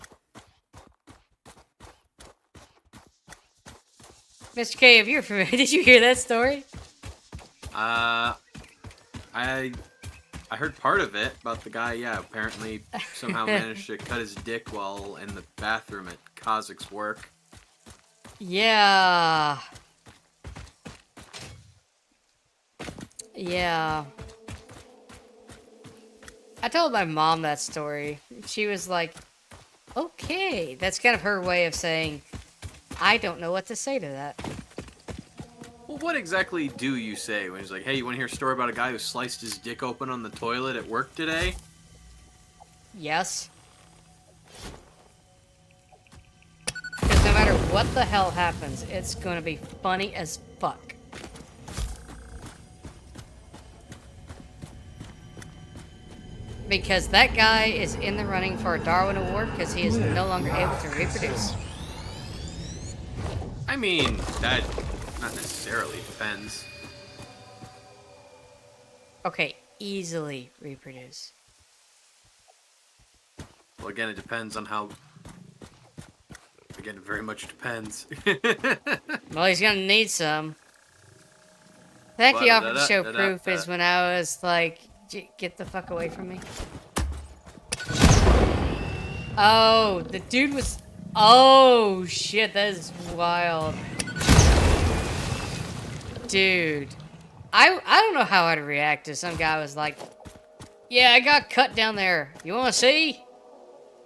Mr. K, have you ever, did you hear that story? I heard part of it about the guy. Yeah, apparently somehow managed to cut his dick while in the bathroom at Kazakh's work. Yeah. Yeah. I told my mom that story. She was like, okay. That's kind of her way of saying, I don't know what to say to that. Well, what exactly do you say when he's like, hey, you want to hear a story about a guy who sliced his dick open on the toilet at work today? Yes. Because no matter what the hell happens, it's going to be funny as fuck. Because that guy is in the running for a Darwin Award because he is no longer able to reproduce. I mean, that not necessarily depends. Okay, easily reproduce. Well, again, it depends on how... Again, it very much depends. Well, he's gonna need some. The heck he offered to show proof is when I was like, get the fuck away from me. Oh, the dude was... Oh, shit, that is wild. Dude. I don't know how I'd react if some guy was like, yeah, I got cut down there. You wanna see?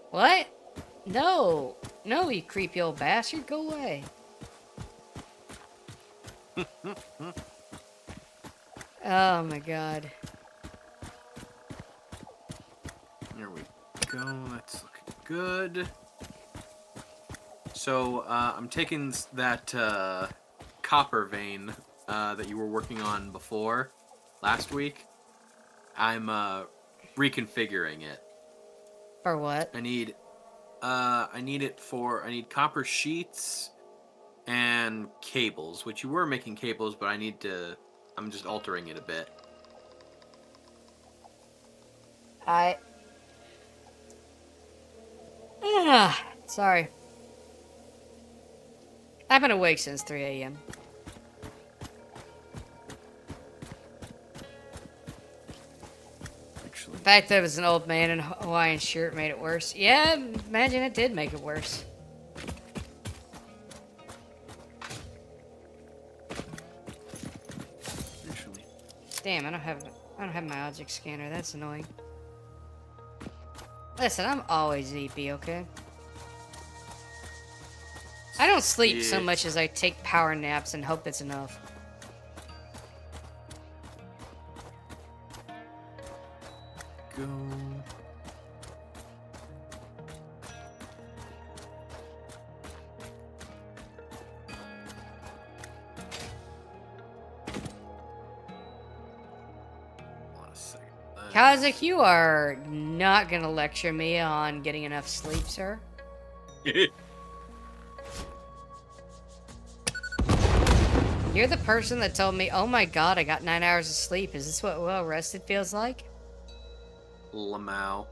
What? No. No, you creepy old bastard. Go away. Oh my god. There we go. That's looking good. So, I'm taking that copper vein that you were working on before, last week. I'm reconfiguring it. For what? I need copper sheets and cables, which you were making cables, but I'm just altering it a bit. Sorry. I've been awake since 3 a.m. Actually, The fact that it was an old man in a Hawaiian shirt made it worse. Yeah, imagine it did make it worse. Damn, I don't have my object scanner. That's annoying. Listen, I'm always EP, okay? I don't sleep so much as I take power naps and hope it's enough. Go. Kazakh, you are not gonna lecture me on getting enough sleep, sir. You're the person that told me, oh my god, I got 9 hours of sleep. Is this what well rested feels like? Lamau.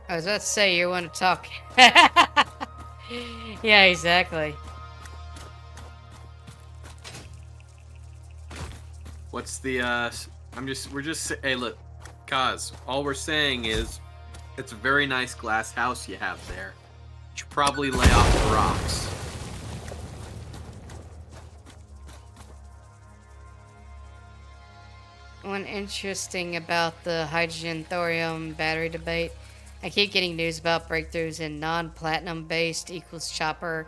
I was about to say, you want to talk. Yeah, exactly. What's the, hey look, Kaz, all we're saying is, it's a very nice glass house you have there. You should probably lay off the rocks. One interesting about the hydrogen thorium battery debate. I keep getting news about breakthroughs in non-platinum based equals cheaper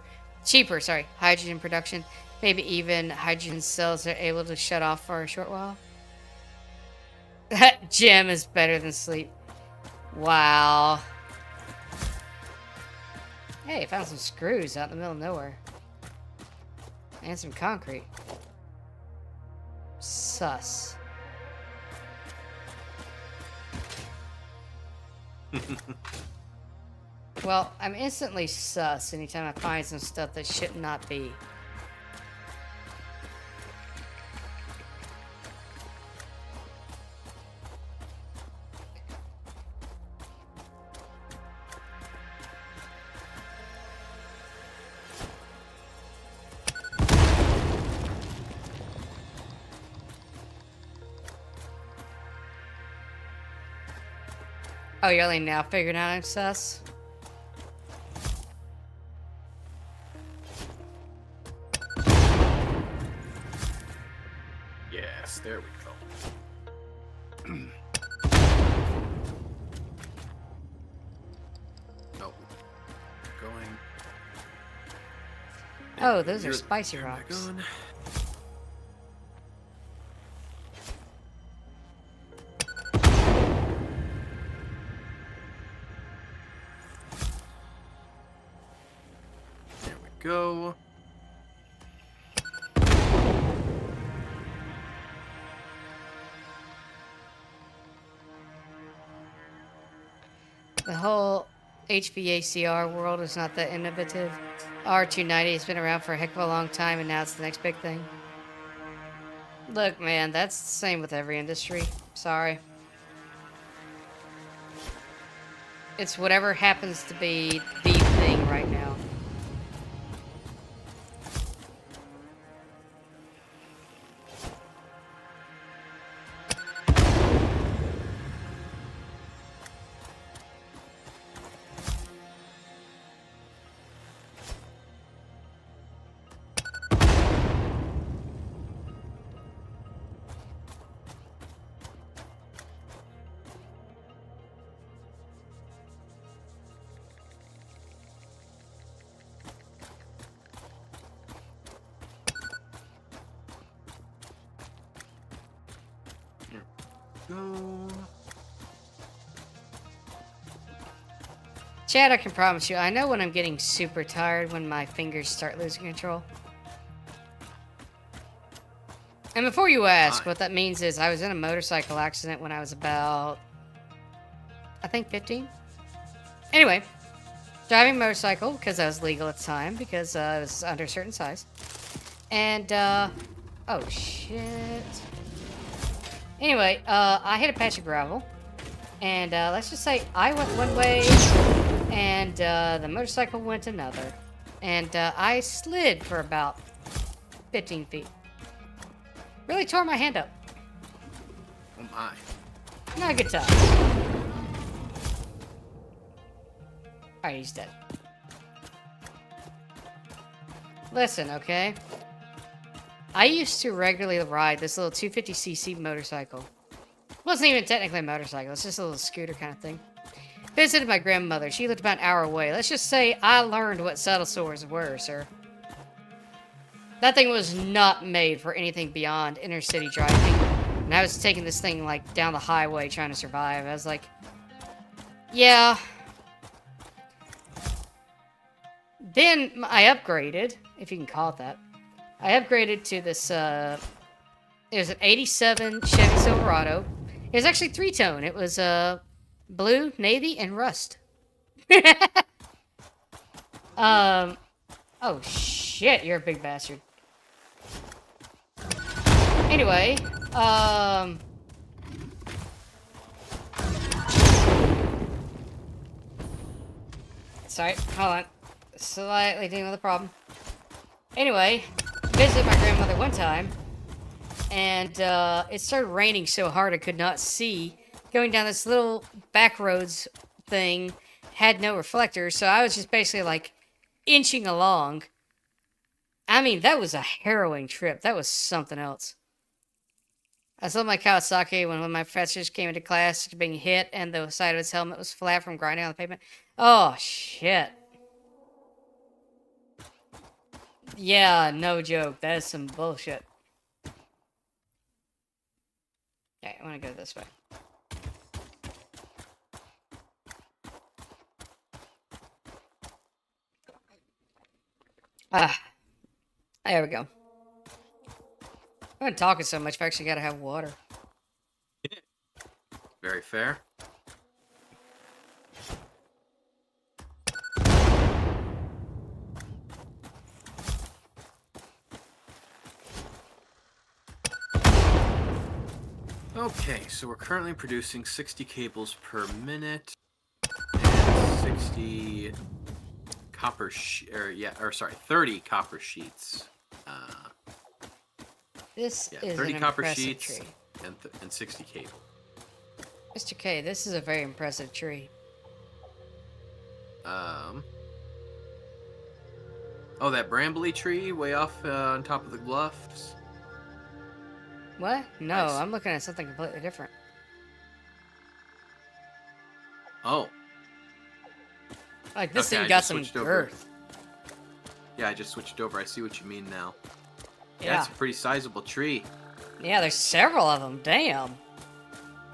hydrogen production. Maybe even hydrogen cells are able to shut off for a short while. That gem is better than sleep. Wow. Hey, I found some screws out in the middle of nowhere. And some concrete. Sus. Well, I'm instantly sus anytime I find some stuff that should not be. Oh, you're only now figuring out I'm sus? Oh, going. Oh, those are You're- spicy turn back rocks. on. There we go. The whole HVACR world is not that innovative. R290 has been around for a heck of a long time, and now it's the next big thing. Look, man, that's the same with every industry. Sorry. It's whatever happens to be the thing right now. Go. Chad, I can promise you, I know when I'm getting super tired when my fingers start losing control. And before you ask, what that means is I was in a motorcycle accident when I was about, I think 15. Anyway, driving a motorcycle because I was legal at the time because I was under a certain size. And, oh shit. Anyway, I hit a patch of gravel. And let's just say I went one way and the motorcycle went another. And I slid for about 15 feet. Really tore my hand up. Oh my. Not a good time. Alright, he's dead. Listen, okay? I used to regularly ride this little 250cc motorcycle. Wasn't even technically a motorcycle, it's just a little scooter kind of thing. Visited my grandmother. She lived about an hour away. Let's just say I learned what saddle sores were, sir. That thing was not made for anything beyond inner city driving. And I was taking this thing, like, down the highway trying to survive. I was like, yeah. Then I upgraded, if you can call it that. I upgraded to this, it was an 87 Chevy Silverado. It was actually three-tone. It was, blue, navy, and rust. Oh shit, you're a big bastard. Anyway, sorry, hold on. Slightly dealing with a problem. Anyway, visited my grandmother one time, and it started raining so hard I could not see. Going down this little back roads thing, had no reflectors, so I was just basically like inching along. I mean, that was a harrowing trip. That was something else. I saw my Kawasaki when one of my professors came into class being hit and the side of his helmet was flat from grinding on the pavement. Oh, shit. Yeah, no joke. That is some bullshit. Okay, I want to go this way. Ah, there we go. I've been talking so much, I've actually got to have water. Very fair. Okay, so we're currently producing 60 cables per minute and 60 copper sorry, 30 copper sheets. This is 30 an copper impressive sheets tree. and 60 cable. Mr. K, this is a very impressive tree. Oh, that brambly tree way off on top of the bluffs. What? No, Nice. I'm looking at something completely different. Oh. Like, this Okay, thing I got just some switched over. girth. Yeah, I just switched over. I see what you mean now. Yeah. That's a pretty sizable tree. Yeah, there's several of them. Damn.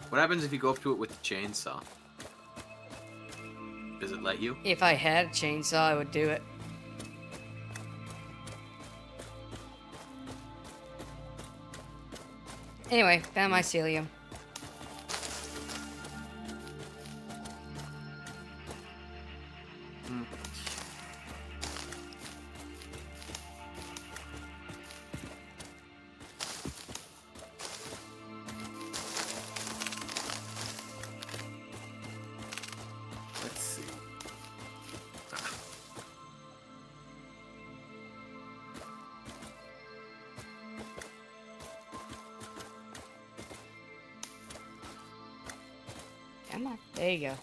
What happens if you go up to it with the chainsaw? Does it let you? If I had a chainsaw, I would do it. Anyway, found mycelium. Let's see. Come on. There you go.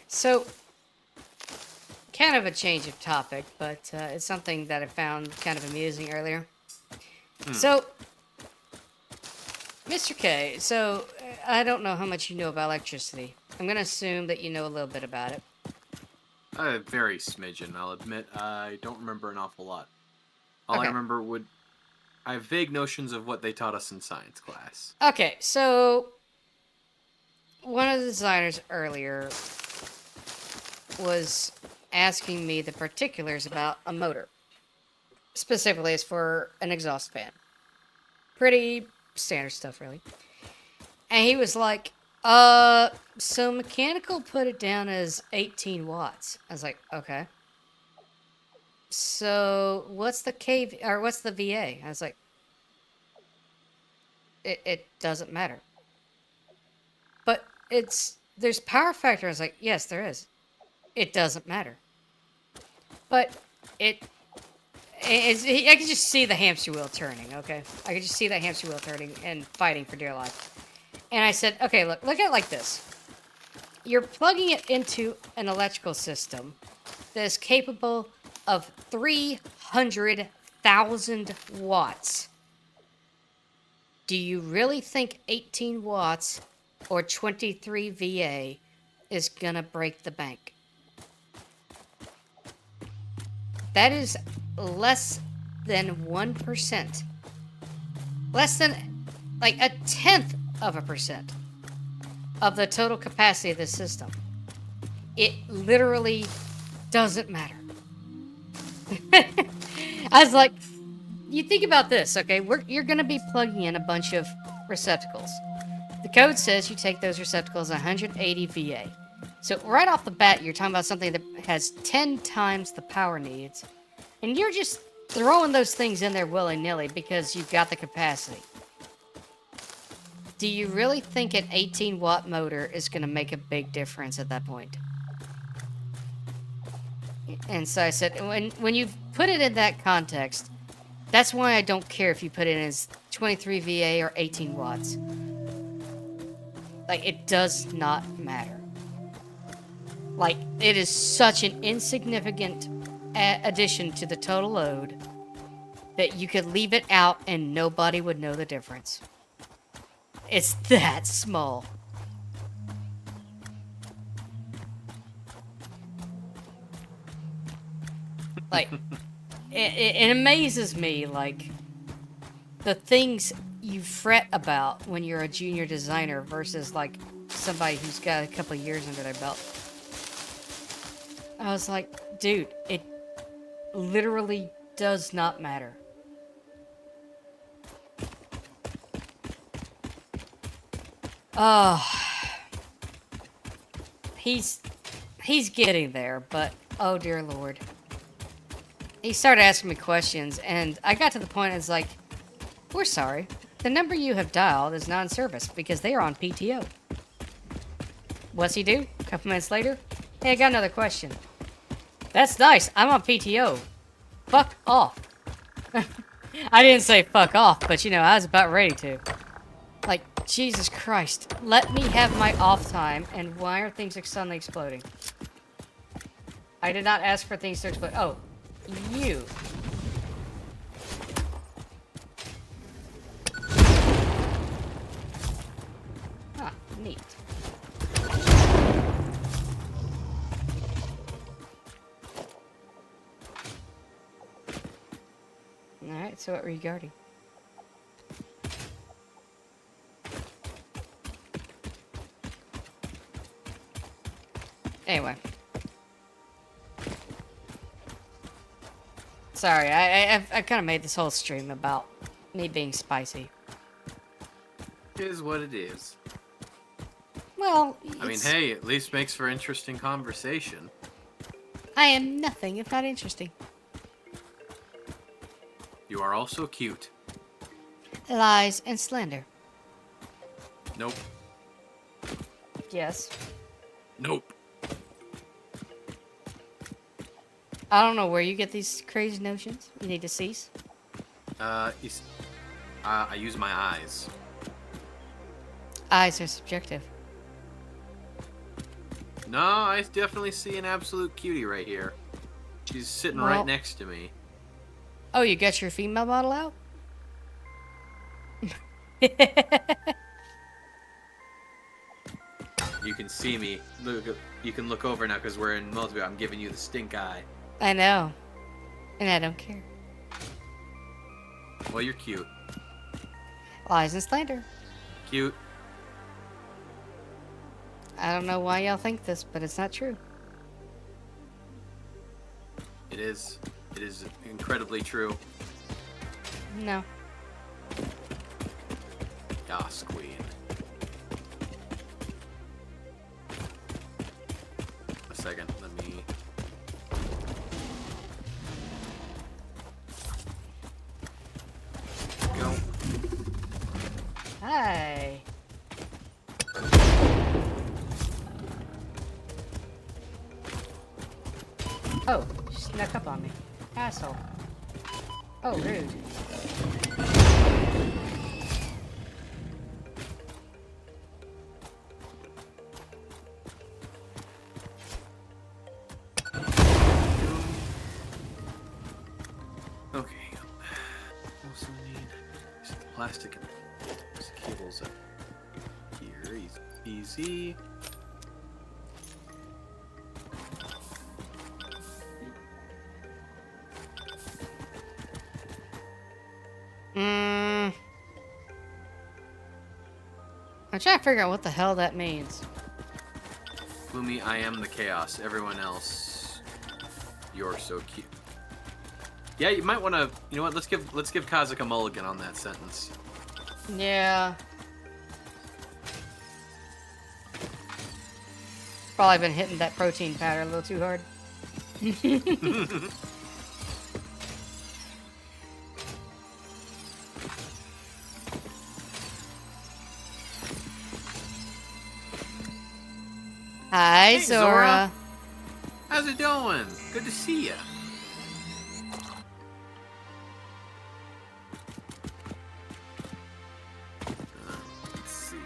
So, kind of a change of topic, but it's something that I found kind of amusing earlier. So, Mr. K, so I don't know how much you know about electricity. I'm going to assume that you know a little bit about it. Very smidgen, I'll admit. I don't remember an awful lot. All I Okay. remember I have vague notions of what they taught us in science class. Okay, so one of the designers earlier was asking me the particulars about a motor. Specifically, it's for an exhaust fan. Pretty standard stuff, really. And he was like, so mechanical put it down as 18 watts. I was like, okay. So what's the what's the VA? I was like, it doesn't matter. But there's power factor. I was like, yes, there is. It doesn't matter. But I could just see the hamster wheel turning, okay? I could just see that hamster wheel turning and fighting for dear life. And I said, okay, look at it like this. You're plugging it into an electrical system that is capable of 300,000 watts. Do you really think 18 watts or 23 VA is gonna break the bank? That is less than 1%. Less than, like, 0.1% of the total capacity of the system. It literally doesn't matter. I was like, you think about this, okay? You're going to be plugging in a bunch of receptacles. The code says you take those receptacles 180 VA. So right off the bat, you're talking about something that has 10 times the power needs. And you're just throwing those things in there willy-nilly because you've got the capacity. Do you really think an 18-watt motor is going to make a big difference at that point? And so I said, when you put it in that context, that's why I don't care if you put it in as 23 VA or 18 watts. Like, it does not matter. Like, it is such an insignificant addition to the total load that you could leave it out and nobody would know the difference. It's that small. Like, it amazes me, like, the things you fret about when you're a junior designer versus, like, somebody who's got a couple of years under their belt. I was like, dude, it literally does not matter. Oh, he's getting there, but oh dear Lord. He started asking me questions, and I got to the point, it's like, we're sorry. The number you have dialed is not in service because they are on PTO. What's he do? A couple minutes later, hey, I got another question. That's nice. I'm on PTO. Fuck off. I didn't say fuck off, but you know, I was about ready to. Like, Jesus Christ. Let me have my off time, and why are things suddenly exploding? I did not ask for things to explode. Oh, you. Huh, Neat. Alright, so what were you guarding? Anyway. Sorry, I've kind of made this whole stream about me being spicy. It is what it is. Well, I mean, hey, at least makes for interesting conversation. I am nothing if not interesting. You are also cute. Lies and slander. Nope. Yes. Nope. I don't know where you get these crazy notions. You need to cease. I use my eyes. Eyes are subjective. No, I definitely see an absolute cutie right here. She's sitting Well- right next to me. Oh, you got your female model out? You can see me. Look, you can look over now because we're in multiplayer. I'm giving you the stink eye. I know. And I don't care. Well, you're cute. Lies and slander. Cute. I don't know why y'all think this, but it's not true. It is. It is incredibly true. No. Yas, queen. A second. Let me. Go. Hi. Oh, she snuck up on me. Asshole. Oh, rude. Okay. Also need just the plastic and these cables up here. Easy. I'm trying to figure out what the hell that means. Lumi, I am the chaos. Everyone else, you're so cute. Yeah, you might want to. You know what? Let's give Kazik a mulligan on that sentence. Yeah. Probably been hitting that protein powder a little too hard. Hi, Hey, Zora. Zora. How's it going? Good to see ya. Let's see.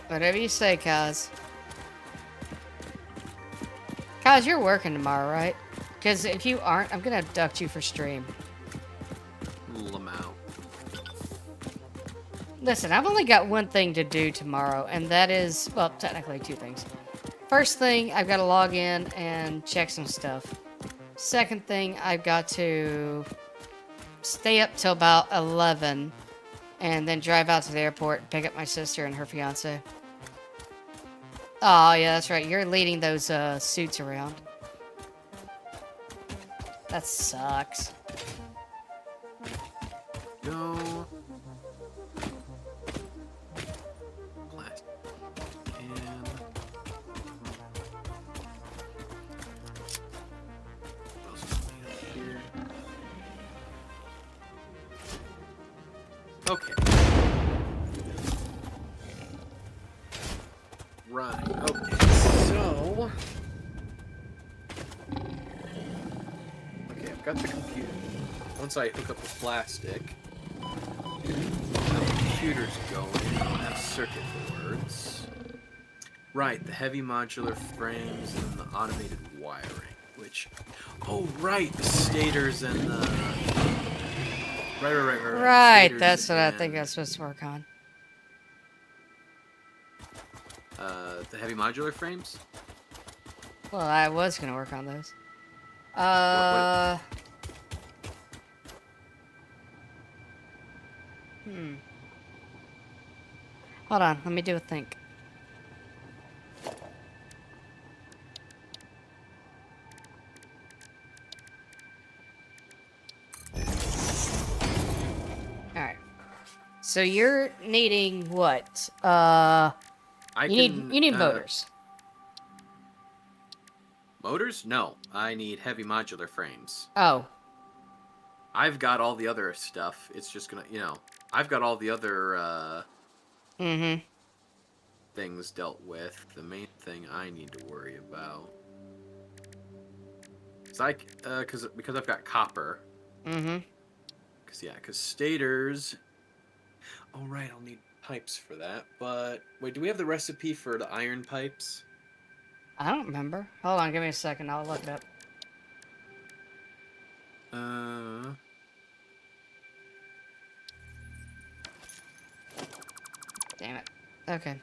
Whatever you say, Kaz. Kaz, you're working tomorrow, right? Because if you aren't, I'm going to abduct you for stream. Lamau. Listen, I've only got one thing to do tomorrow, and that is, well, technically two things. First thing, I've got to log in and check some stuff. Second thing, I've got to stay up till about 11 and then drive out to the airport and pick up my sister and her fiance. Oh, yeah, that's right. You're leading those suits around. That sucks. Go. Plastic. And. What else do we have here? Okay. Right. Okay. So. Okay, I've got the computer. Once I hook up the plastic, the computer's going. I'll have circuit boards. Right, the heavy modular frames and the automated wiring, which... Oh, right, the stators and the... Right. Right, Stators that's what I think and, I'm supposed to work on. the heavy modular frames? Well, I was gonna work on those. What- Hold on, let me do a think. Alright. So you're needing what? I You can, need motors. Motors? No, I need heavy modular frames. Oh. I've got all the other stuff. It's just gonna, I've got all the other Mm-hmm. things dealt with. The main thing I need to worry about is because I've got copper. Mm-hmm. Because stators. Oh right, I'll need pipes for that. But wait, do we have the recipe for the iron pipes? I don't remember. Hold on, give me a second. I'll look it up. Damn it. Okay.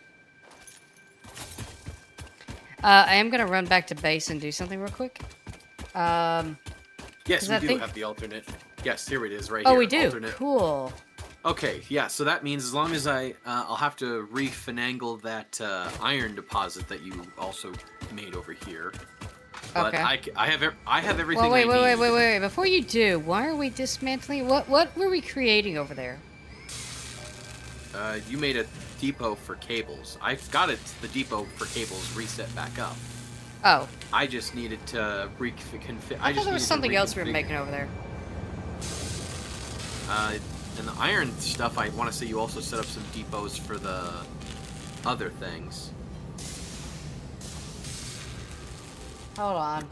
I am gonna run back to base and do something real quick. Yes, 'Cause we I do think- have the alternate. Yes, here it is, right Oh, here. we do. Alternate. Cool. Okay, yeah. So that means as long as I'll have to refinagle that iron deposit that you also made over here. But Okay. I have everything. Well, wait. I need. Before you do, why are we dismantling? What were we creating over there? You made a depot for cables. I've got the depot for cables reset back up. Oh, I just needed to reconfigure. I thought there was something else we were making over there. And the iron stuff, I want to say you also set up some depots for the other things. Hold on.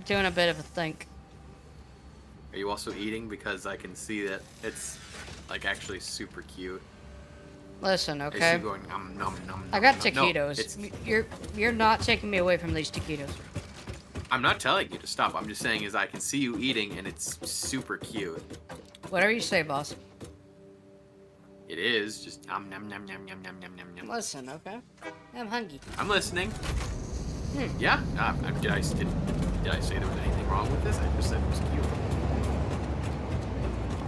Doing a bit of a think. Are you also eating? Because I can see that it's like actually super cute. Listen, I see okay. you going nom nom nom. I got nom, nom. No, taquitos. it's, You're not taking me away from these taquitos. I'm not telling you to stop. I'm just saying is I can see you eating and it's super cute. Whatever you say, boss. It is just nom nom nom nom nom nom nom nom nom. Listen, okay. I'm hungry. I'm listening. Yeah. Did I say there was anything wrong with this? I just said it was cute.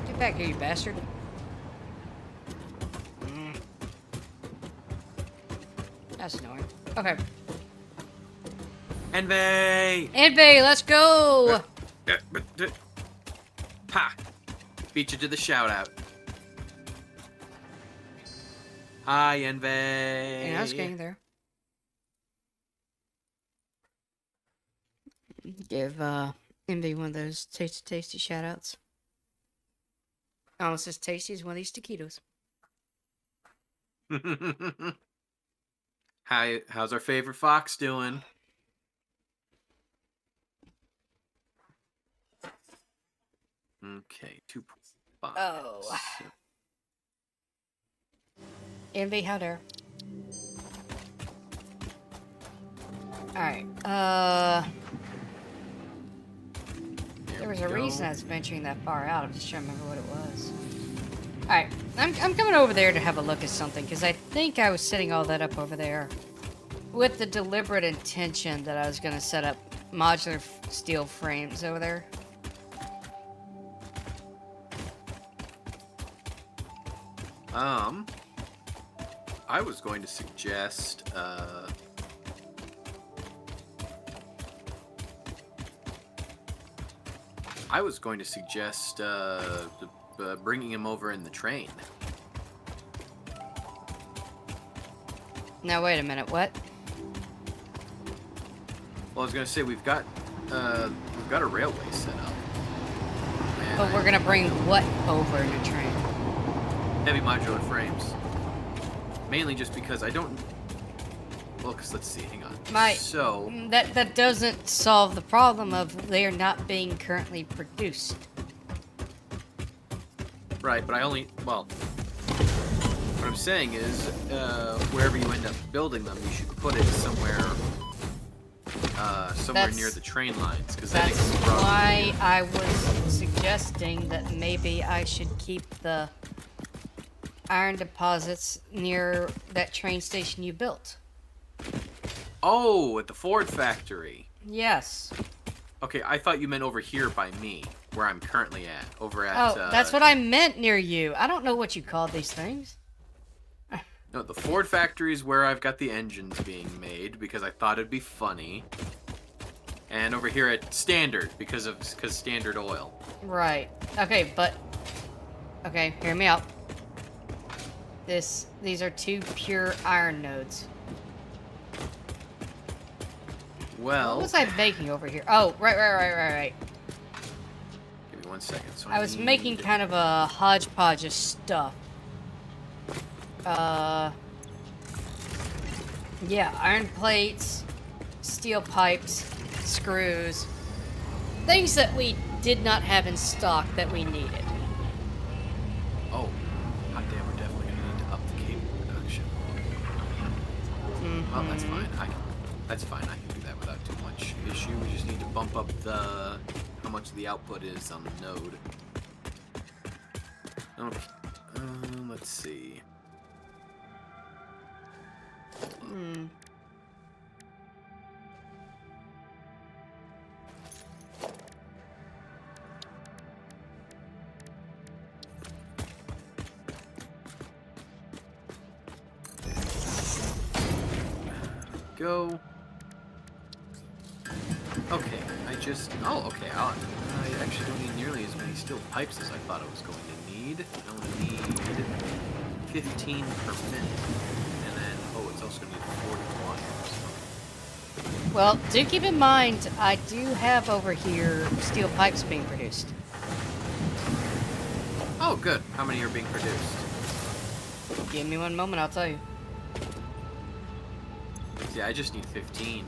Get back here, you bastard. That's annoying. Okay. Envy! Envy, let's go! Ha! Beat you to the shout out. Hi, Envy. And I was getting there. Give Envy one of those tasty shout outs. Almost as tasty as one of these taquitos. Hi, how's our favorite fox doing? Okay, 2.5. Oh. Envy, how dare. Alright, there was a reason I was venturing that far out. I'm just trying to remember what it was. Alright, I'm coming over there to have a look at something, because I think I was setting all that up over there with the deliberate intention that I was going to set up modular steel frames over there. I was going to suggest, bringing him over in the train. Now, wait a minute, what? Well, I was going to say we've got a railway set up. And But we're going to bring what over in a train? heavy modular frames. Mainly just because I don't. Well, because let's see. Hang on. So That doesn't solve the problem of they are not being currently produced. right, but I only I'm saying is, wherever you end up building them, you should put it somewhere, near the train lines, because then it That's can run. why I was suggesting that maybe I should keep the iron deposits near that train station you built. Oh, at the Ford factory. Yes. Okay, I thought you meant over here by me, where I'm currently at. Over at. Oh, that's what I meant near you. I don't know what you call these things. No, the Ford factory is where I've got the engines being made because I thought it'd be funny. And over here at Standard because Standard Oil. Right. Okay, but okay, hear me out. These are two pure iron nodes. Well, What was I making over here? Oh, right. give me 1 second. So I was making kind of a hodgepodge of stuff. Yeah, iron plates, steel pipes, screws, things that we did not have in stock that we needed. Oh, hot damn! We're definitely gonna need to up the cable production. Well, that's fine. That's fine. I can do that without too much issue. We just need to bump up how much the output is on the node. Okay. Let's see. Go. Okay, okay, I actually don't need nearly as many steel pipes as I thought I was going to need. I only need 15 per minute. And then, it's also going to need 40 wires. Well, do keep in mind, I do have over here steel pipes being produced. Oh, good. How many are being produced? Give me 1 moment, I'll tell you. Yeah, I just need 15.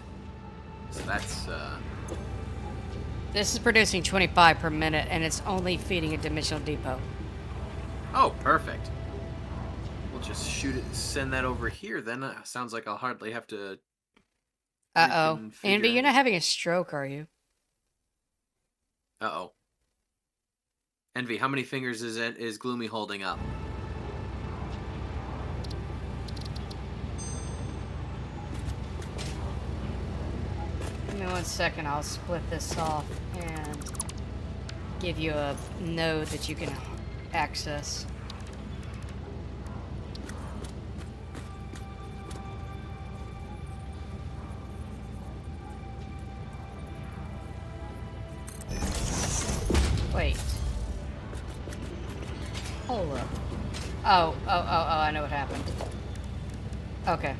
So that's, This is producing 25 per minute, and it's only feeding a dimensional depot. Oh, perfect. We'll just send that over here, then. Sounds like I'll hardly have to... Uh-oh. reconfigure Envy, you're not anything. having a stroke, are you? Uh-oh. Envy, how many fingers is Gloomy holding up? Give me 1 second, I'll split this off and give you a node that you can access. Wait. Hold up. Oh, I know what happened. Okay.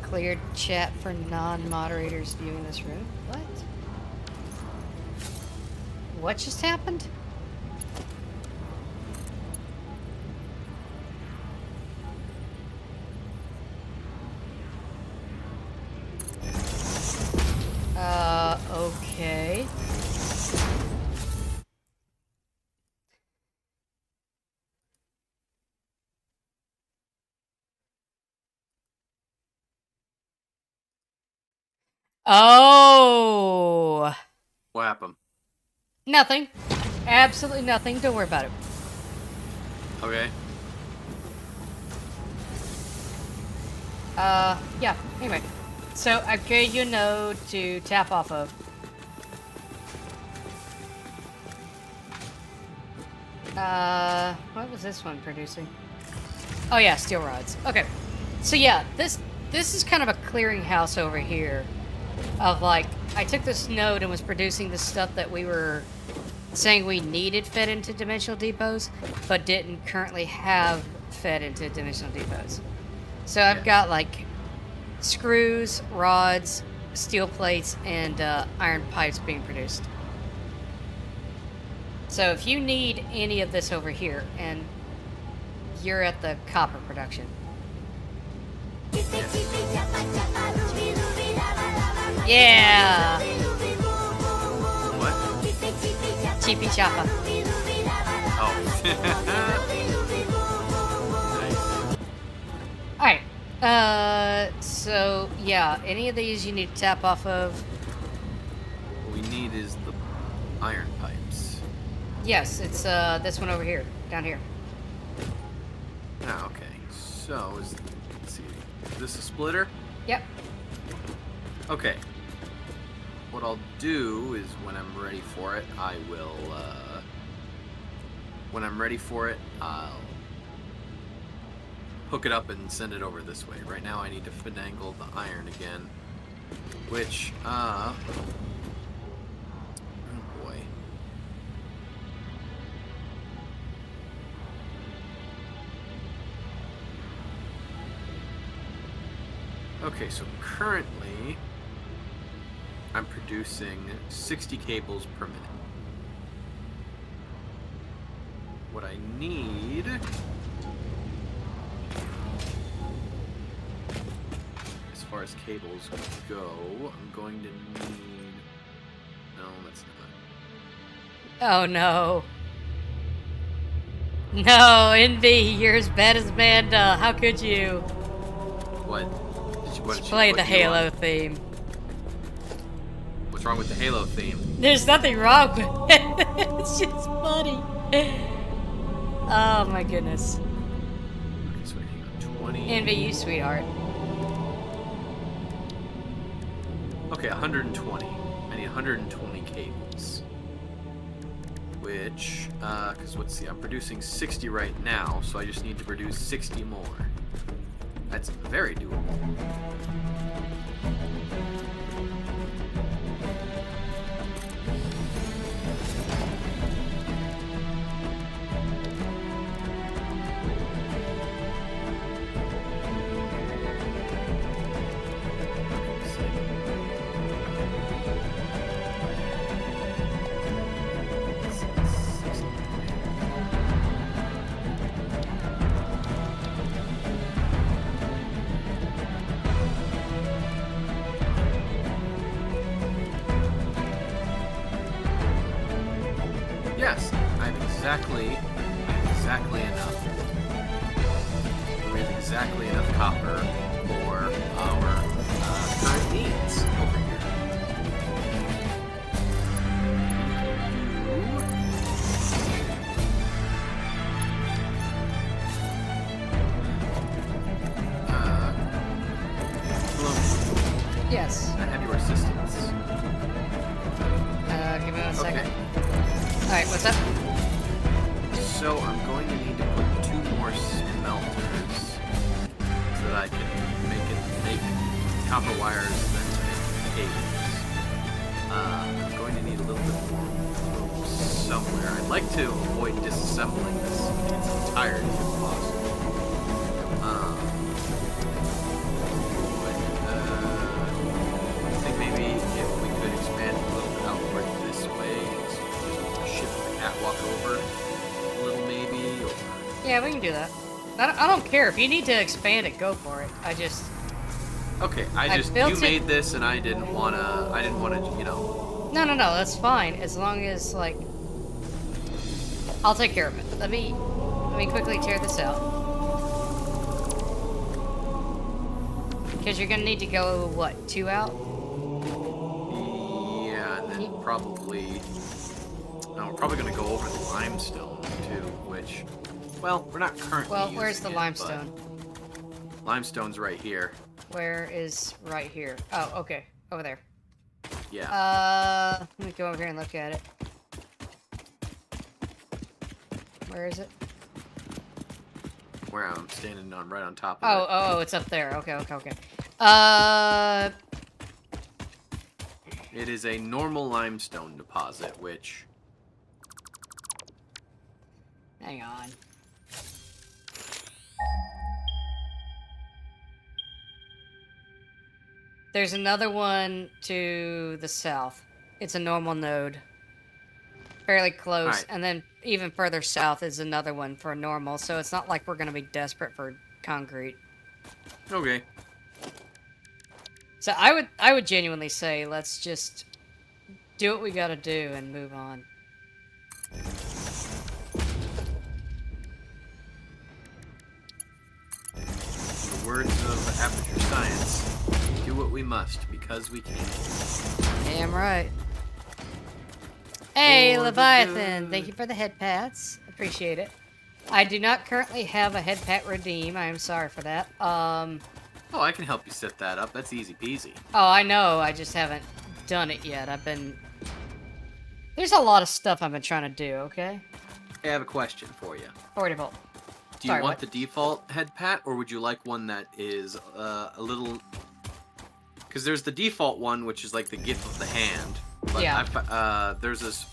Cleared chat for non-moderators viewing this room. What? What just happened? Okay. Oh! What happened? Nothing. Absolutely nothing. Don't worry about it. Okay. Yeah. Anyway. So, I gave you a node to tap off of. What was this one producing? Oh yeah, steel rods. Okay. So yeah, this is kind of a clearinghouse over here. Of like, I took this node and was producing the stuff that we were saying we needed fed into dimensional depots, but didn't currently have fed into dimensional depots. So I've got like screws, rods, steel plates, and iron pipes being produced. So if you need any of this over here, and you're at the copper production. Yeah! TP Choppa. Oh. Alright. So, yeah, any of these you need to tap off of. What we need is the iron pipes. Yes, it's this one over here, down here. Ah, okay. So, let's see. Is this a splitter? Yep. Okay. What I'll do is when I'm ready for it, I will, when I'm ready for it, I'll hook it up and send it over this way. Right now I need to finagle the iron again, which, oh boy. Okay, so currently I'm producing 60 cables per minute. What I need as far as cables go, I'm going to need... No, that's not. Oh no. No, Envy, you're as bad as Amanda. How could you? What? What did she Play put the you Halo on? theme. What's wrong with the Halo theme? There's nothing wrong with it. It's just funny. Oh my goodness. Okay, so hang on, 20. Envy you, sweetheart. Okay, 120. I need 120 cables. Which, because let's see, I'm producing 60 right now, so I just need to produce 60 more. That's very doable. Yes, I have exactly enough. We have exactly enough copper for our current needs over here. Hello. Yes. I have your assistance. Give me 1 second. Okay. Alright, what's up? So I'm going to need to put 2 more smelters so that I can make copper wires and then make cables. I'm going to need a little bit more room somewhere. I'd like to avoid disassembling this in its entirety if possible. I think maybe if we could expand a little bit outward this way, just shift the catwalk over a little maybe, or... Yeah, we can do that. I don't care. If you need to expand it, go for it. I just... Okay, I you built it- made this and I didn't wanna, you know... No, that's fine. As long as, like... I'll take care of it. Let me quickly tear this out. Because you're gonna need to go, what, 2 out? Yeah, and then probably... No, we're probably gonna go over the limestone, too, which... Well, we're not currently Well, using where's the it, limestone? but Limestone's right here. Where is right here? Oh, okay. Over there. Yeah. Let me go over here and look at it. Where is it? Where I'm standing on right on top of it. Oh, it's up there. Okay. It is a normal limestone deposit, which... Hang on. There's another one to the south. It's a normal node. Fairly close. Alright. And then even further south is another one for normal, so it's not like we're going to be desperate for concrete. Okay. So I would genuinely say let's just do what we got to do and move on. In the words of Aperture Science, do what we must because we can. Damn right. Hey, For the Leviathan, good. thank you for the head pats. Appreciate it. I do not currently have a head pat redeem. I am sorry for that. Oh, I can help you set that up. That's easy peasy. Oh, I know. I just haven't done it yet. There's a lot of stuff I've been trying to do, okay? I have a question for you. 40 volt. Do you Sorry, want what? the default head pat, or would you like one that is a little? Because there's the default one, which is like the GIF of the hand. But Yeah. there's this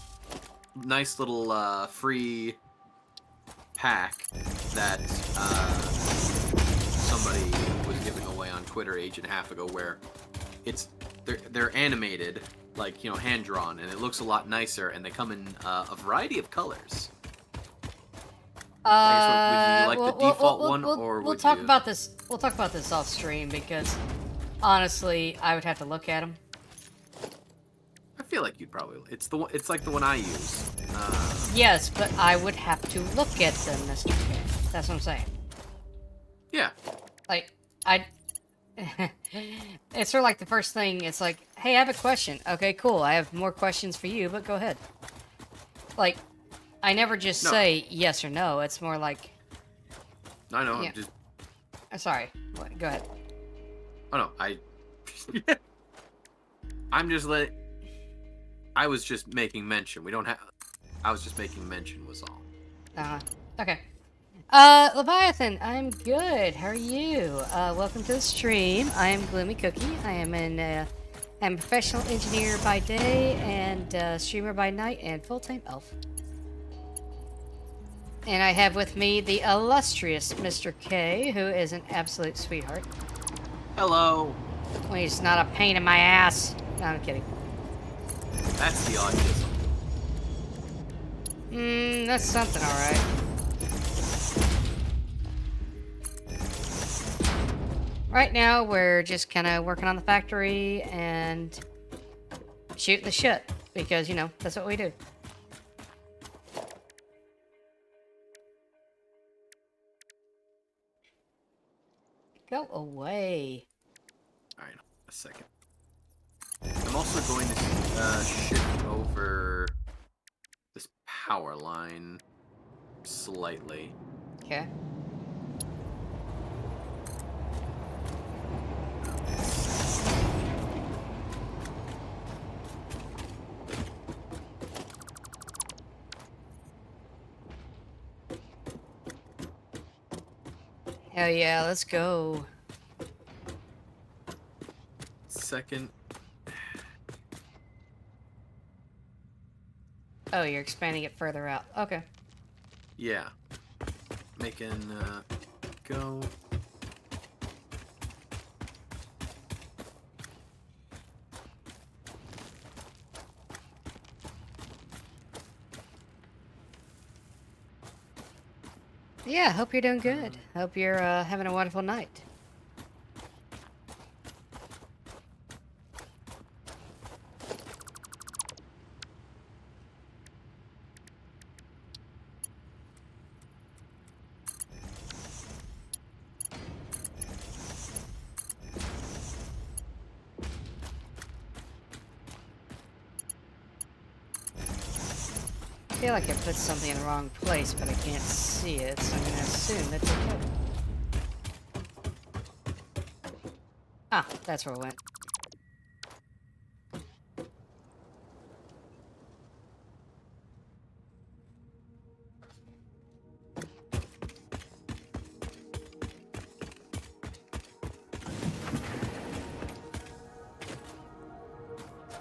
nice little free pack that somebody was giving away on Twitter age and a half ago, where they're animated, like, you know, hand drawn, and it looks a lot nicer, and they come in a variety of colors. Would you like the default one, or we'll would talk you? about this. We'll talk about this off stream because honestly, I would have to look at them. I feel like you'd probably. It's the one. It's like the one I use. Yes, but I would have to look at them, Mr. K. That's what I'm saying. Yeah. Like, it's sort of like the first thing. It's like, hey, I have a question. Okay, cool. I have more questions for you, but go ahead. Like, I never just No. say yes or no. It's more like, I know. Yeah. I'm just. sorry. What? Go ahead. Oh no. I'm just I was just making mention. We don't have. I was just making mention. Was all. Okay. Leviathan, I'm good. How are you? Welcome to the stream. I am Gloomy Cookie. I'm I'm a professional engineer by day and streamer by night and full-time elf. And I have with me the illustrious Mr. K, who is an absolute sweetheart. Hello. Well, he's not a pain in my ass. No, I'm kidding. That's the autism. That's something, alright. Right now, we're just kind of working on the factory and shooting the shit. Because, you know, that's what we do. Go away. All right. A second. I'm also going to shift over this power line slightly. Okay. Hell yeah, let's go. Second. Oh, you're expanding it further out. Okay. Yeah. Making go. Yeah, hope you're doing good. Hope you're having a wonderful night. I feel like I put something in the wrong place, but I can't see it, so I'm gonna assume it's okay. Ah, that's where it went.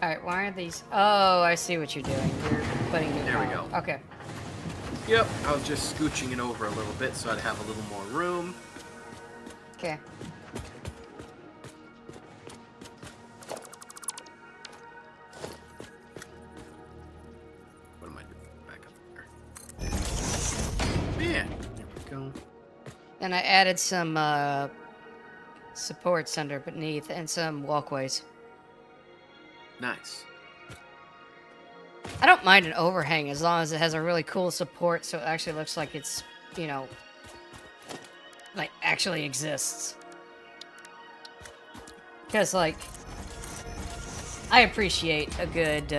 Alright, why are these... Oh, I see what you're doing. You're putting it... There we go. Okay. Yep. I was just scooching it over a little bit so I'd have a little more room. Okay. What am I doing? Back up there. Yeah. There we go. And I added some supports under beneath and some walkways. Nice. I don't mind an overhang as long as it has a really cool support, so it actually looks like it's, you know, like actually exists. Because, like, I appreciate a good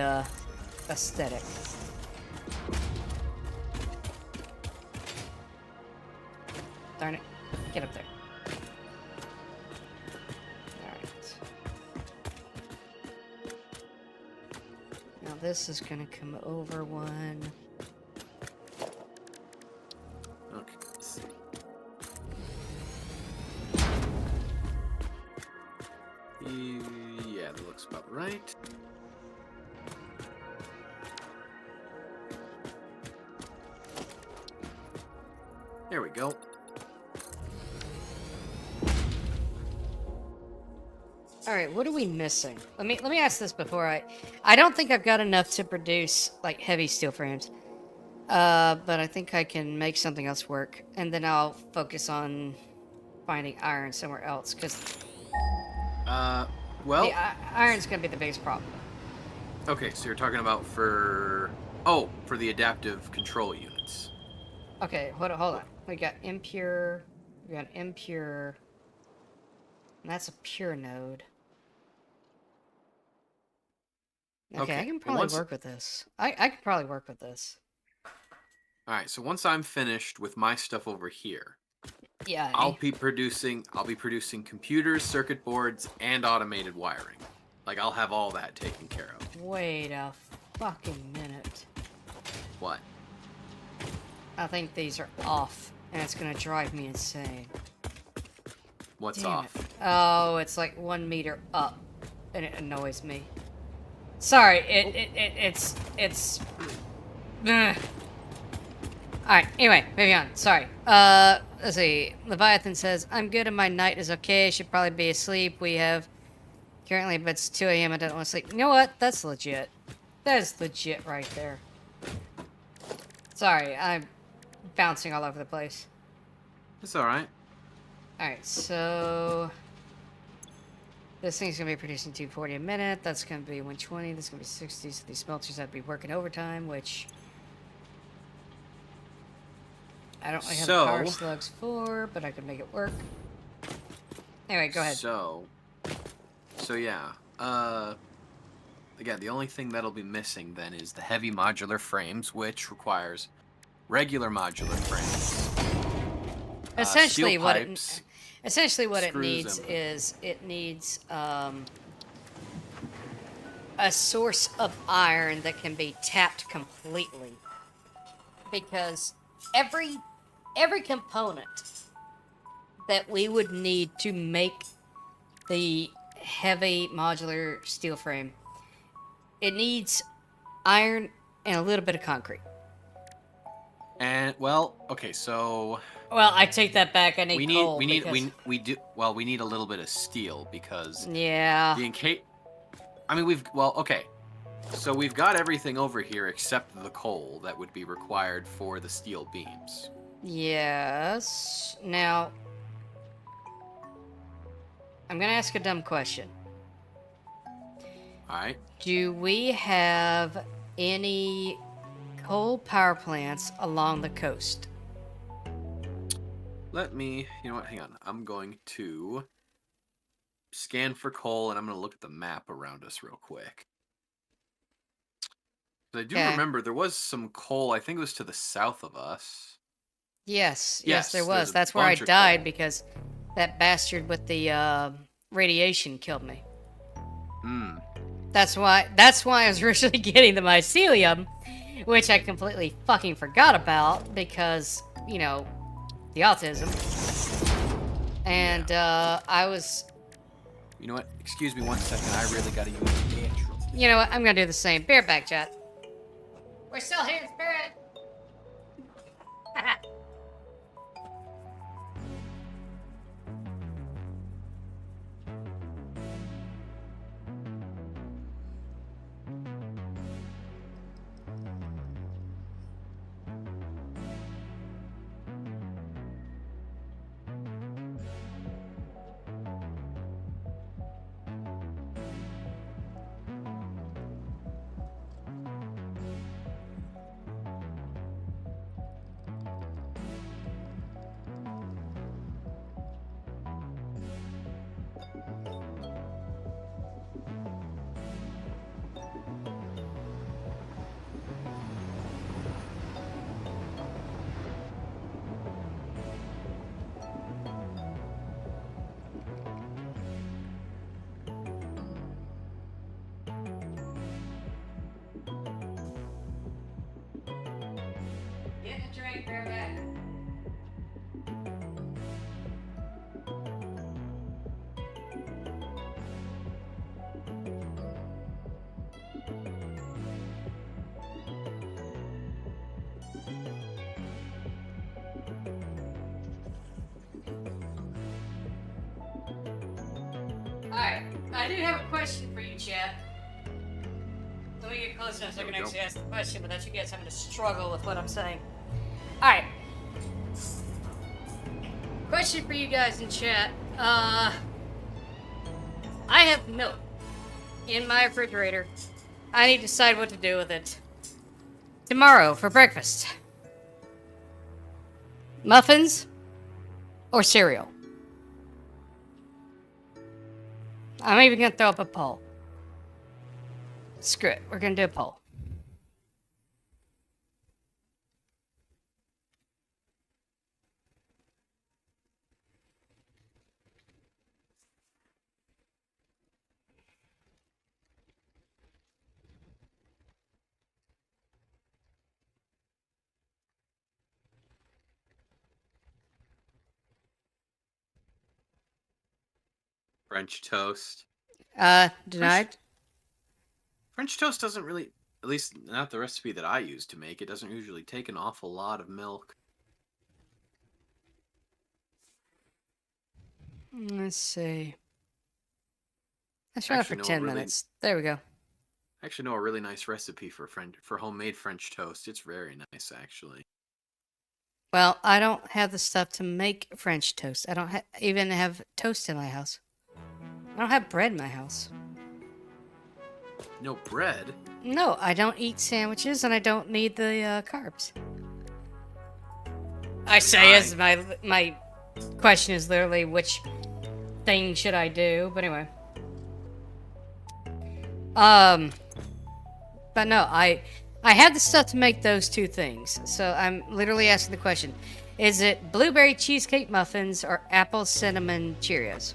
aesthetic. Darn it. Get up there. Alright. Now this is gonna come over one. Okay, let's see. Yeah, that looks about right. There we go. All right, what are we missing? Let me ask this before I don't think I've got enough to produce like heavy steel frames. But I think I can make something else work, and then I'll focus on finding iron somewhere else because Well, iron's gonna be the biggest problem. okay, so you're talking about for the adaptive control units. Okay, hold on. We got impure, we got impure, and that's a pure node. Okay, I can probably work with this. I can probably work with this. All right, so once I'm finished with my stuff over here, Yeah. I'll be producing computers, circuit boards, and automated wiring. Like I'll have all that taken care of. Wait a fucking minute. What? I think these are off, and it's gonna drive me insane. What's Damn off? it. Oh, it's like 1 meter up, and it annoys me. Sorry, it's Ugh. Alright, anyway, moving on. Sorry. Let's see. Leviathan says, I'm good and my night is okay. I should probably be asleep. We have currently, but it's 2 a.m. I don't want to sleep. You know what? That's legit. That is legit right there. Sorry, I'm bouncing all over the place. It's all right. Alright, so this thing's gonna be producing 240 a minute. That's gonna be 120. That's gonna be 60. So these smelters have to be working overtime, which I don't really have the power slugs for, but I could make it work. Anyway, go ahead. So yeah. Again, the only thing that'll be missing then is the heavy modular frames, which requires regular modular frames. Essentially, steel what pipes, it needs and- is it needs a source of iron that can be tapped completely, because every component that we would need to make the heavy modular steel frame, it needs iron and a little bit of concrete. And well, okay, so Well, I take that back. I need we coal. need we need a little bit of steel because Yeah. I mean okay. So we've got everything over here except the coal that would be required for the steel beams. Yes. Now, I'm gonna ask a dumb question. Alright. Do we have any coal power plants along the coast? Let me, you know what, hang on. I'm going to scan for coal and I'm going to look at the map around us real quick. I do remember there was some coal, I think it was to the south of us. Yes, Yes, there there's was. a That's where I bunch of died coal. because that bastard with the radiation killed me. Hmm. That's why I was originally getting the mycelium, which I completely fucking forgot about because, you know, the autism. And I was... You know what? Excuse me one second. I really gotta use the bathroom. You know what? I'm gonna do the same. Bear back, chat. We're still here in spirit. Alright, bear back. Alright, I do have a question for you, chat. Let me get close enough so I can actually ask the question without you guys having to struggle with what I'm saying. Alright. Question for you guys in chat. I have milk in my refrigerator. I need to decide what to do with it tomorrow for breakfast. Muffins or cereal? I'm even gonna throw up a poll. Screw it, we're gonna do a poll. French toast. Denied? French toast doesn't really, at least not the recipe that I use to make it, doesn't usually take an awful lot of milk. Let's see. Let's try it for Actually, no, 10 really- minutes. There we go. I actually know a really nice recipe for homemade French toast. It's very nice, actually. Well, I don't have the stuff to make French toast. I don't even have toast in my house. I don't have bread in my house. No bread? No, I don't eat sandwiches, and I don't need the carbs. I say as my question is literally which thing should I do, but anyway. But no, I have the stuff to make those two things. So I'm literally asking the question: is it blueberry cheesecake muffins or apple cinnamon Cheerios?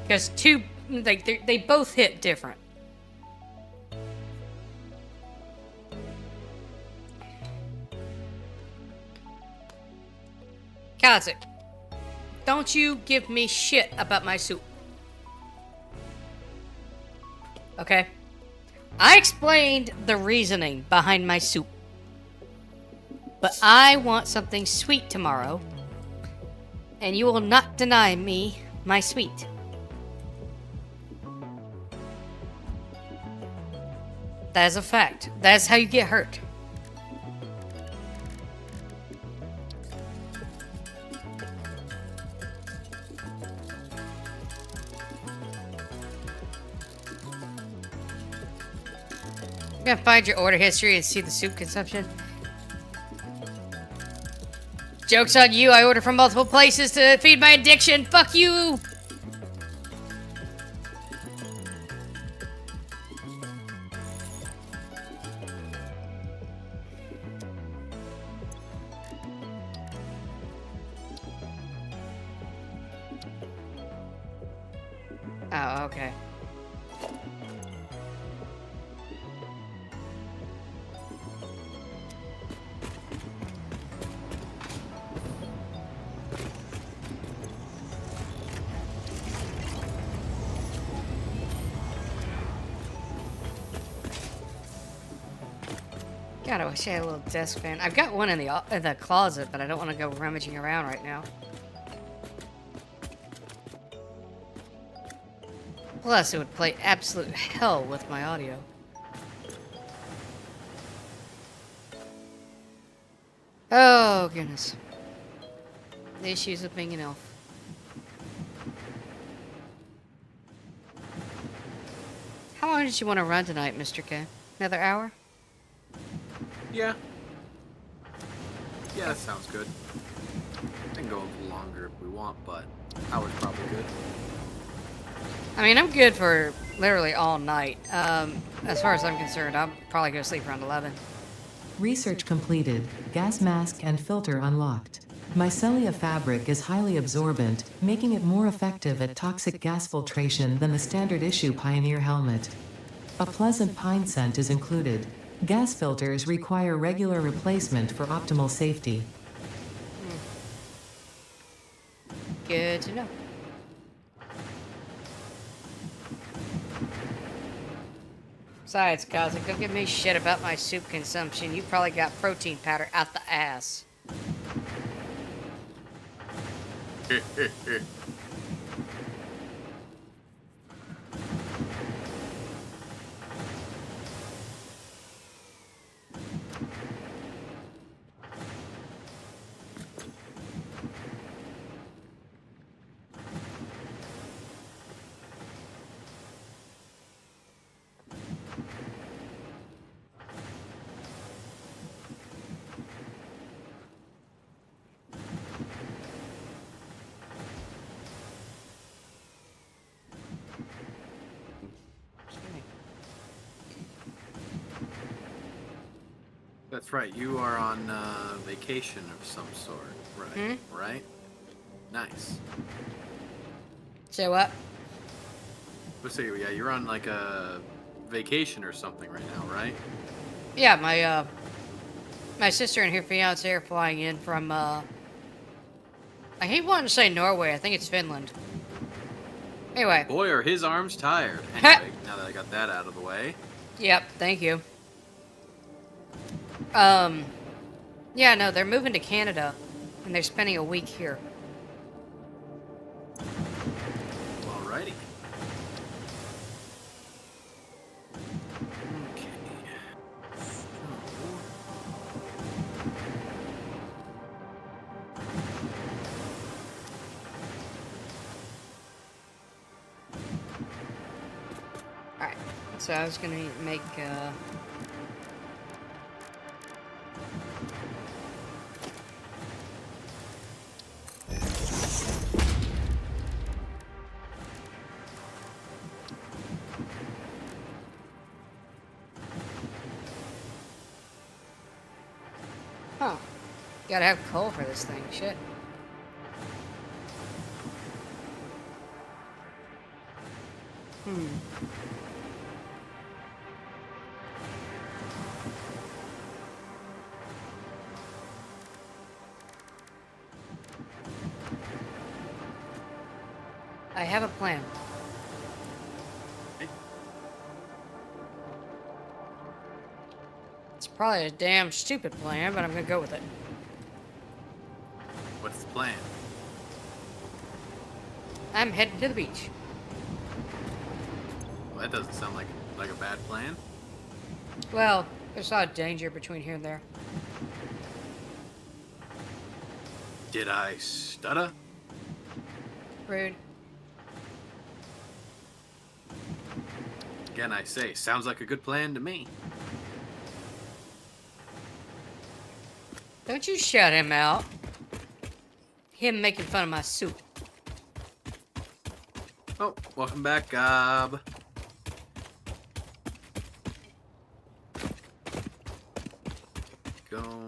Because they both hit different. Kazik, don't you give me shit about my soup. Okay? I explained the reasoning behind my soup. But I want something sweet tomorrow, and you will not deny me my sweet. That is a fact. That's how you get hurt. I'm gonna find your order history and see the soup consumption. Joke's on you, I order from multiple places to feed my addiction. Fuck you! Oh, okay. God, I wish I had a little desk fan. I've got one in the closet, but I don't want to go rummaging around right now. Plus, it would play absolute hell with my audio. Oh, goodness. The issues of being an elf. How long did you want to run tonight, Mr. K? Another hour? Yeah. Yeah, that sounds good. I can go longer if we want, but hour's probably good. I mean, I'm good for literally all night. As far as I'm concerned, I'll probably go sleep around 11. Research completed. Gas mask and filter unlocked. Mycelia fabric is highly absorbent, making it more effective at toxic gas filtration than the standard issue Pioneer helmet. A pleasant pine scent is included. Gas filters require regular replacement for optimal safety. Good to know. Besides, Cosmic, don't give me shit about my soup consumption. You probably got protein powder out the ass. That's right. You are on vacation of some sort, right? Right? Nice. So what? Let's say, yeah, you're on like a vacation or something right now, right? Yeah, my sister and her fiance are flying in from I hate wanting to say Norway. I think it's Finland. Anyway. Boy, are his arms tired. Anyway, now that I got that out of the way. Yep, thank you. Yeah, no, they're moving to Canada, and they're spending a week here. Alrighty. Okay. Alright, so I was gonna make, Huh. Gotta have coal for this thing, shit. I have a plan. It's probably a damn stupid plan, but I'm gonna go with it. What's the plan? I'm heading to the beach. Well, that doesn't sound like a bad plan. Well, there's a lot of danger between here and there. Did I stutter? Rude. Again, I say, sounds like a good plan to me. Don't you shut him out. Him making fun of my soup. Oh, welcome back, Gob. Go.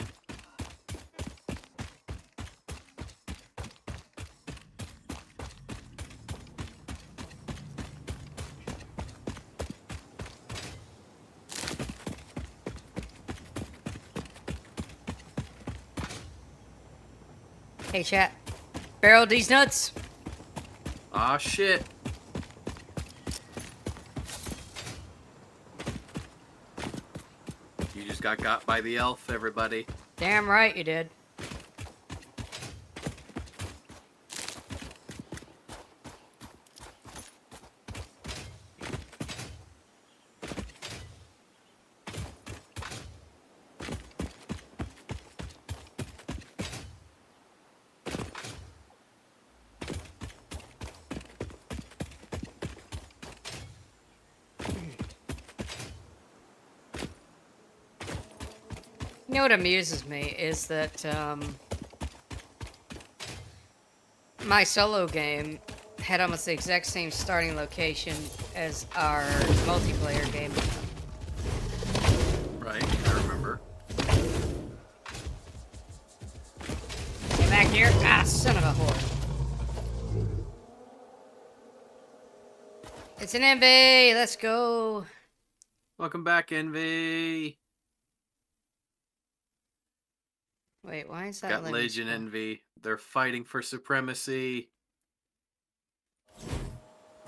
Hey, chat. Barrel these nuts. Aw, shit. You just got by the elf, everybody. Damn right you did. You know what amuses me is that my solo game had almost the exact same starting location as our multiplayer game. Right, I remember. Get back here. Ah, son of a whore. It's an envy. Let's go. Welcome back, Envy. Wait, why is that? Got letting me Legion scroll? Envy. They're fighting for supremacy.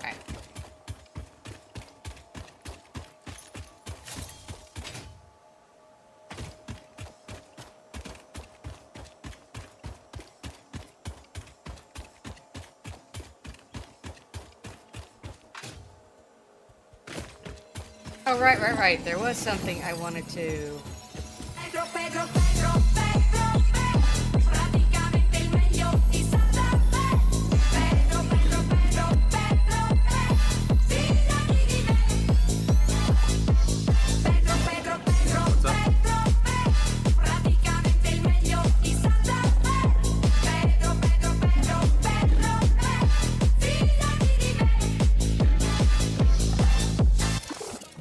Alright. Oh, right. There was something I wanted to... What's up?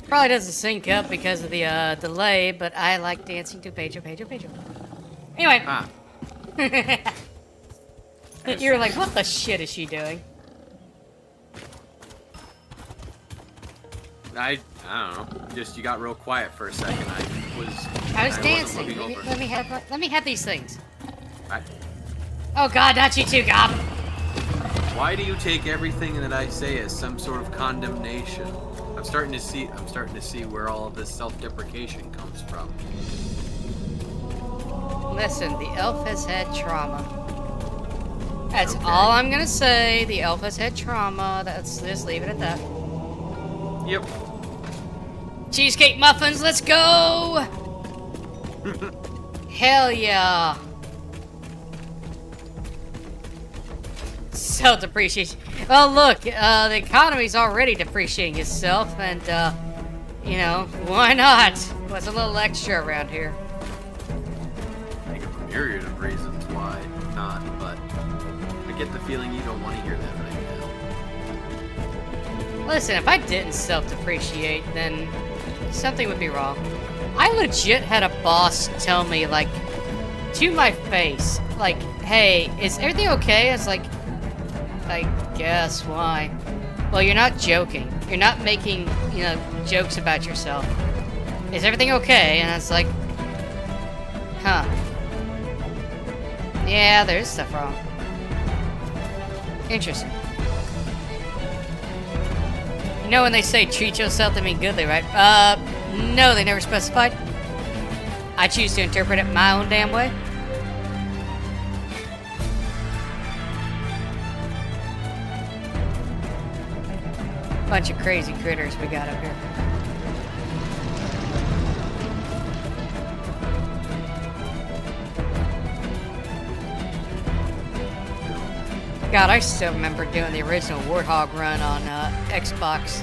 Probably doesn't sync up because of the delay, but I like dancing to Pedro. Anyway, Ah, you're like, what the shit is she doing? I don't know. Just you got real quiet for a second. I was wasn't dancing. looking over. Let me have these things. I- Oh God, not you too, Gob. Why do you take everything that I say as some sort of condemnation? I'm starting to see where all of this self-deprecation comes from. Listen, the elf has had trauma. That's Okay. all I'm gonna say. The elf has had trauma. Let's just leave it at that. Yep. Cheesecake muffins, let's go! Hell yeah. Self-depreciation. Well, look, the economy's already depreciating itself, and, you know, why not? What's a little extra around here? I think of a myriad of reasons why not, but I get the feeling you don't want to hear that right now. Listen, if I didn't self-depreciate, then something would be wrong. I legit had a boss tell me, like, to my face, like, hey, is everything okay? I was like, I guess, why? Well, you're not joking. You're not making, you know, jokes about yourself. Is everything okay? And I was like, huh. Yeah, there's stuff wrong. Interesting. You know when they say treat yourself, they mean goodly, right? No, they never specified. I choose to interpret it my own damn way. Bunch of crazy critters we got up here. God, I still remember doing the original Warthog run on Xbox.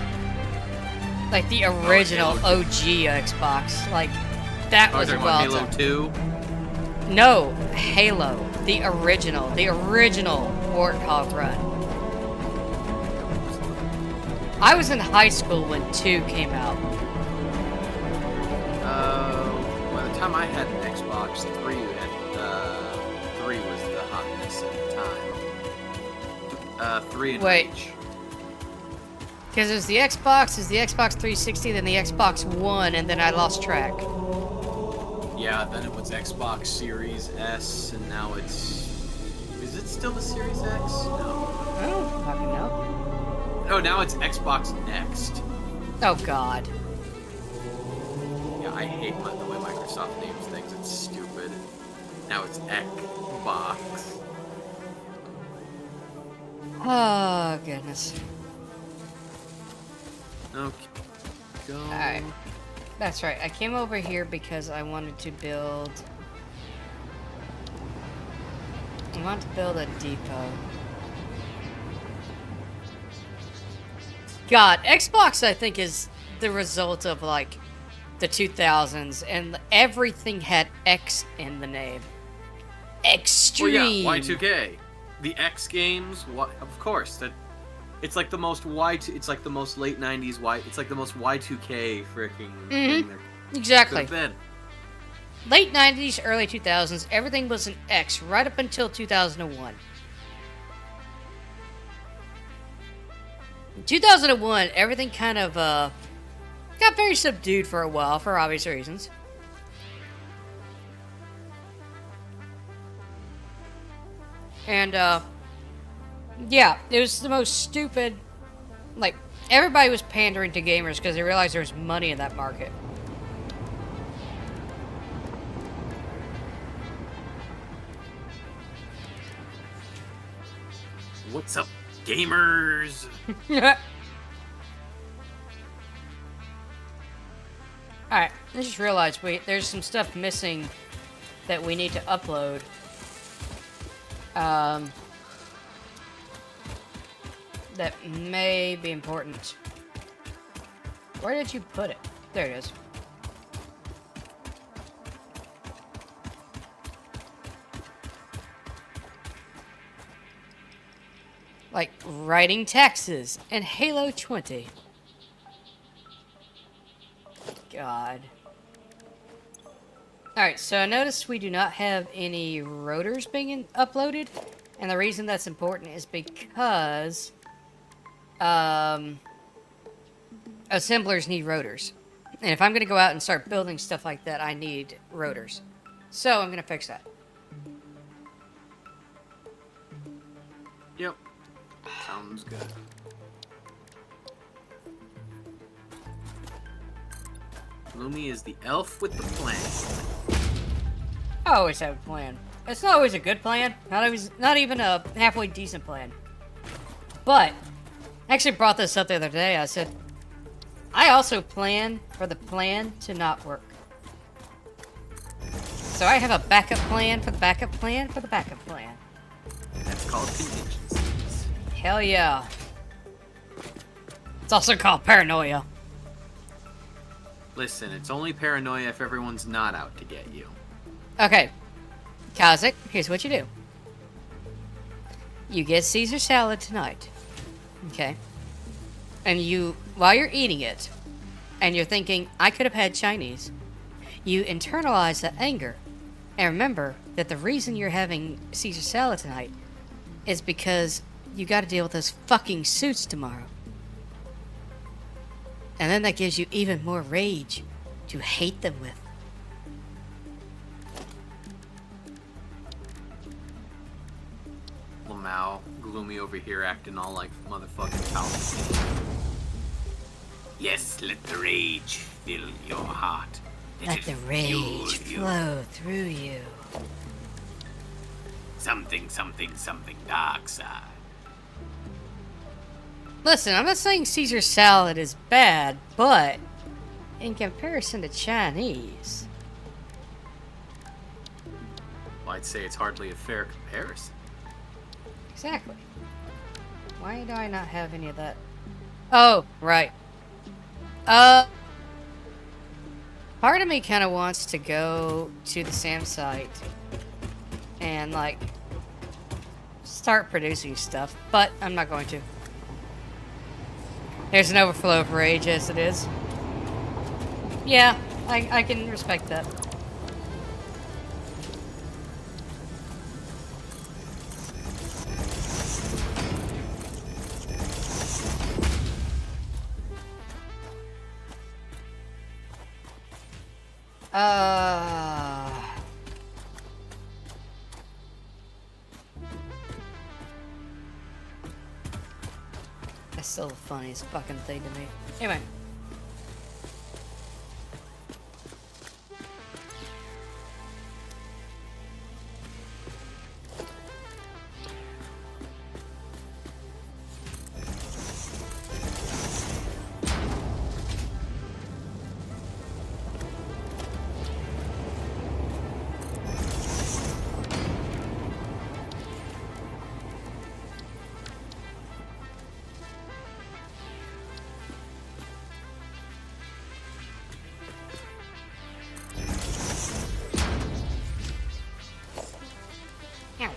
Like the original OG Xbox. Like, that was a talking wild about Halo time. 2? No, Halo. The original Warthog run. I was in high school when 2 came out. By the time I had an Xbox, 3 was the hotness at the time. 3 and Wait. Reach. Because there's the Xbox, there's the Xbox 360, then the Xbox One, and then I lost track. Yeah, then it was Xbox Series S, and now it's... Is it still the Series X? No. I don't fucking know. No, now it's Xbox Next. Oh, God. Yeah, I hate the way Microsoft names things. It's stupid. Now it's Xbox. Oh, goodness. Okay. Go. Alright. That's right. I came over here because I wanted to build... I want to build a depot. God, Xbox, I think, is the result of, like, the 2000s, and everything had X in the name. Extreme! Well, yeah, Y2K. The X games, of course, that... It's like the most it's like the most late 90s it's like the most Y2K freaking thing there Exactly. could have been. Late 90s, early 2000s, everything was an X right up until 2001. In 2001, everything kind of got very subdued for a while for obvious reasons. And, yeah, it was the most stupid. Like, everybody was pandering to gamers because they realized there was money in that market. What's up, gamers? Alright, I just realized there's some stuff missing that we need to upload. That may be important. Where did you put it? There it is. Like writing taxes and Halo 20. God. Alright, so I noticed we do not have any rotors being uploaded. And the reason that's important is because assemblers need rotors. And if I'm going to go out and start building stuff like that, I need rotors. So I'm going to fix that. Yep. Sounds good. Lumi is the elf with the plan. I always have a plan. It's not always a good plan. Not even a halfway decent plan. But I actually brought this up the other day. I said, I also plan for the plan to not work. So I have a backup plan for the backup plan for the backup plan. That's called contingencies. Hell yeah. It's also called paranoia. Listen, it's only paranoia if everyone's not out to get you. Okay. Kazik, here's what you do. You get Caesar salad tonight. Okay. And while you're eating it, and you're thinking, I could have had Chinese, you internalize that anger. And remember that the reason you're having Caesar salad tonight is because you gotta deal with those fucking suits tomorrow. And then that gives you even more rage to hate them with. Lamau, gloomy over here, acting all like motherfucking Palpatine. Yes, let the rage fill your heart. Let the rage flow through you. Something dark side. Listen, I'm not saying Caesar salad is bad, but in comparison to Chinese, Well, I'd say it's hardly a fair comparison. exactly. Why do I not have any of that? Oh, right. Part of me kind of wants to go to the SAM site and, like, start producing stuff, but I'm not going to. There's an overflow of rage as it is. Yeah, I can respect that. That's still the funniest fucking thing to me. Anyway. Ow.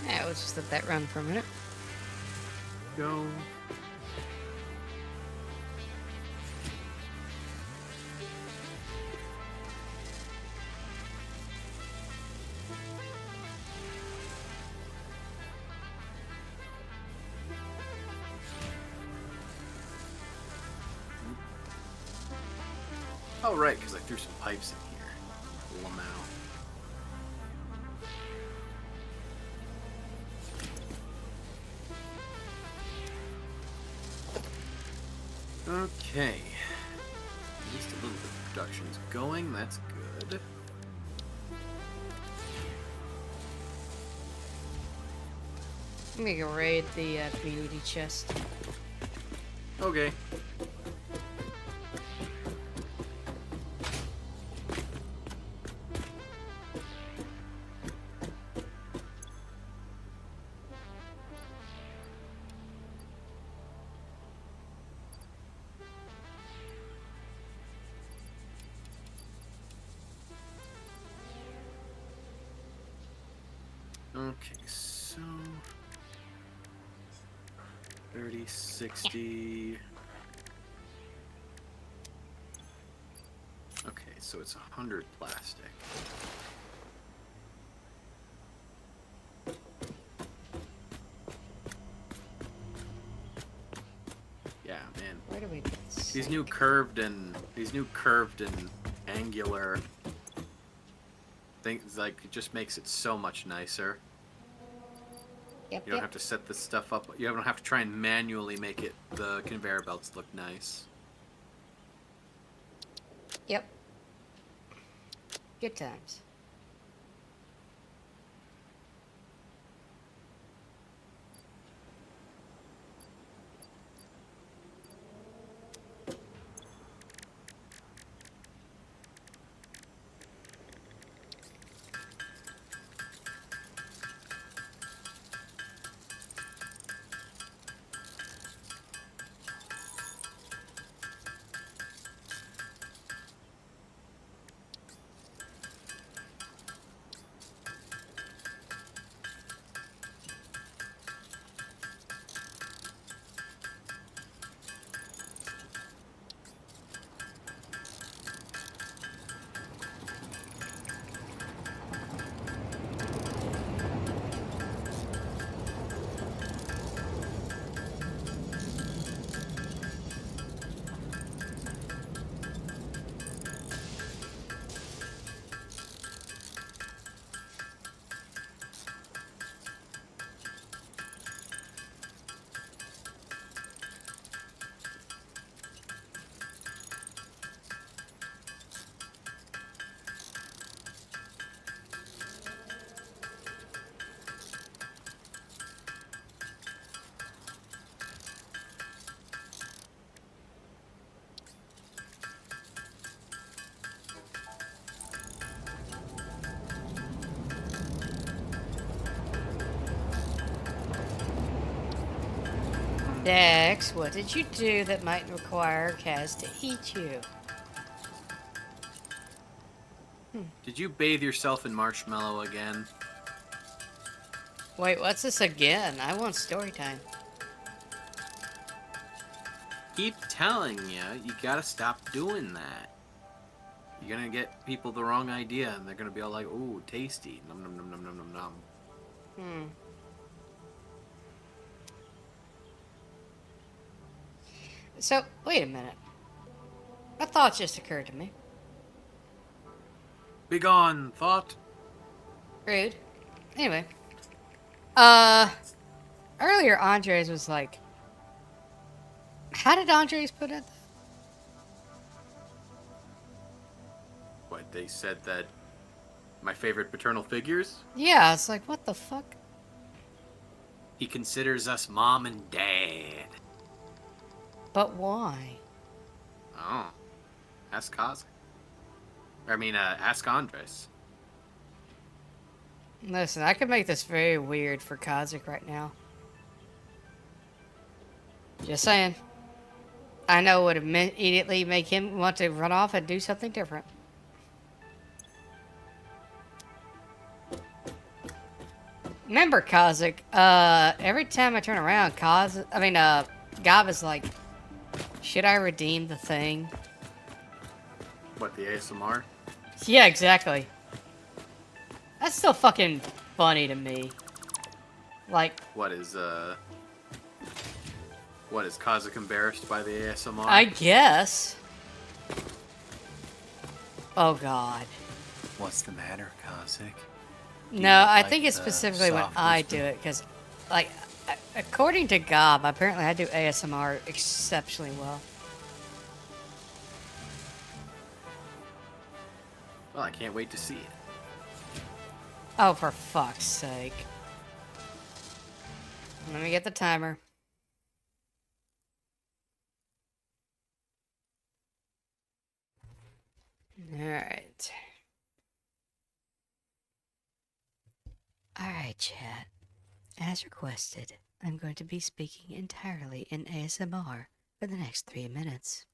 Yeah, we'll just let that run for a minute. Go. Oh, right, because I threw some pipes in here. Lamau. Okay. At least a little bit of production's going. That's good. I'm gonna go raid the community chest. Okay. Okay, so 30, 60. Okay, so it's 100 plastic. Yeah, man. Where do we get this? These new curved and angular things, like, it just makes it so much nicer. Yep, You don't yep. have to set this stuff up. You don't have to try and manually make it the conveyor belts look nice. Yep. Good times. Dex, what did you do that might require Kaz to eat you? Did you bathe yourself in marshmallow again? Wait, what's this again? I want story time. Keep telling you, you gotta stop doing that. You're gonna get people the wrong idea, and they're gonna be all like, "Ooh, tasty, num num num num num num num." Hmm. So, wait a minute. A thought just occurred to me. Begone, thought. Rude. Anyway. Earlier Andres was like... How did Andres put it? What, they said that my favorite paternal figures? Yeah, it's like, what the fuck? He considers us mom and dad. But why? Oh. Ask Kaz. Ask Andres. Listen, I could make this very weird for Kazik right now. Just saying. I know it would immediately make him want to run off and do something different. Remember, Kazik, every time I turn around, Gav is like, should I redeem the thing? What, the ASMR? Yeah, exactly. That's still fucking funny to me. Like, What is Kazakh embarrassed by the ASMR? I guess. Oh God. What's the matter, Kazik? No, you I like think it's the specifically when soft I whisper? do it, because, like, according to Gob, apparently I do ASMR exceptionally well. Well, I can't wait to see it. Oh, for fuck's sake. Let me get the timer. Alright. Alright, chat. As requested, I'm going to be speaking entirely in ASMR for the next 3 minutes.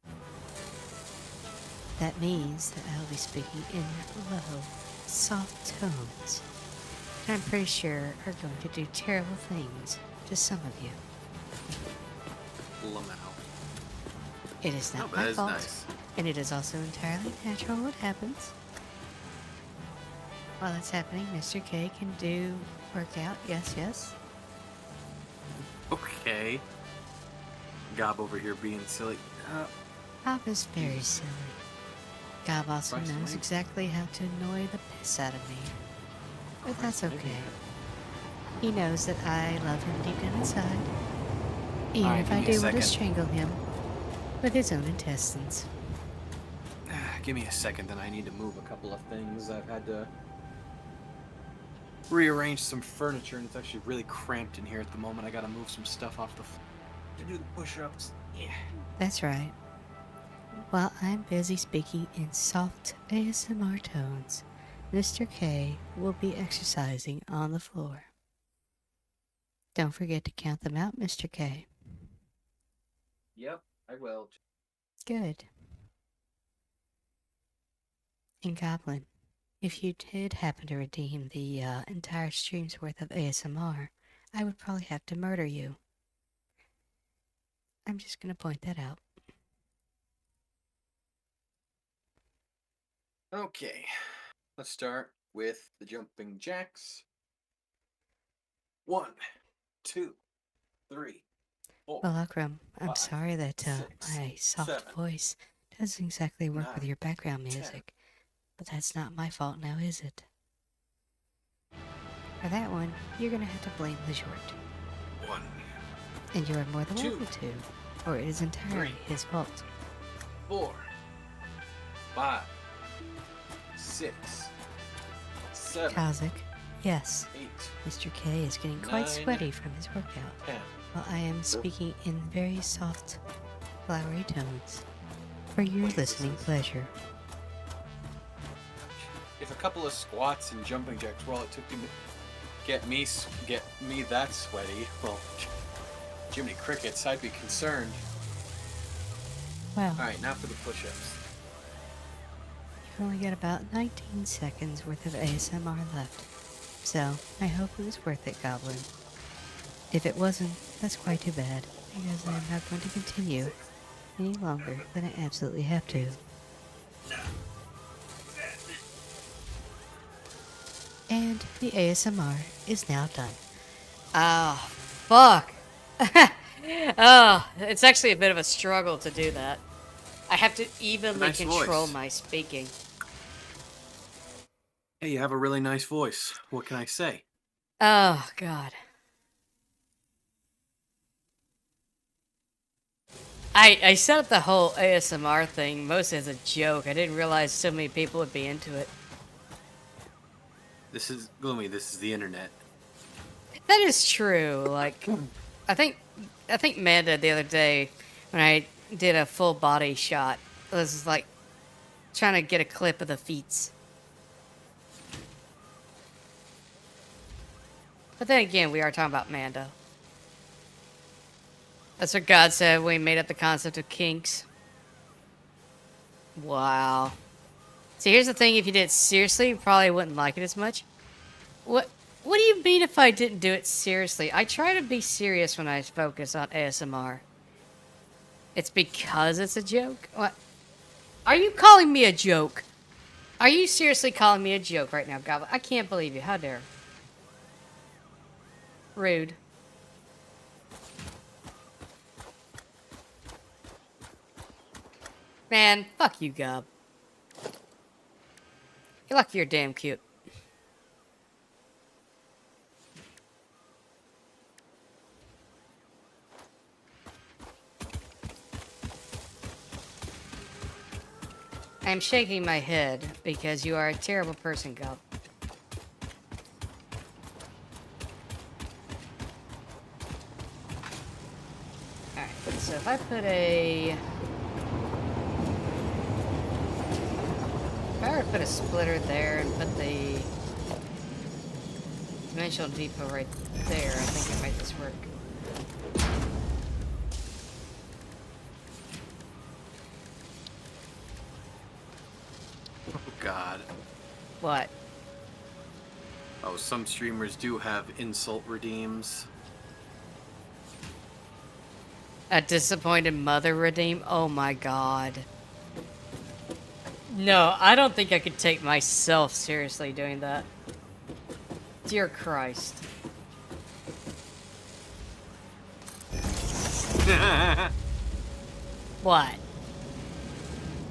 That means that I'll be speaking in low, soft tones that I'm pretty sure are going to do terrible things to some of you. Lamau. It is Oh, not but my that is fault, nice. and it is also entirely natural what happens. While that's happening, Mr. K can do workout. Yes, yes. Okay. Gob over here being silly. Gob is very silly. Gob also Christ knows almighty. exactly how to annoy the piss out of me. But that's Christ almighty. okay. He knows that I love him deep down inside. Even Alright, if give I me a do want to second. strangle him with his own intestines. Give me a second, then I need to move a couple of things. I've had to rearrange some furniture, and it's actually really cramped in here at the moment. I gotta move some stuff off the floor to do the push-ups. Yeah. That's right. While I'm busy speaking in soft ASMR tones, Mr. K will be exercising on the floor. Don't forget to count them out, Mr. K. Yep, I will. Good. And Goblin, if you did happen to redeem the entire stream's worth of ASMR, I would probably have to murder you. I'm just gonna point that out. Okay, let's start with the jumping jacks. 1, 2, 3, 4, Well, Akram, I'm 5, sorry that 6, my soft 7, voice doesn't exactly work with 9, your background 10. music, but that's not my fault now, is it? For that one, you're gonna have to blame the short. 1, And you are more than 2, welcome to, or it is entirely 3. his fault. 4, 5, 6, 7, Kazik, yes, 8, Mr. K is getting quite 9, sweaty from his workout, 10. while I am speaking in very soft, flowery tones for your listening pleasure. If a couple of squats and jumping jacks were all it took to get me that sweaty, well, Jiminy Crickets, I'd be concerned. Well, Alright, now for the push-ups. you've only got about 19 seconds worth of ASMR left, so I hope it was worth it, Goblin. If it wasn't, that's quite too bad, because I'm not going to continue any longer than I absolutely have to. And the ASMR is now done. Oh, fuck. Oh, it's actually a bit of a struggle to do that. I have to evenly Nice control voice. my speaking. Hey, you have a really nice voice. What can I say? Oh, God. I set up the whole ASMR thing mostly as a joke. I didn't realize so many people would be into it. This is Gloomy, this is the internet. That is true. Like, I think Manda the other day when I did a full body shot was like trying to get a clip of the feats. But then again, we are talking about Mando. That's what God said when he made up the concept of kinks. Wow. See, here's the thing: if you did it seriously, you probably wouldn't like it as much. What do you mean if I didn't do it seriously? I try to be serious when I focus on ASMR. It's because it's a joke? What? Are you calling me a joke? Are you seriously calling me a joke right now, Goblin? I can't believe you. How dare. Rude. Man, fuck you, Gob. You're lucky you're damn cute. I'm shaking my head because you are a terrible person, Gob. Alright, so if I put a... If I were to put a splitter there and put the dimensional depot right there, I think I make this work. Oh God. What? Oh, some streamers do have insult redeems. A disappointed mother redeem? Oh my god. No, I don't think I could take myself seriously doing that. Dear Christ. What?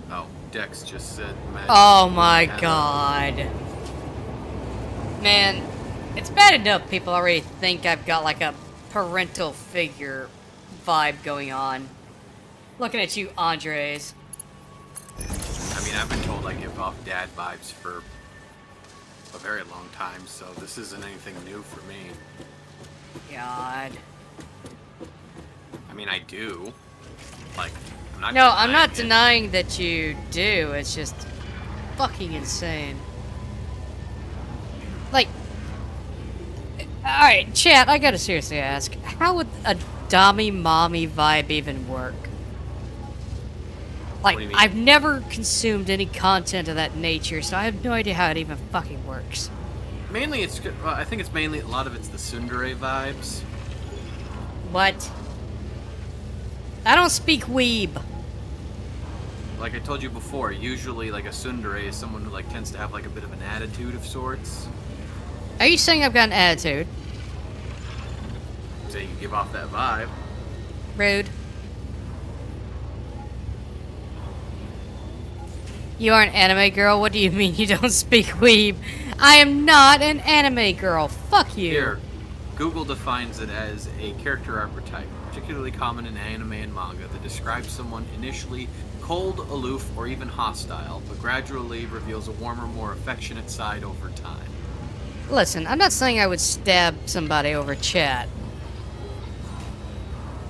Oh, Dex just said magic. Oh my god. Man, it's bad enough people already think I've got like a parental figure vibe going on. Looking at you, Andres. I mean, I've been told I give off dad vibes for a very long time, so this isn't anything new for me. God. I mean, I do. Like, I'm not. No, I'm not it. denying that you do. It's just fucking insane. Like, alright, chat, I gotta seriously ask, how would a dummy mommy vibe even work? Like, What do you mean? I've never consumed any content of that nature, so I have no idea how it even fucking works. Mainly, it's. I think it's mainly a lot of it's the tsundere vibes. What? I don't speak weeb. Like I told you before, usually like a tsundere is someone who like tends to have like a bit of an attitude of sorts. Are you saying I've got an attitude? So you give off that vibe. Rude. You are an anime girl? What do you mean you don't speak weeb? I am not an anime girl. Fuck you. Here, Google defines it as a character archetype, particularly common in anime and manga, that describes someone initially cold, aloof, or even hostile, but gradually reveals a warmer, more affectionate side over time. Listen, I'm not saying I would stab somebody over chat.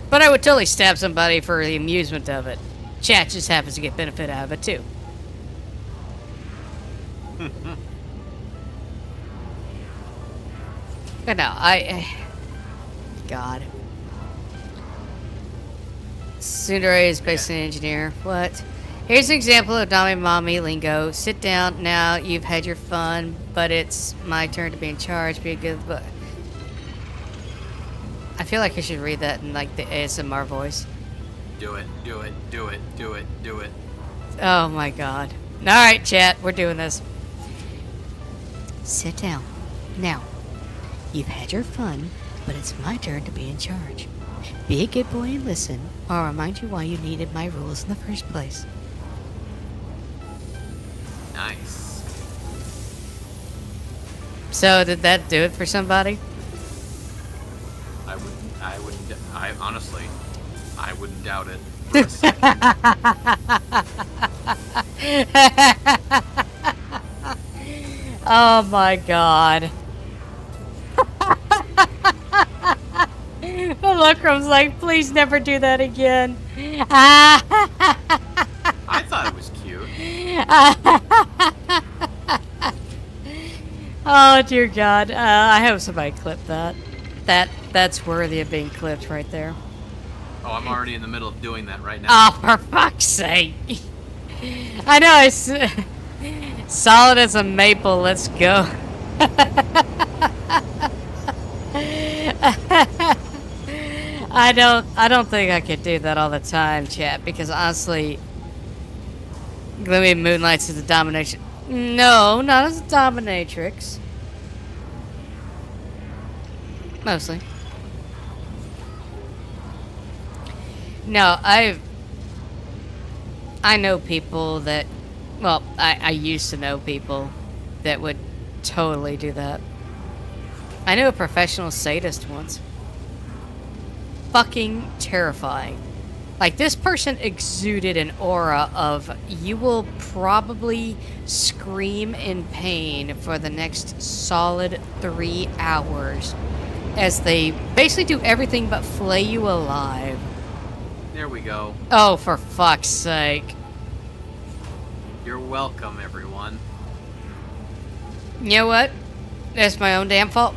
But I would totally stab somebody for the amusement of it. Chat just happens to get benefit out of it, too. But no, God. Tsundere is basically an engineer. What? Here's an example of Dami Mommy lingo. Sit down now, you've had your fun, but it's my turn to be in charge. Be a good boy. I feel like I should read that in like the ASMR voice. Do it, do it, do it, do it, do it. Oh my god. Alright, chat, we're doing this. Sit down. Now, you've had your fun, but it's my turn to be in charge. Be a good boy and listen, or I'll remind you why you needed my rules in the first place. Nice. So, did that do it for somebody? I honestly, I wouldn't doubt it for a second. Oh my god. Fulcrum's like, please never do that again. I thought it was cute. Oh dear god. I hope somebody clipped that. That's worthy of being clipped right there. Oh, I'm already in the middle of doing that right now. Oh, for fuck's sake. I know, it's solid as a maple. Let's go. I don't think I could do that all the time, chat, because honestly, Gloomy Moonlights is a domination. No, not as a dominatrix. Mostly. No, I know people that, well, I used to know people that would totally do that. I knew a professional sadist once. Fucking terrifying. Like, this person exuded an aura of, you will probably scream in pain for the next solid 3 hours as they basically do everything but flay you alive. There we go. Oh, for fuck's sake. You're welcome, everyone. You know what? That's my own damn fault.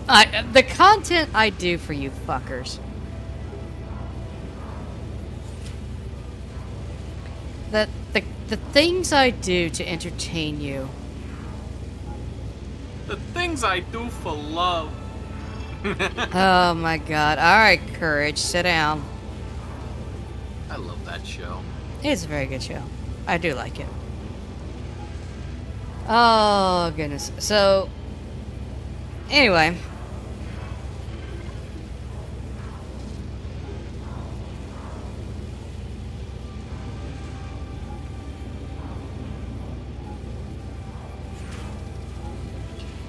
The content I do for you fuckers. The things I do to entertain you. The things I do for love. Oh my god. Alright, Courage, sit down. I love that show. It's a very good show. I do like it. Oh, goodness. So, anyway.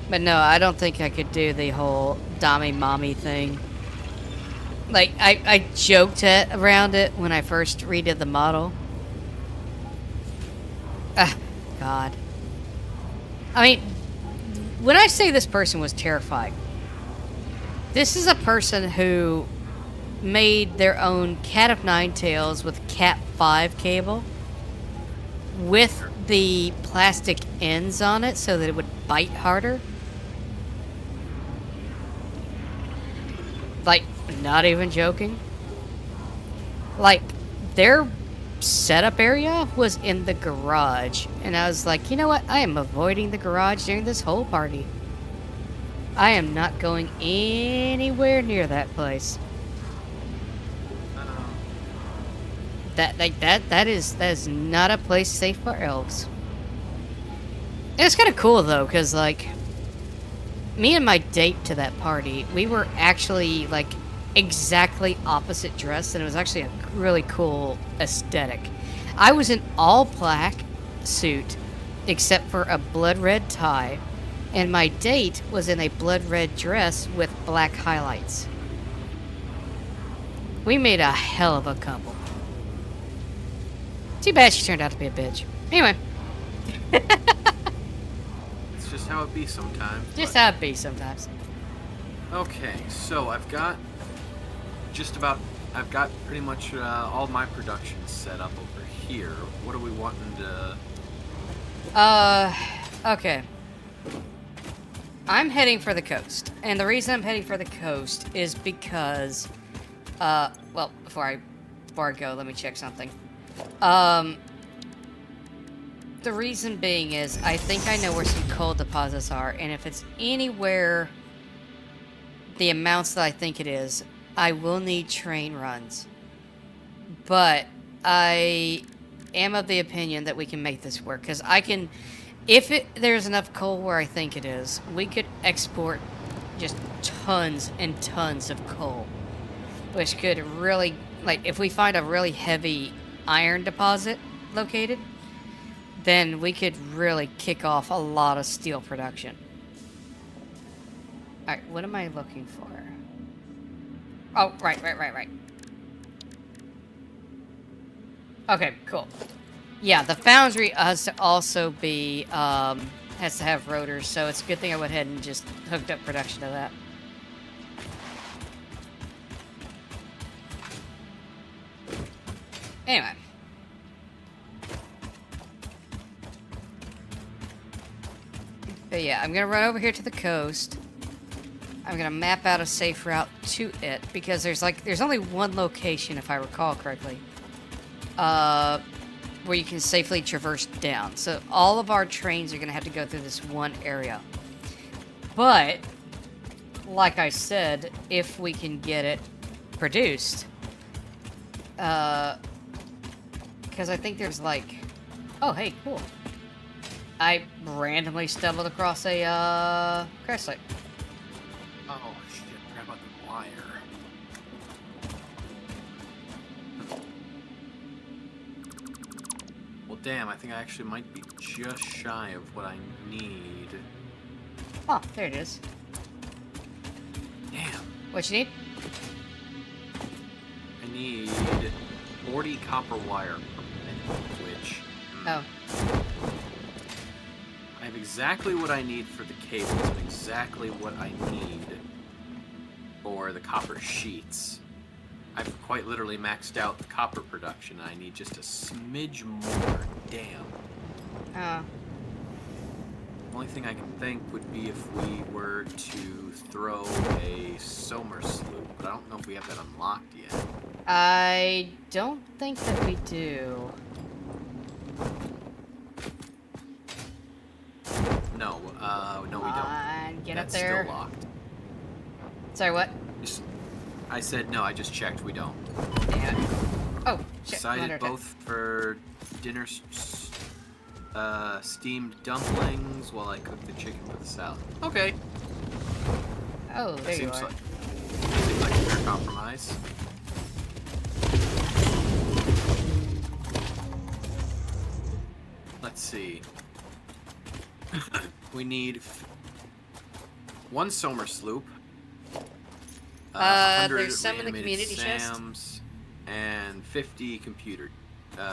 But no, I don't think I could do the whole Dommy Mommy thing. Like, I joked around it when I first redid the model. God. I mean, when I say this person was terrified, this is a person who made their own Cat of Nine Tails with Cat 5 cable with the plastic ends on it so that it would bite harder. Like, not even joking. Like, their setup area was in the garage. And I was like, you know what? I am avoiding the garage during this whole party. I am not going anywhere near that place. That is not a place safe for elves. And it's kind of cool though, because like, me and my date to that party, we were actually like exactly opposite dressed, and it was actually a really cool aesthetic. I was in all black suit except for a blood red tie, and my date was in a blood red dress with black highlights. We made a hell of a couple. Too bad she turned out to be a bitch. Anyway. It's just how it be sometimes. Just but- how it be sometimes. Okay, so I've got pretty much all my production set up over here. What are we wanting to... Okay. I'm heading for the coast. And the reason I'm heading for the coast is because, well, before I go, let me check something. The reason being is I think I know where some coal deposits are, and if it's anywhere the amounts that I think it is, I will need train runs. But I am of the opinion that we can make this work, because I can, if there's enough coal where I think it is, we could export just tons and tons of coal, which could really, like, if we find a really heavy iron deposit located, then we could really kick off a lot of steel production. Alright, what am I looking for? Oh, right. Okay, cool. Yeah, the foundry has to also be, has to have rotors, so it's a good thing I went ahead and just hooked up production to that. Anyway. But yeah, I'm gonna run over here to the coast. I'm gonna map out a safe route to it, because there's only one location, if I recall correctly, where you can safely traverse down. So all of our trains are gonna have to go through this one area. But, like I said, if we can get it produced, because I think there's like, oh hey, cool. I randomly stumbled across a crash site. Oh shit, I forgot about the wire. Well, damn, I think I actually might be just shy of what I need. Oh, there it is. Damn. What you need? I need 40 copper wire per minute, which... Oh. I have exactly what I need for the cables and exactly what I need for the copper sheets. I've quite literally maxed out the copper production. I need just a smidge more. Damn. Oh. The only thing I can think would be if we were to throw a Somer sloop, but I don't know if we have that unlocked yet. I don't think that we do. No, no, we don't. And get That's up there. still locked. Sorry, what? I said no. I just checked. We don't. Damn it. Oh, shit. Decided both for dinner, steamed dumplings while I cook the chicken for the salad. Okay. Oh, there you Seems are. seems like a fair compromise. Let's see. We need one Somer sloop. 100 there's some in the reanimated community chest. SAMs, and 50 computer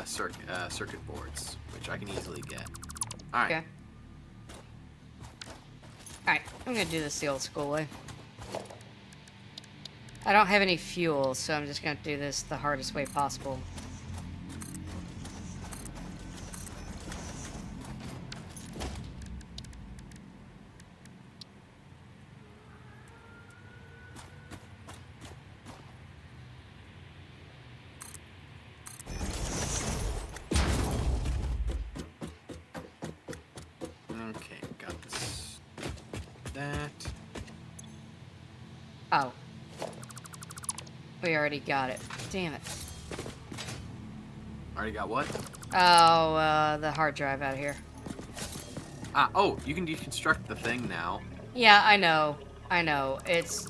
circuit boards, which I can easily get. All right. Okay. Alright, I'm gonna do this the old school way. I don't have any fuel, so I'm just gonna do this the hardest way possible. Okay, got this. That. Oh. We already got it. Damn it. Already got what? Oh, the hard drive out of here. Ah, oh, you can deconstruct the thing now. Yeah, I know. I know. It's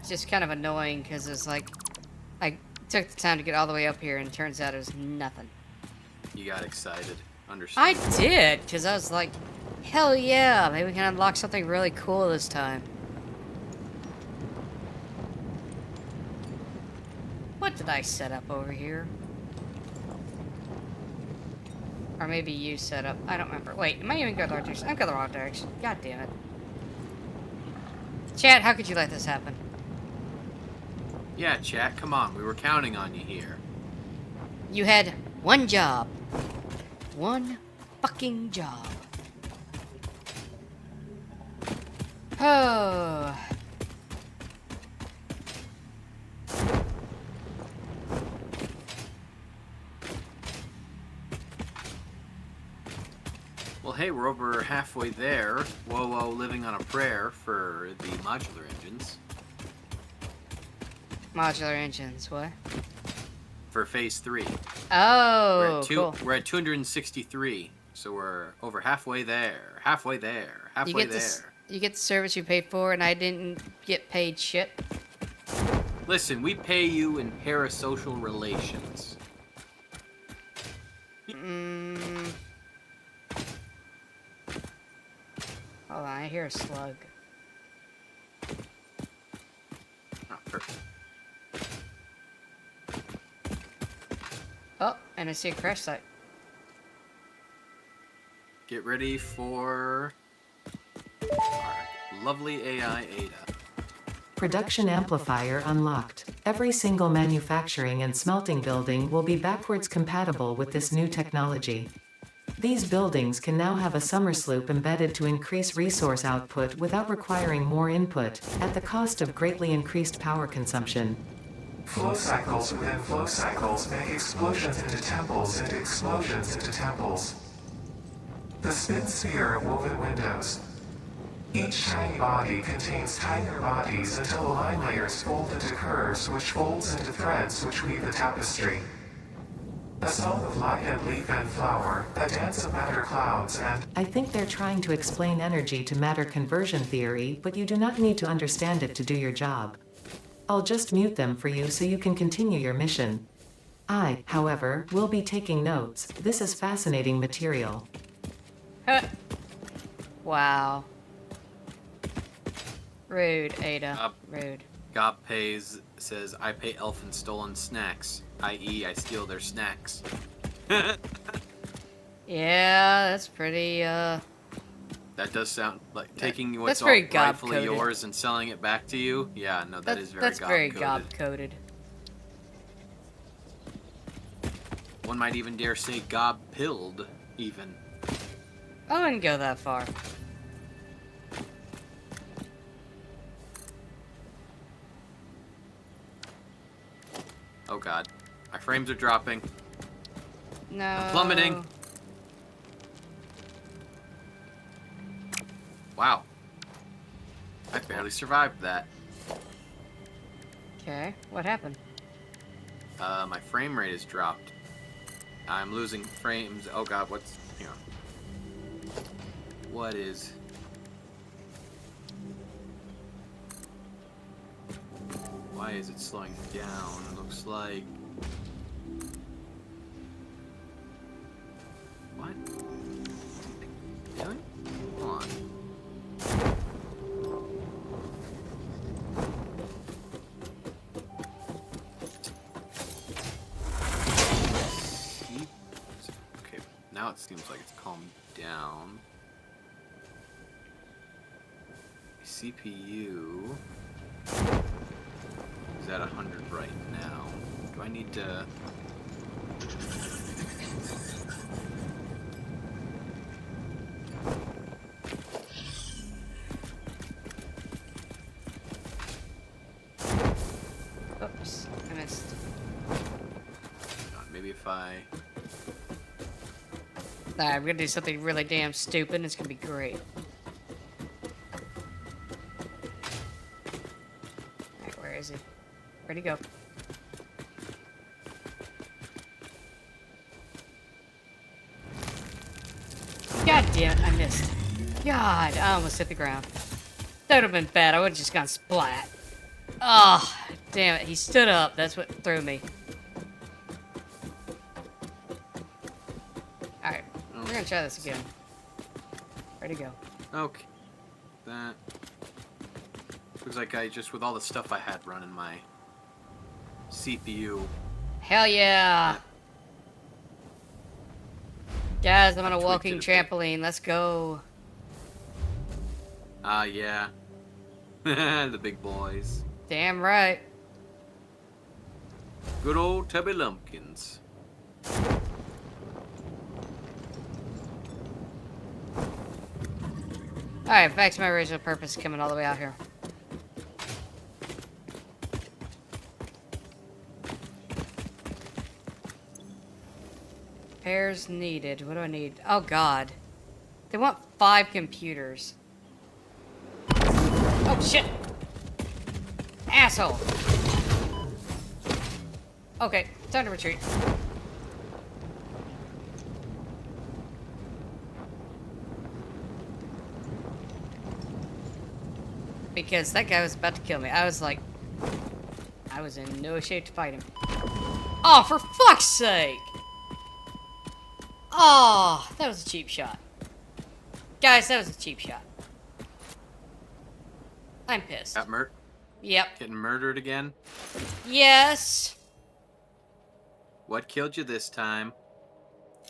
just kind of annoying because it's like, I took the time to get all the way up here and it turns out it was nothing. You got excited. I Understand. did, because I was like, hell yeah, maybe we can unlock something really cool this time. What did I set up over here? Or maybe you set up. I don't remember. Wait, am I even going the right direction? I'm going the wrong direction. God damn it. Chat, how could you let this happen? Yeah, chat, come on. We were counting on you here. You had one job. One fucking job. Oh. Well, hey, we're over halfway there. Whoa, living on a prayer for the modular engines. Modular engines, what? For phase 3. Oh, cool. We're at 263, so we're over halfway there. Halfway there. Halfway there. You get the service you paid for, and I didn't get paid shit. Listen, we pay you in parasocial relations. Hold on, I hear a slug. Oh, perfect. Oh, and I see a crash site. Get ready for our lovely AI Ada. Production amplifier unlocked. Every single manufacturing and smelting building will be backwards compatible with this new technology. These buildings can now have a summer sloop embedded to increase resource output without requiring more input, at the cost of greatly increased power consumption. Flow cycles within flow cycles make explosions into temples into explosions into temples. The spin sphere of woven windows. Each tiny body contains tinier bodies until the line layers fold into curves which folds into threads which weave the tapestry. A song of light and leaf and flower, a dance of matter clouds and... I think they're trying to explain energy to matter conversion theory, but you do not need to understand it to do your job. I'll just mute them for you so you can continue your mission. I, however, will be taking notes. This is fascinating material. Huh. Wow. Rude, Ada. Rude. Gob pays says, I pay elfin stolen snacks, i.e. I steal their snacks. Yeah, that's pretty, That does sound like taking what's that's very rightfully gob-coded. yours and selling it back to you. Yeah, no, that is very That's very gob-coded. gob-coded. One might even dare say gob-pilled, even. I wouldn't go that far. Oh god. My frames are dropping. No. Plummeting. Wow. I barely survived that. Okay, what happened? My frame rate has dropped. I'm losing frames. Oh god, what's... Hang on. What is... Why is it slowing down? It looks like... What? Really? Hold on. Okay, now it seems like it's calmed down. CPU is at 100 right now. Do I need to... Oops, I missed. Maybe if I... Nah, I'm gonna do something really damn stupid and it's gonna be great. Alright, where is he? Where'd he go? God damn it, I missed. God, I almost hit the ground. That would have been bad. I would have just gone splat. Oh, damn it. He stood up. That's what threw me. Alright, we're gonna try this again. Where'd he go? Okay. That... Looks like I just, with all the stuff I had running my CPU... Hell yeah! Guys, I'm on a Tweaked walking it a bit. trampoline. Let's go. Yeah. The big boys. Damn right. Good old Tubby Lumpkins. Alright, back to my original purpose, coming all the way out here. Repairs needed. What do I need? Oh god. They want 5 computers. Oh shit! Asshole! Okay, time to retreat. Because that guy was about to kill me. I was like... I was in no shape to fight him. Oh, for fuck's sake! Oh, that was a cheap shot. Guys, that was a cheap shot. I'm pissed. Got Yep. getting murdered again? Yes! What killed you this time?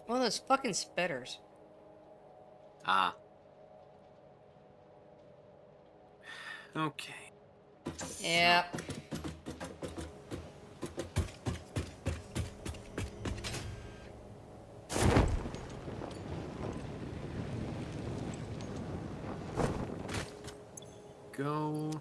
One of those fucking spitters. Ah. Okay. Yep. Go.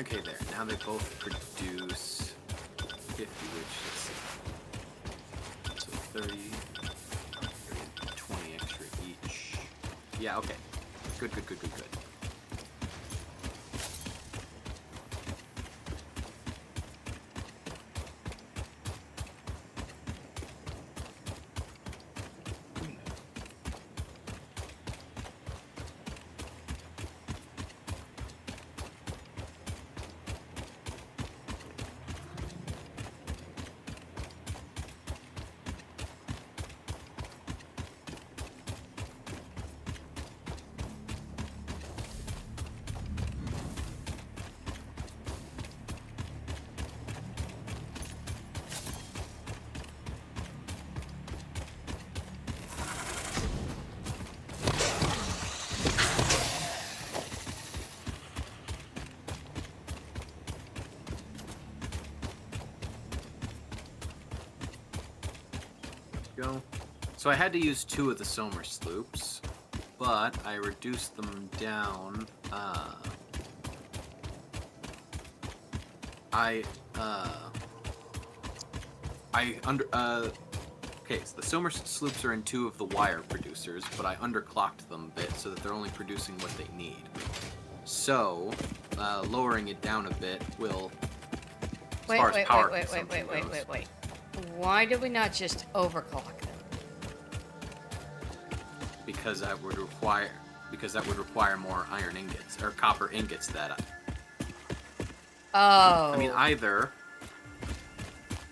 Okay, there. Now they both produce 50, which is so 30, 20 extra each. Yeah, okay. Good. So I had to use 2 of the Somer sloops, but I reduced them down. Okay, so the Somer sloops are in 2 of the wire producers, but I underclocked them a bit so that they're only producing what they need. So, lowering it down a bit will, as far as power consumption goes. Wait. Why do we not just overclock them? Because that would require more iron ingots or copper ingots that Oh. I mean, either.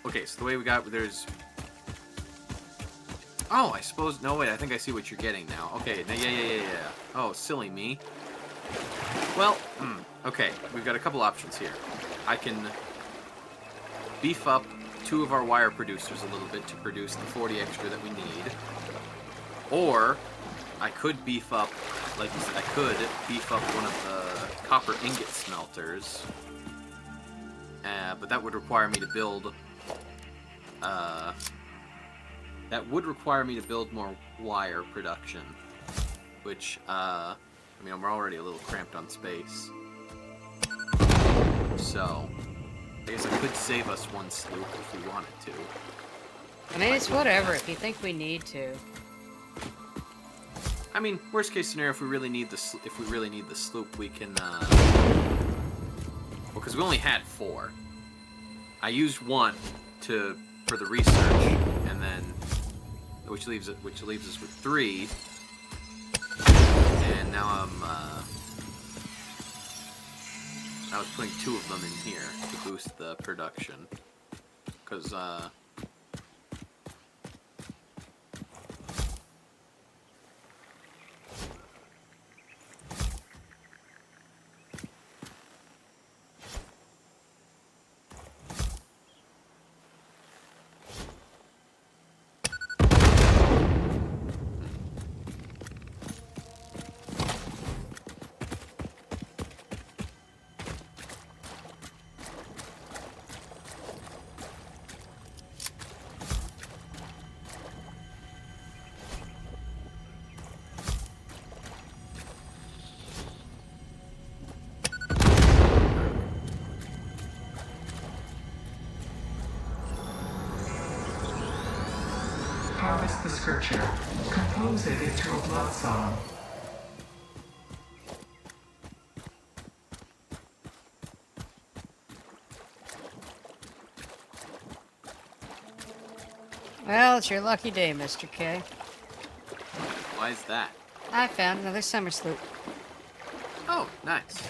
Okay, so the way we got there's. Oh, I suppose. No, wait. I think I see what you're getting now. Okay. Yeah. Oh, silly me. Well, okay. We've got a couple options here. I can beef up 2 of our wire producers a little bit to produce the 40 extra that we need, or I could beef up, like I could beef up one of the copper ingot smelters. But that would require me to build. That would require me to build more wire production, which I mean, we're already a little cramped on space. So, I guess I could save us 1 sloop if we wanted to. I mean, it's whatever if you think we need to. I mean, worst case scenario, if we really need the sloop, we can. Well, because we only had 4. I used 1 for the research, and then which leaves us with 3. And now I was putting 2 of them in here to boost the production, because Harvest the scripture. Compose it into a blood song. Well, it's your lucky day, Mr. K. why is that? I found another summer sloop. Oh, nice.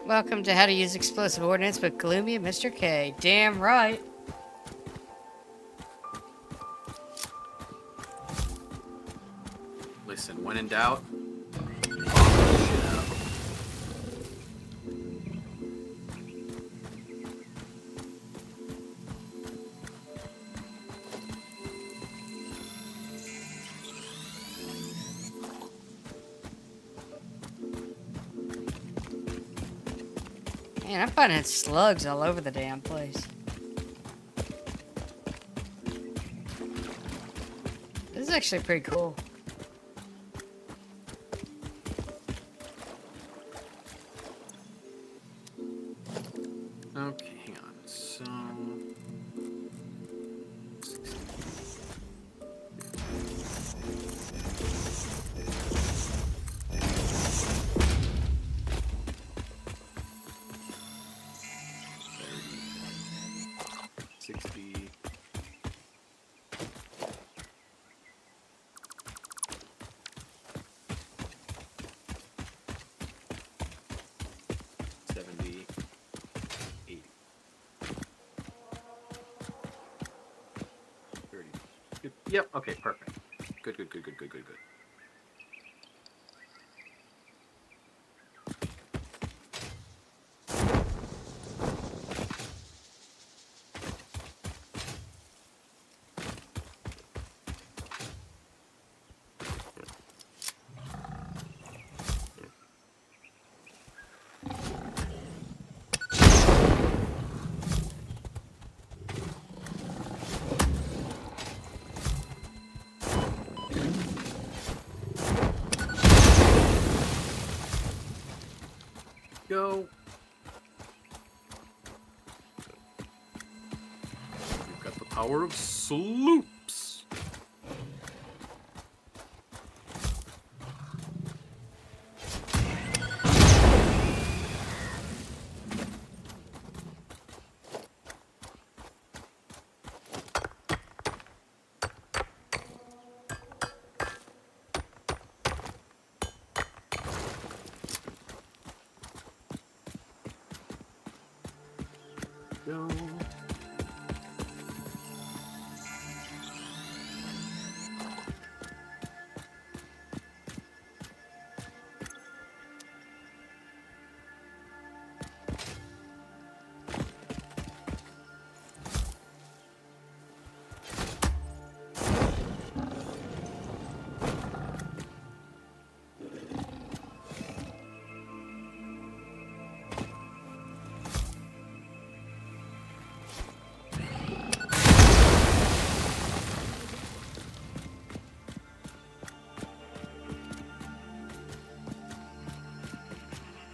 Welcome to How to Use Explosive Ordnance with Gloomy and Mr. K. Damn right. Listen, when in doubt, bomb the shit out. Man, I'm finding slugs all over the damn place. This is actually pretty cool. Okay, hang on. So. 60. Yep, okay, perfect. Good. Go. You've got the power of sloops. Go.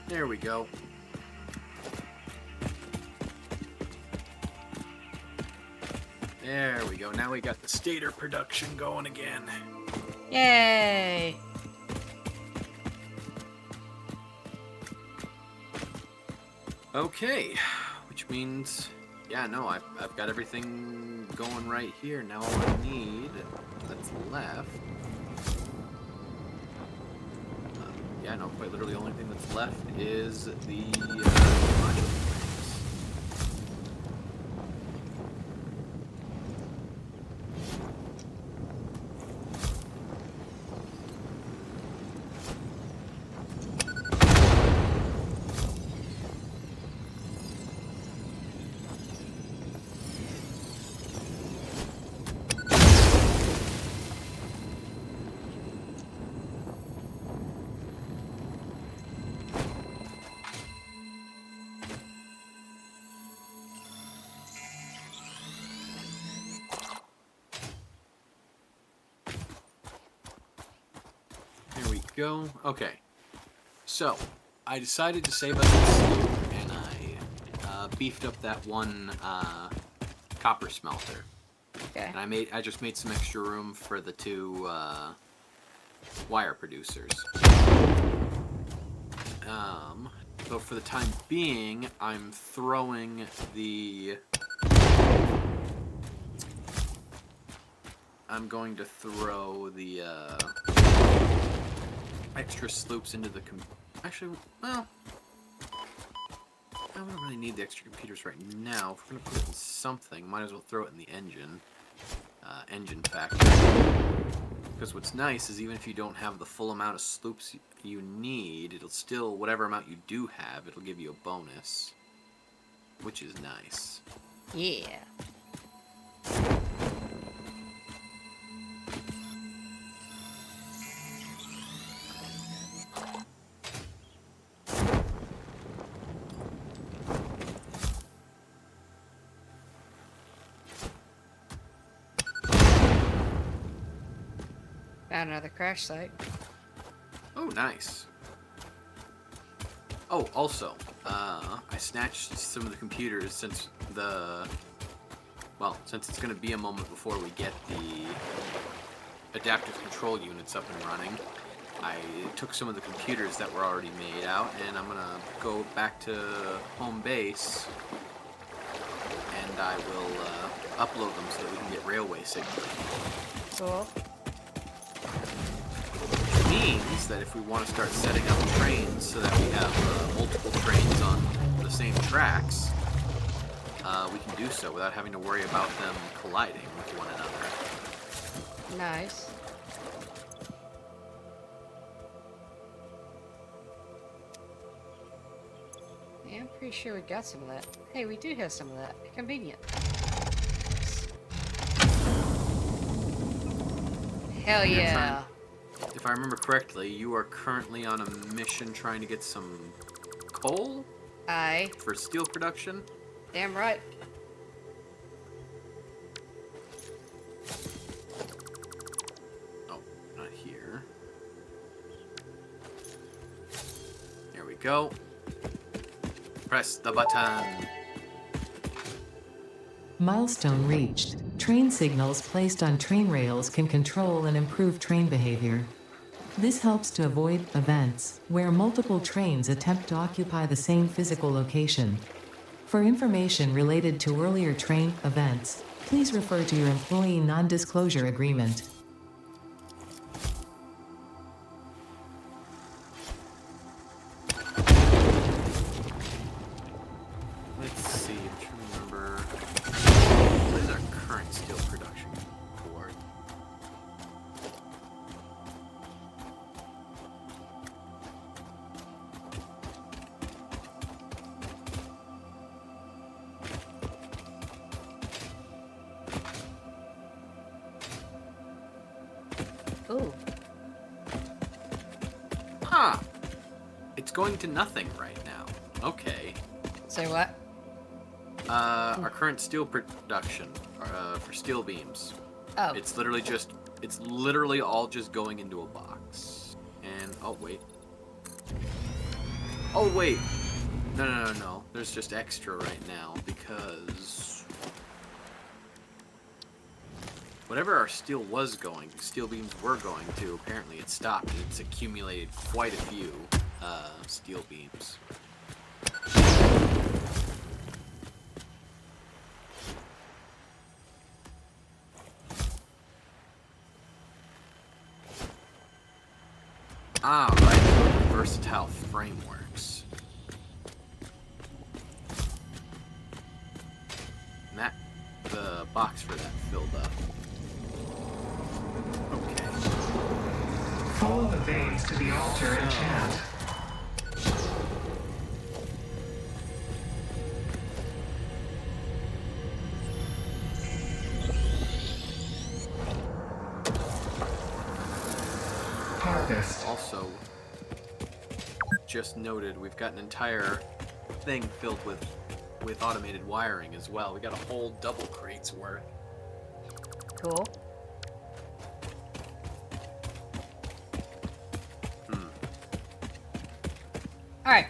There we go. There we go. Now we got the stator production going again. Yay! Okay, which means, yeah, no, I've got everything going right here. Now all I need that's left. Yeah, no, quite literally the only thing that's left is the module frames. There we go. Okay. So, I decided to save us this, and I beefed up that one copper smelter. Okay. And I just made some extra room for the two wire producers. So for the time being, I'm throwing I'm going to throw the extra sloops into the actually, well, I don't really need the extra computers right now. If we're gonna put it in something, might as well throw it in the engine factory. Because what's nice is even if you don't have the full amount of sloops you need, it'll still, whatever amount you do have, it'll give you a bonus, which is nice. Yeah. Found another crash site. Oh, nice. Oh, also, I snatched some of the computers since it's going to be a moment before we get the adaptive control units up and running. I took some of the computers that were already made out, and I'm going to go back to home base and and I will upload them so that we can get railway signal. Cool. Which means that if we want to start setting up trains so that we have multiple trains on the same tracks, we can do so without having to worry about them colliding with one another. Nice. Yeah, I'm pretty sure we got some of that. Hey, we do have some of that. Convenient. Hell yeah. If I remember correctly, you are currently on a mission trying to get some coal Aye. for steel production. Damn right. Oh, not here. Here we go. Press the button. Milestone reached. Train signals placed on train rails can control and improve train behavior. This helps to avoid events where multiple trains attempt to occupy the same physical location. For information related to earlier train events, please refer to your employee non-disclosure agreement. Let's see, I'm trying to remember. What is our current steel production toward? Ooh. Huh. It's going to nothing right now. Okay. Say what? Our current steel production for steel beams. Oh. It's literally all just going into a box. And, oh, wait. Oh, wait. No. There's just extra right now because whatever our steel beams were going to, apparently it stopped. It's accumulated quite a few steel beams. Ah, right. Versatile frameworks. And that, the box for that filled up. Okay. Follow the veins to the altar and chant. Harvest. Also, just noted, we've got an entire thing filled with automated wiring as well. We got a whole double crate's worth. Cool. Alright.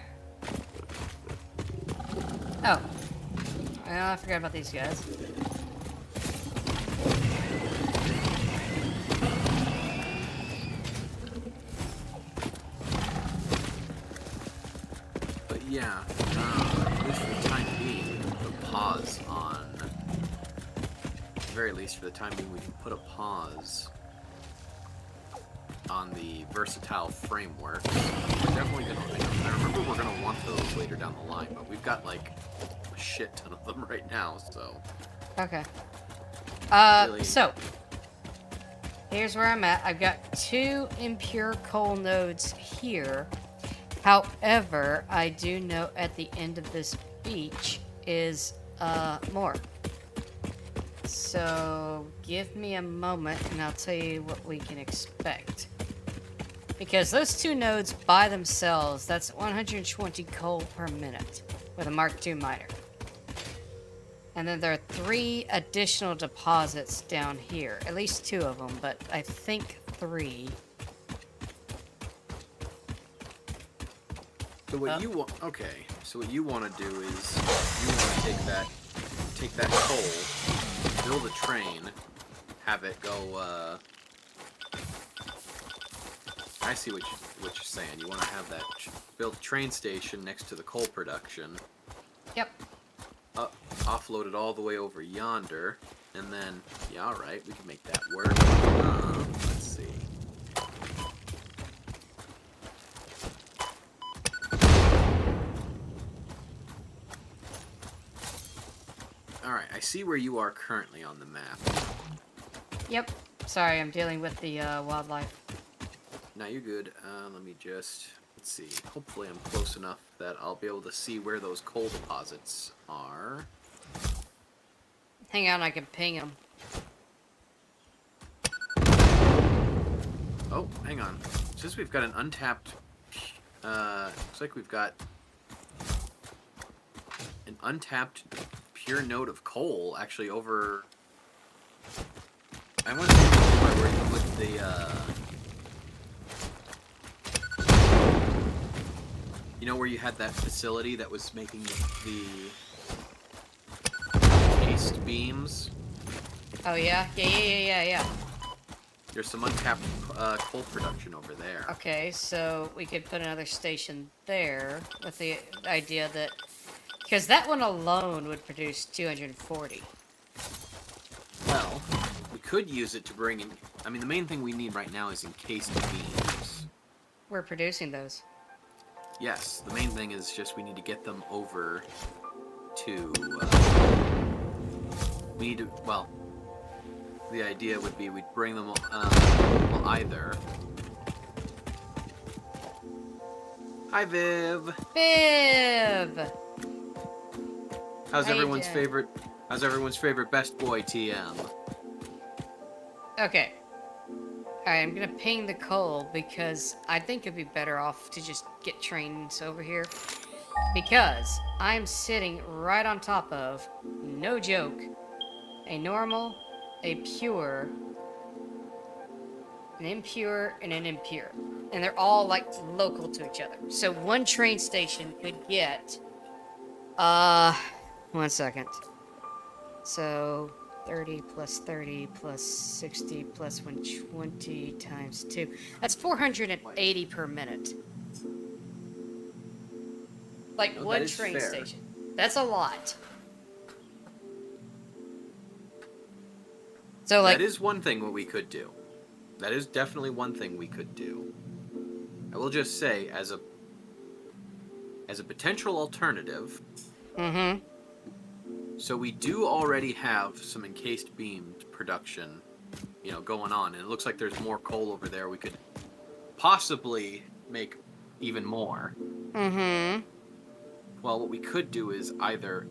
Oh. I forgot about these guys. But yeah, at least for the time being, we can put a pause on. At the very least, for the time being, we can put a pause on the versatile framework. We're definitely gonna. I remember we're gonna want those later down the line, but we've got like a shit ton of them right now. So. Okay. Really? So here's where I'm at. I've got 2 impure coal nodes here. However, I do know at the end of this beach is more. So give me a moment and I'll tell you what we can expect. Because those 2 nodes by themselves, that's 120 coal per minute with a Mark II miner. And then there are 3 additional deposits down here. At least 2 of them, but I think 3. So what you want? Okay. So what you want to do is you want to take that coal, build a train, have it go. I see what you're saying. You want to have that build a train station next to the coal production. Yep. offload it all the way over yonder, and then, yeah, alright, we can make that work. Let's see. Alright, I see where you are currently on the map. Yep. Sorry, I'm dealing with the wildlife. Now you're good. Let me just, let's see. Hopefully I'm close enough that I'll be able to see where those coal deposits are. Hang on, I can ping him. Oh, hang on. Since we've got an untapped, looks like we've got an untapped pure node of coal actually over. I want to see where you put the, you know, where you had that facility that was making the encased beams. Oh yeah? Yeah. There's some untapped coal production over there. Okay, so we could put another station there with the idea that... Because that one alone would produce 240. Well, we could use it to bring in... I mean, the main thing we need right now is encased beams. We're producing those. Yes, the main thing is just we need to get them over to... we need to... Well, the idea would be we'd bring them well, either... Hi, Viv! Viv! How's How you everyone's doing? favorite... How's everyone's favorite best boy, TM? Okay. Alright, I'm gonna ping the coal because I think it'd be better off to just get trains over here. Because I'm sitting right on top of, no joke, a normal, a pure, an impure, and an impure. And they're all like local to each other. So one train station could get, 1 second. So 30 plus 30 plus 60 plus 120 times 2. That's 480 per minute. Like No, one that is train fair. station. That's a lot. So like That is one thing what we could do. That is definitely one thing we could do. I will just say, as a potential alternative, mm-hmm. so we do already have some encased beam production, you know, going on, and it looks like there's more coal over there. We could possibly make even more. Mm-hmm. Well, what we could do is either...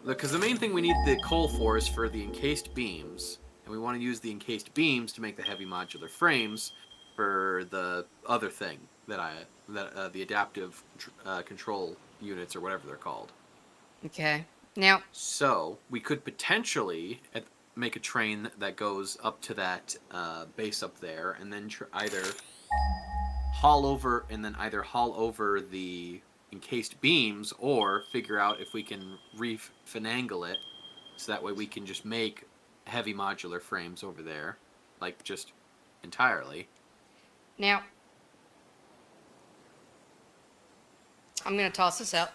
Because the main thing we need the coal for is for the encased beams, and we want to use the encased beams to make the heavy modular frames for the other thing that the adaptive control units or whatever they're called. Okay. Now, So we could potentially make a train that goes up to that base up there, and then either haul over the encased beams, or figure out if we can finagle it, so that way we can just make heavy modular frames over there, like just entirely. now, I'm gonna toss this out.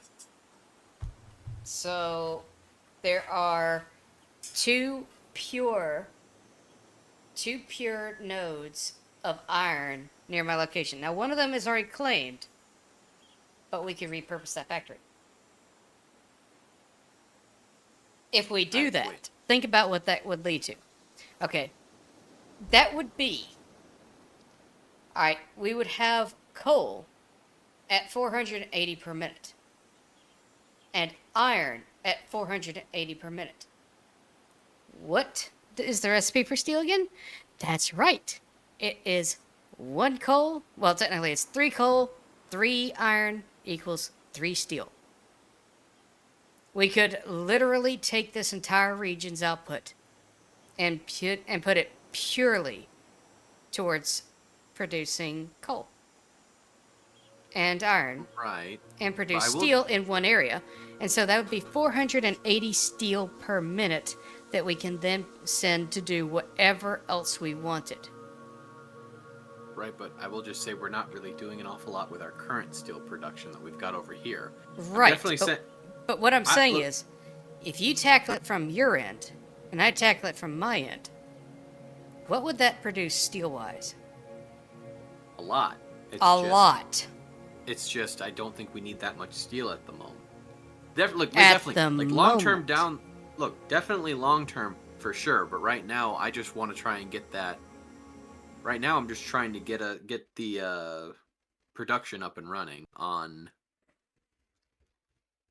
So, there are two pure nodes of iron near my location. Now, one of them is already claimed, but we can repurpose that factory. If we do that, Wait. think about what that would lead to. Okay, that would be, all right, we would have coal at 480 per minute and iron at 480 per minute. What is the recipe for steel again? That's right. It is 1 coal. Well, technically it's 3 coal, 3 iron equals 3 steel. We could literally take this entire region's output and put it purely towards producing coal and iron Right. and produce But I will- steel in one area. And so that would be 480 steel per minute that we can then send to do whatever else we wanted. Right, but I will just say we're not really doing an awful lot with our current steel production that we've got over here. Right. Definitely But, But what I'm saying look- is, if you tackle it from your end, and I tackle it from my end, what would that produce steel-wise? A lot. It's A just, lot. It's just I don't think we need that much steel at the moment. Look, we At definitely the like long term moment. down. Look, definitely long term for sure. But right now, I just want to try and get that. Right now, I'm just trying to get the production up and running on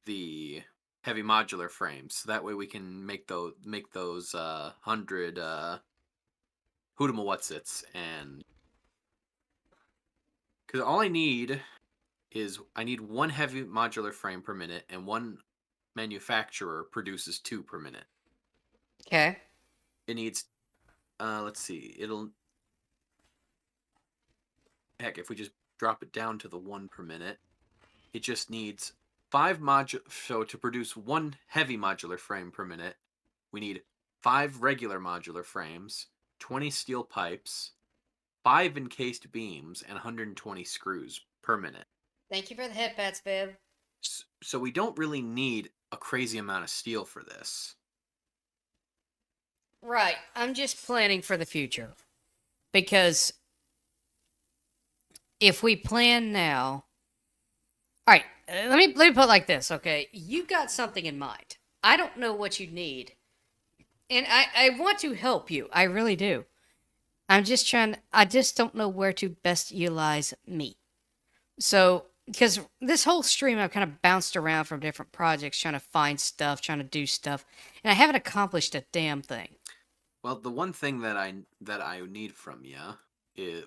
the heavy modular frames, so that way we can make those 100 Hoodama-Whatsits, and because all I need is I need one heavy modular frame per minute, and one manufacturer produces 2 per minute. Okay. It needs, let's see, heck, if we just drop it down to the 1 per minute, it just needs 5 so to produce 1 heavy modular frame per minute, we need 5 regular modular frames, 20 steel pipes, 5 encased beams, and 120 screws per minute. Thank you for the head pats, Viv. So we don't really need a crazy amount of steel for this. Right. I'm just planning for the future. Because if we plan now. All right. Let me put it like this, okay? You got something in mind. I don't know what you need. And I want to help you. I really do. I just don't know where to best utilize me. So, because this whole stream, I've kind of bounced around from different projects, trying to find stuff, trying to do stuff, and I haven't accomplished a damn thing. Well, the one thing that I need from you is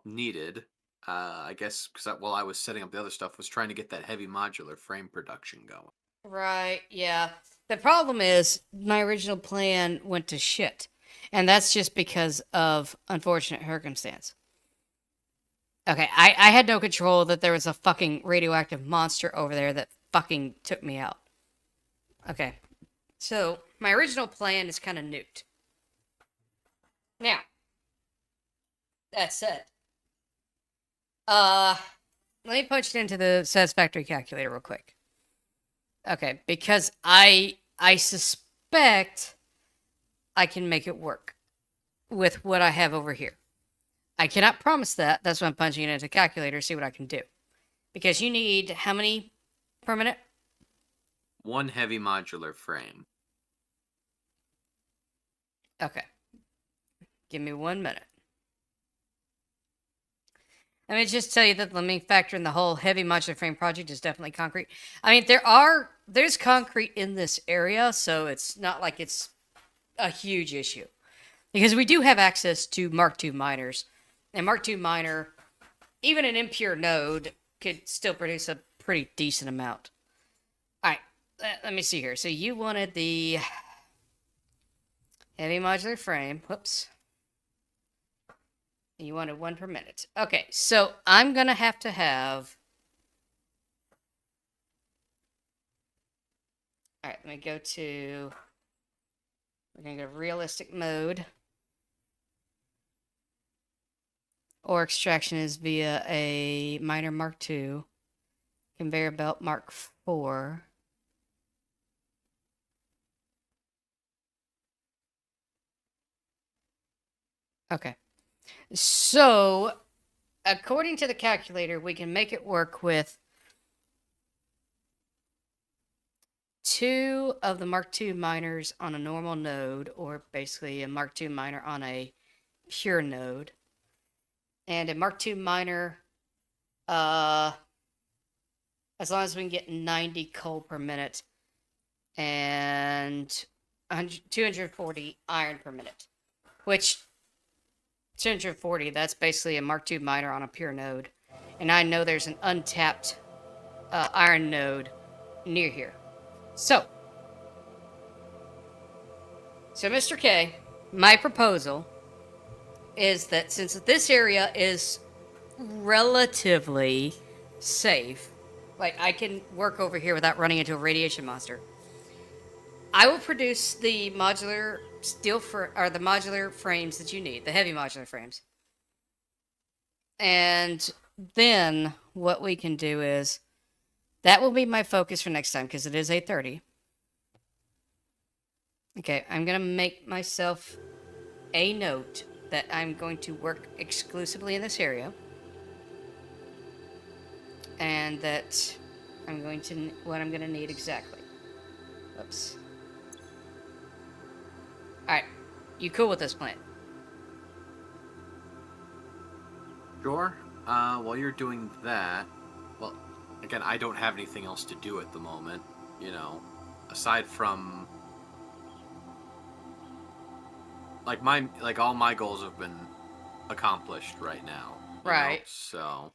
needed. I guess because while I was setting up the other stuff, was trying to get that heavy modular frame production going. Right, yeah. The problem is my original plan went to shit. And that's just because of unfortunate circumstance. Okay, I had no control that there was a fucking radioactive monster over there that fucking took me out. Okay, so my original plan is kind of nuked. Now, that said, let me punch it into the satisfactory calculator real quick. Okay, because I suspect I can make it work with what I have over here. I cannot promise that. That's why I'm punching it into the calculator, see what I can do. Because you need how many per minute? 1 heavy modular frame. Okay. Give me 1 minute. Let me just tell you that let me factor in the whole heavy modular frame project is definitely concrete. I mean, there's concrete in this area, so it's not like it's a huge issue. Because we do have access to Mark II miners. And Mark II miner, even an impure node, could still produce a pretty decent amount. Alright, let me see here. So you wanted the heavy modular frame. Whoops. You wanted 1 per minute. Okay, so I'm going to have... Alright, let me go to... We're going to go to realistic mode. Ore extraction is via a miner Mark II. Conveyor belt Mark IV. Okay. So, according to the calculator, we can make it work with 2 of the Mark II miners on a normal node, or basically a Mark II miner on a pure node. And a Mark II miner, as long as we can get 90 coal per minute and 240 iron per minute, which 240, that's basically a Mark II miner on a pure node. And I know there's an untapped iron node near here. So, Mr. K, my proposal is that since this area is relatively safe, like I can work over here without running into a radiation monster, I will produce the modular the modular frames that you need, the heavy modular frames. And then what we can do is That will be my focus for next time because it is 8:30. Okay, I'm gonna make myself a note that I'm going to work exclusively in this area, and that I'm going to what I'm gonna need exactly. Oops. All right, you cool with this plan? Sure. While you're doing that, well, again, I don't have anything else to do at the moment. You know, aside from like all my goals have been accomplished right now. You know, Right. so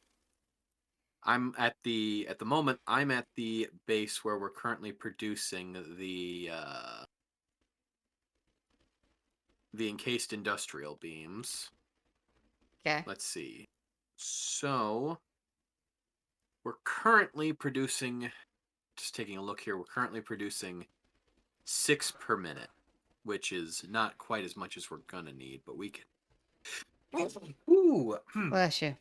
at the moment I'm at the base where we're currently producing the encased industrial beams. Okay. Let's see. So we're currently producing, just taking a look here, we're currently producing 6 per minute, which is not quite as much as we're gonna need, but we can. Ooh, Bless you.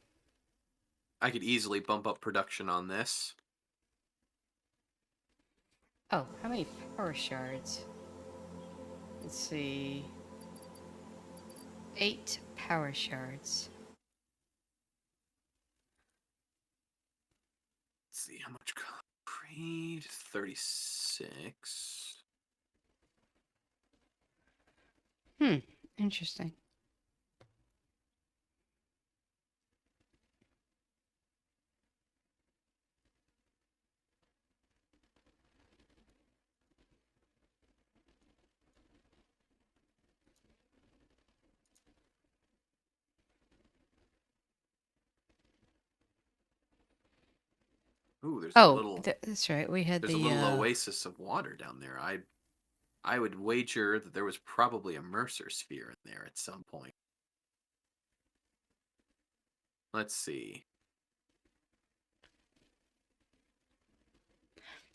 I could easily bump up production on this. Oh, how many power shards? Let's see. 8 power shards. Let's see how much concrete. 36. Interesting. Ooh, there's a Oh, little that's right. We had there's a the little oasis of water down there. I would wager that there was probably a Mercer sphere in there at some point. Let's see.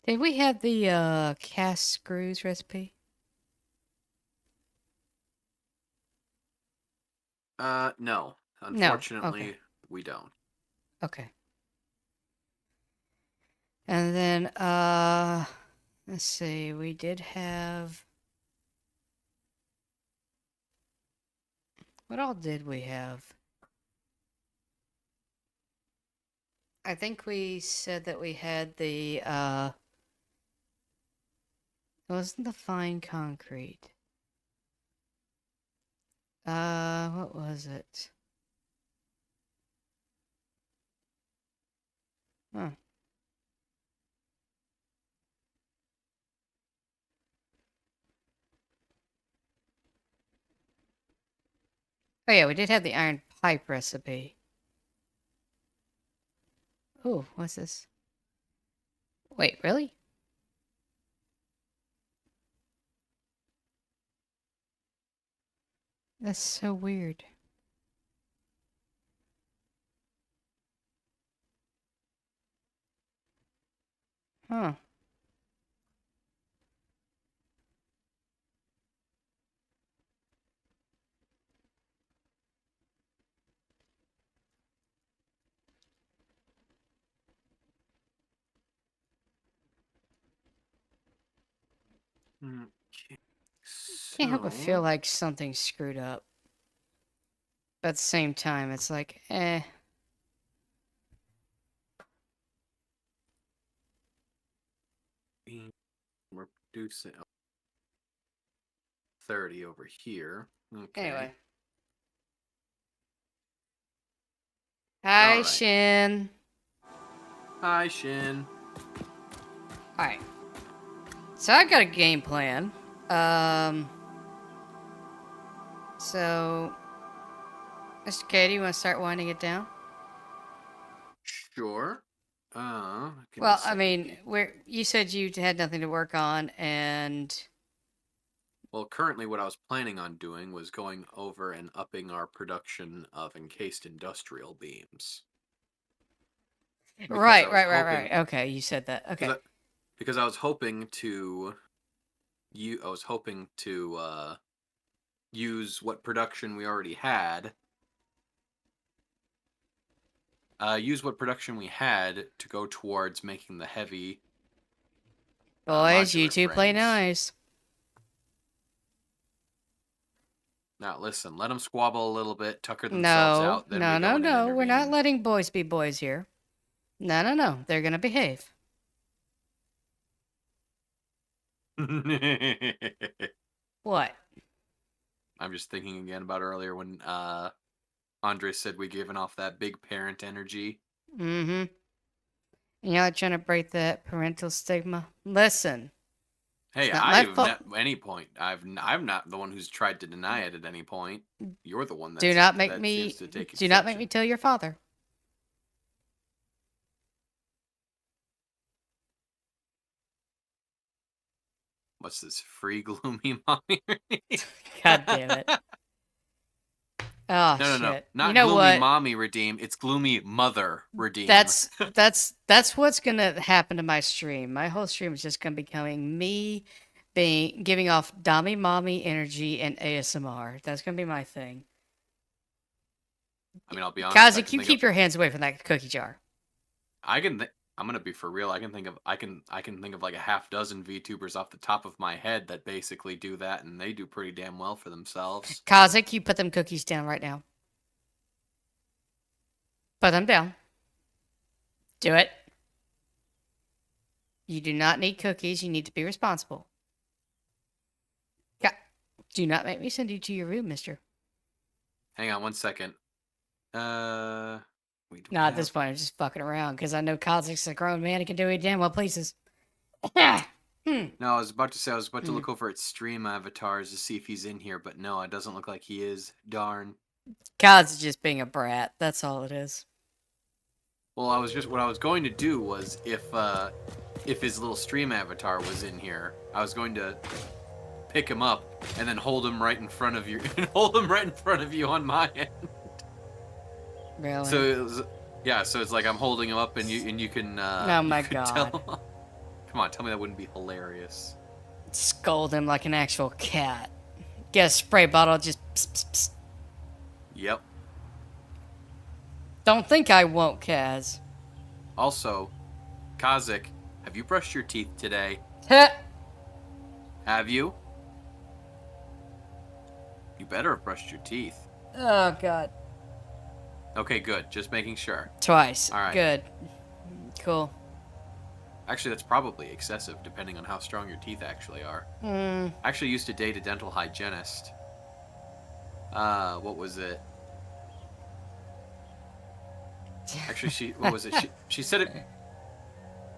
Did we have the cast screws recipe? No. No. Unfortunately, Okay. we don't. Okay. And then let's see. We did have what all did we have? I think we said that we had the it wasn't the fine concrete. What was it? Huh. Oh yeah, we did have the iron pipe recipe. Oh, what's this? Wait, really? That's so weird. Huh. Okay. Can't help but feel So, like something's screwed up. But at the same time, it's like, eh. we're producing 30 over here. Okay. Anyway. All Hi, right. Shin. Hi, Shin. Alright. So I've got a game plan. So, Mr. K, do you want to start winding it down? Sure. Give me a Well, I second. mean, you said you had nothing to work on, and Well, currently, what I was planning on doing was going over and upping our production of encased industrial beams. Because I right, was right, right, hoping, right. Okay, you said that. because Okay. because I was hoping to, I was hoping to use what production we already had, use what production we had to go towards making the heavy. Boys, you modular two play frames. nice. Now listen, let them squabble a little bit, tucker themselves No, out. Then we go no, in no. and We're not intervene. letting boys be boys here. No, no, no. They're gonna behave. What? I'm just thinking again about earlier when Andre said we given off that big parent energy. Mm-hmm. You're not trying to break that parental stigma. Listen, Hey, it's not my I've fault. at any point I'm not the one who's tried to deny it at any point. You're the one Do that's, not make that me. seems to take Do not make me exception. tell your father. What's this free gloomy mommy? God damn it. Oh No, shit. not You know gloomy what? mommy redeem. It's gloomy mother redeem. That's what's gonna happen to my stream. My whole stream is just gonna be becoming me giving off Dami Mommy energy and ASMR. That's gonna be my thing. I mean, I'll be honest. I Kazik, can you think keep of, your hands away from that cookie jar. I'm gonna be for real. I can think of I can think of like a half dozen VTubers off the top of my head that basically do that, and they do pretty damn well for themselves. Kazik, you put them cookies down right now. Put them down. Do it. You do not need cookies. You need to be responsible. Do not make me send you to your room, mister. Hang on one second. We do No, at have- this point, I'm just fucking around because I know Kazik's a grown man. He can do what he damn well pleases. No, I was about to say I was about to look over at stream avatars to see if he's in here, but no, it doesn't look like he is. Darn. Kaz is just being a brat. That's all it is. Well, what I was going to do was if his little stream avatar was in here, I was going to pick him up and then hold him right in front of you and hold him right in front of you on my end. Really? So it was, yeah, so it's like I'm holding him up and you can Oh my you can God. tell. Come on, tell me that wouldn't be hilarious. Scold him like an actual cat. Get a spray bottle, just pss, pss, pss. Yep. Don't think I won't, Kaz. Also, Kazik, have you brushed your teeth today? Heh. Have you? You better have brushed your teeth. Oh, God. Okay, good. Just making sure. Twice. All right. Good. Cool. Actually, that's probably excessive, depending on how strong your teeth actually are. Hmm. I actually used to date a dental hygienist. What was it? Actually, what was it? She said it.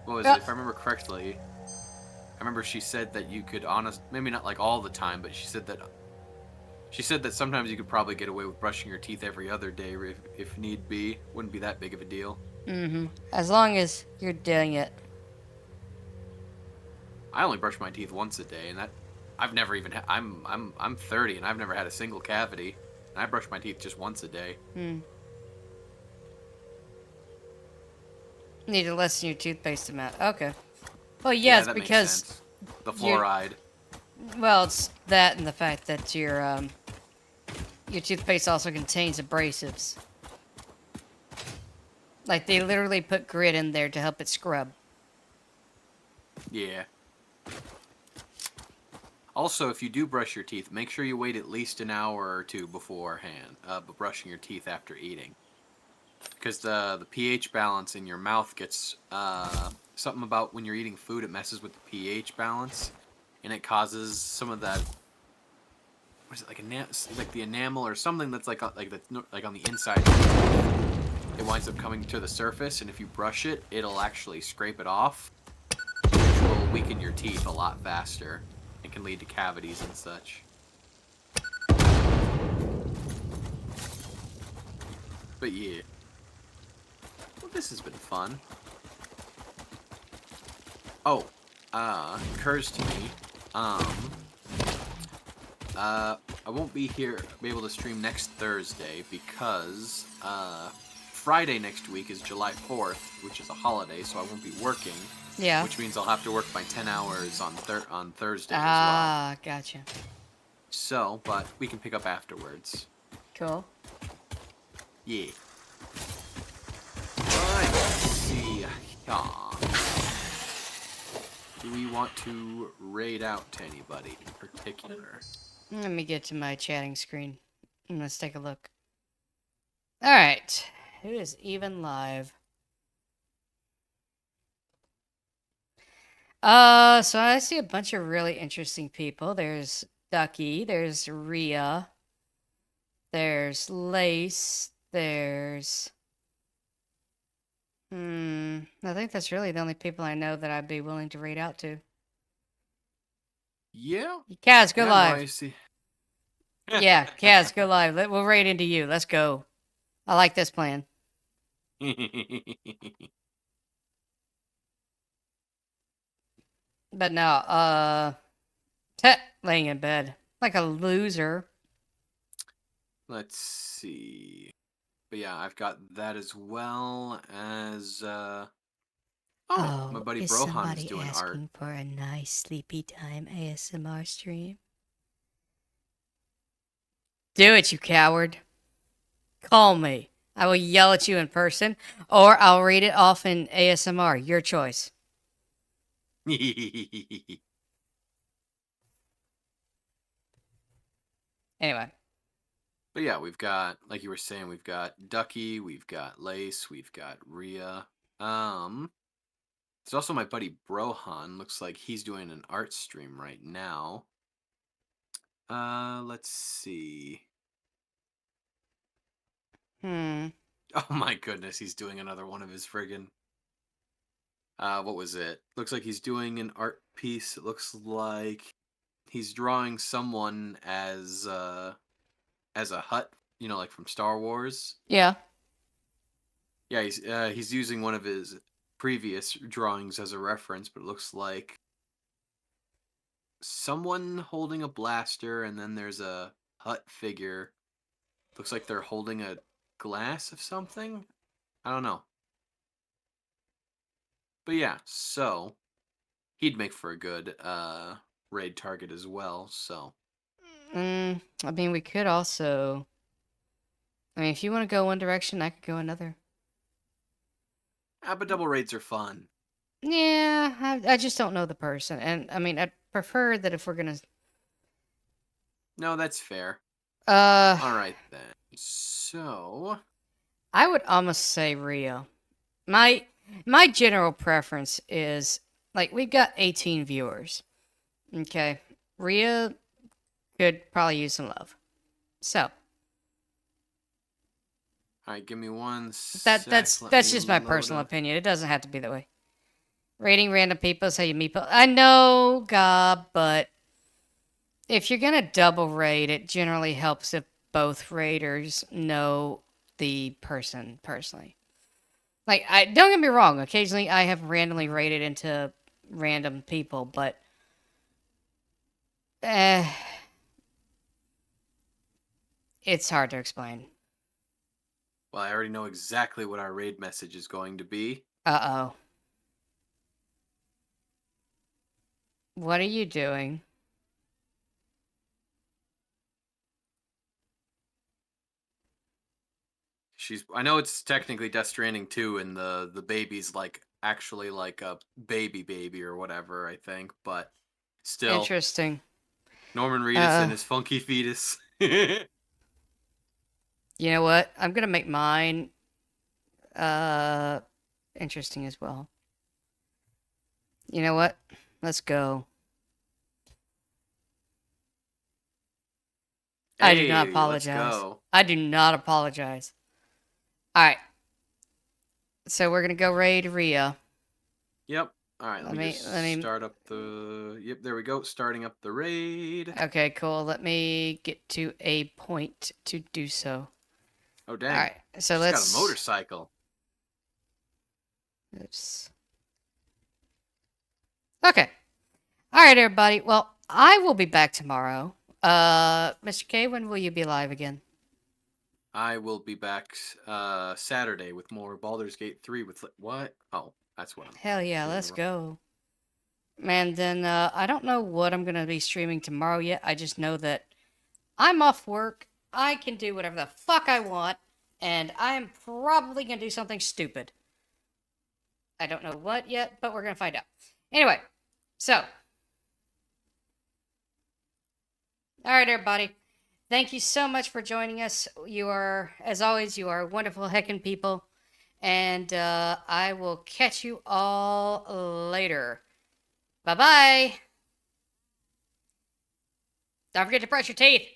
What was it? If I remember correctly, I remember she said that you could maybe not like all the time, but she said that sometimes you could probably get away with brushing your teeth every other day if need be. Wouldn't be that big of a deal. Mm-hmm. As long as you're doing it. I only brush my teeth once a day, and that I've never even I'm 30 and I've never had a single cavity, and I brush my teeth just once a day. Hmm. Need to lessen your toothpaste amount. Okay. Well, yes, that makes because sense. The fluoride. well, it's that and the fact that your toothpaste also contains abrasives. Like they literally put grit in there to help it scrub. Yeah. Also, if you do brush your teeth, make sure you wait at least an hour or two beforehand, brushing your teeth after eating. Because the pH balance in your mouth gets, something about when you're eating food, it messes with the pH balance, and it causes some of that, what is it, like the enamel or something that's like on the inside. It winds up coming to the surface, and if you brush it, it'll actually scrape it off, which will weaken your teeth a lot faster. It can lead to cavities and such. But yeah. Well, this has been fun. Oh, occurs to me, I won't be able to stream next Thursday because, Friday next week is July 4th, which is a holiday, so I won't be working. Yeah. Which means I'll have to work my 10 hours on Thursday as well. Ah, gotcha. So, but we can pick up afterwards. Cool. Yeah. Aw. Do we want to raid out to anybody in particular? Let me get to my chatting screen. Let's take a look. Alright. Who is even live? So I see a bunch of really interesting people. There's Ducky, there's Rhea, there's Lace, there's... I think that's really the only people I know that I'd be willing to raid out to. Yeah. Kaz, go Yeah, live. No, I see. Yeah, Kaz, go live. We'll raid into you. Let's go. I like this plan. But no, laying in bed. Like a loser. Let's see. But yeah, I've got that as well as my buddy is Brohan is somebody doing art. asking for a nice sleepy time ASMR stream? Do it, you coward. Call me. I will yell at you in person, or I'll read it off in ASMR. Your choice. Anyway. But yeah, we've got, like you were saying, we've got Ducky, we've got Lace, we've got Rhea. There's also my buddy Brohan. Looks like he's doing an art stream right now. Let's see. Oh my goodness, he's doing another one of his friggin'... what was it? Looks like he's doing an art piece. It looks like he's drawing someone as a Hutt, you know, like from Star Wars. Yeah. Yeah, he's using one of his previous drawings as a reference, but it looks like someone holding a blaster, and then there's a Hutt figure. Looks like they're holding a glass of something. I don't know. But yeah, so he'd make for a good raid target as well, so. I mean, we could also... I mean, if you want to go one direction, I could go another. But double raids are fun. Yeah, I just don't know the person. And, I mean, I'd prefer that if we're gonna... No, that's fair. Uh... Alright then. So... I would almost say Rio. My general preference is, like, we've got 18 viewers. Okay. Rio could probably use some love. So... Alright, give me one sec. That's Let me just my load personal up. opinion. It doesn't have to be that way. Rating random people is how you meet people. I know, God, but if you're gonna double raid, it generally helps if both raiders know the person personally. Like, don't get me wrong. Occasionally, I have randomly raided into random people, but it's hard to explain. Well, I already know exactly what our raid message is going to be. Uh-oh. What are you doing? I know it's technically Death Stranding 2 and the baby's like actually like a baby or whatever, I think, but still. Interesting. Norman Reedus and his funky fetus. You know what? I'm gonna make mine interesting as well. You know what? Let's go. I do not apologize. Let's go. I do not apologize. Alright. So we're gonna go raid Rhea. Yep. Alright, let me start up the... Yep, there we go. Starting up the raid. Okay, cool. Let me get to a point to do so. Oh, dang. Alright, so She's let's... got a motorcycle. Oops. Okay. Alright, everybody. Well, I will be back tomorrow. Mr. K, when will you be live again? I will be back Saturday with more Baldur's Gate 3 with... What? Oh, that's what I'm... Hell yeah, let's go. Man, then I don't know what I'm going to be streaming tomorrow yet. I just know that I'm off work. I can do whatever the fuck I want. And I'm probably going to do something stupid. I don't know what yet, but we're going to find out. Anyway, so. All right, everybody. Thank you so much for joining us. You are, as always, you are wonderful heckin' people. And I will catch you all later. Bye-bye. Don't forget to brush your teeth.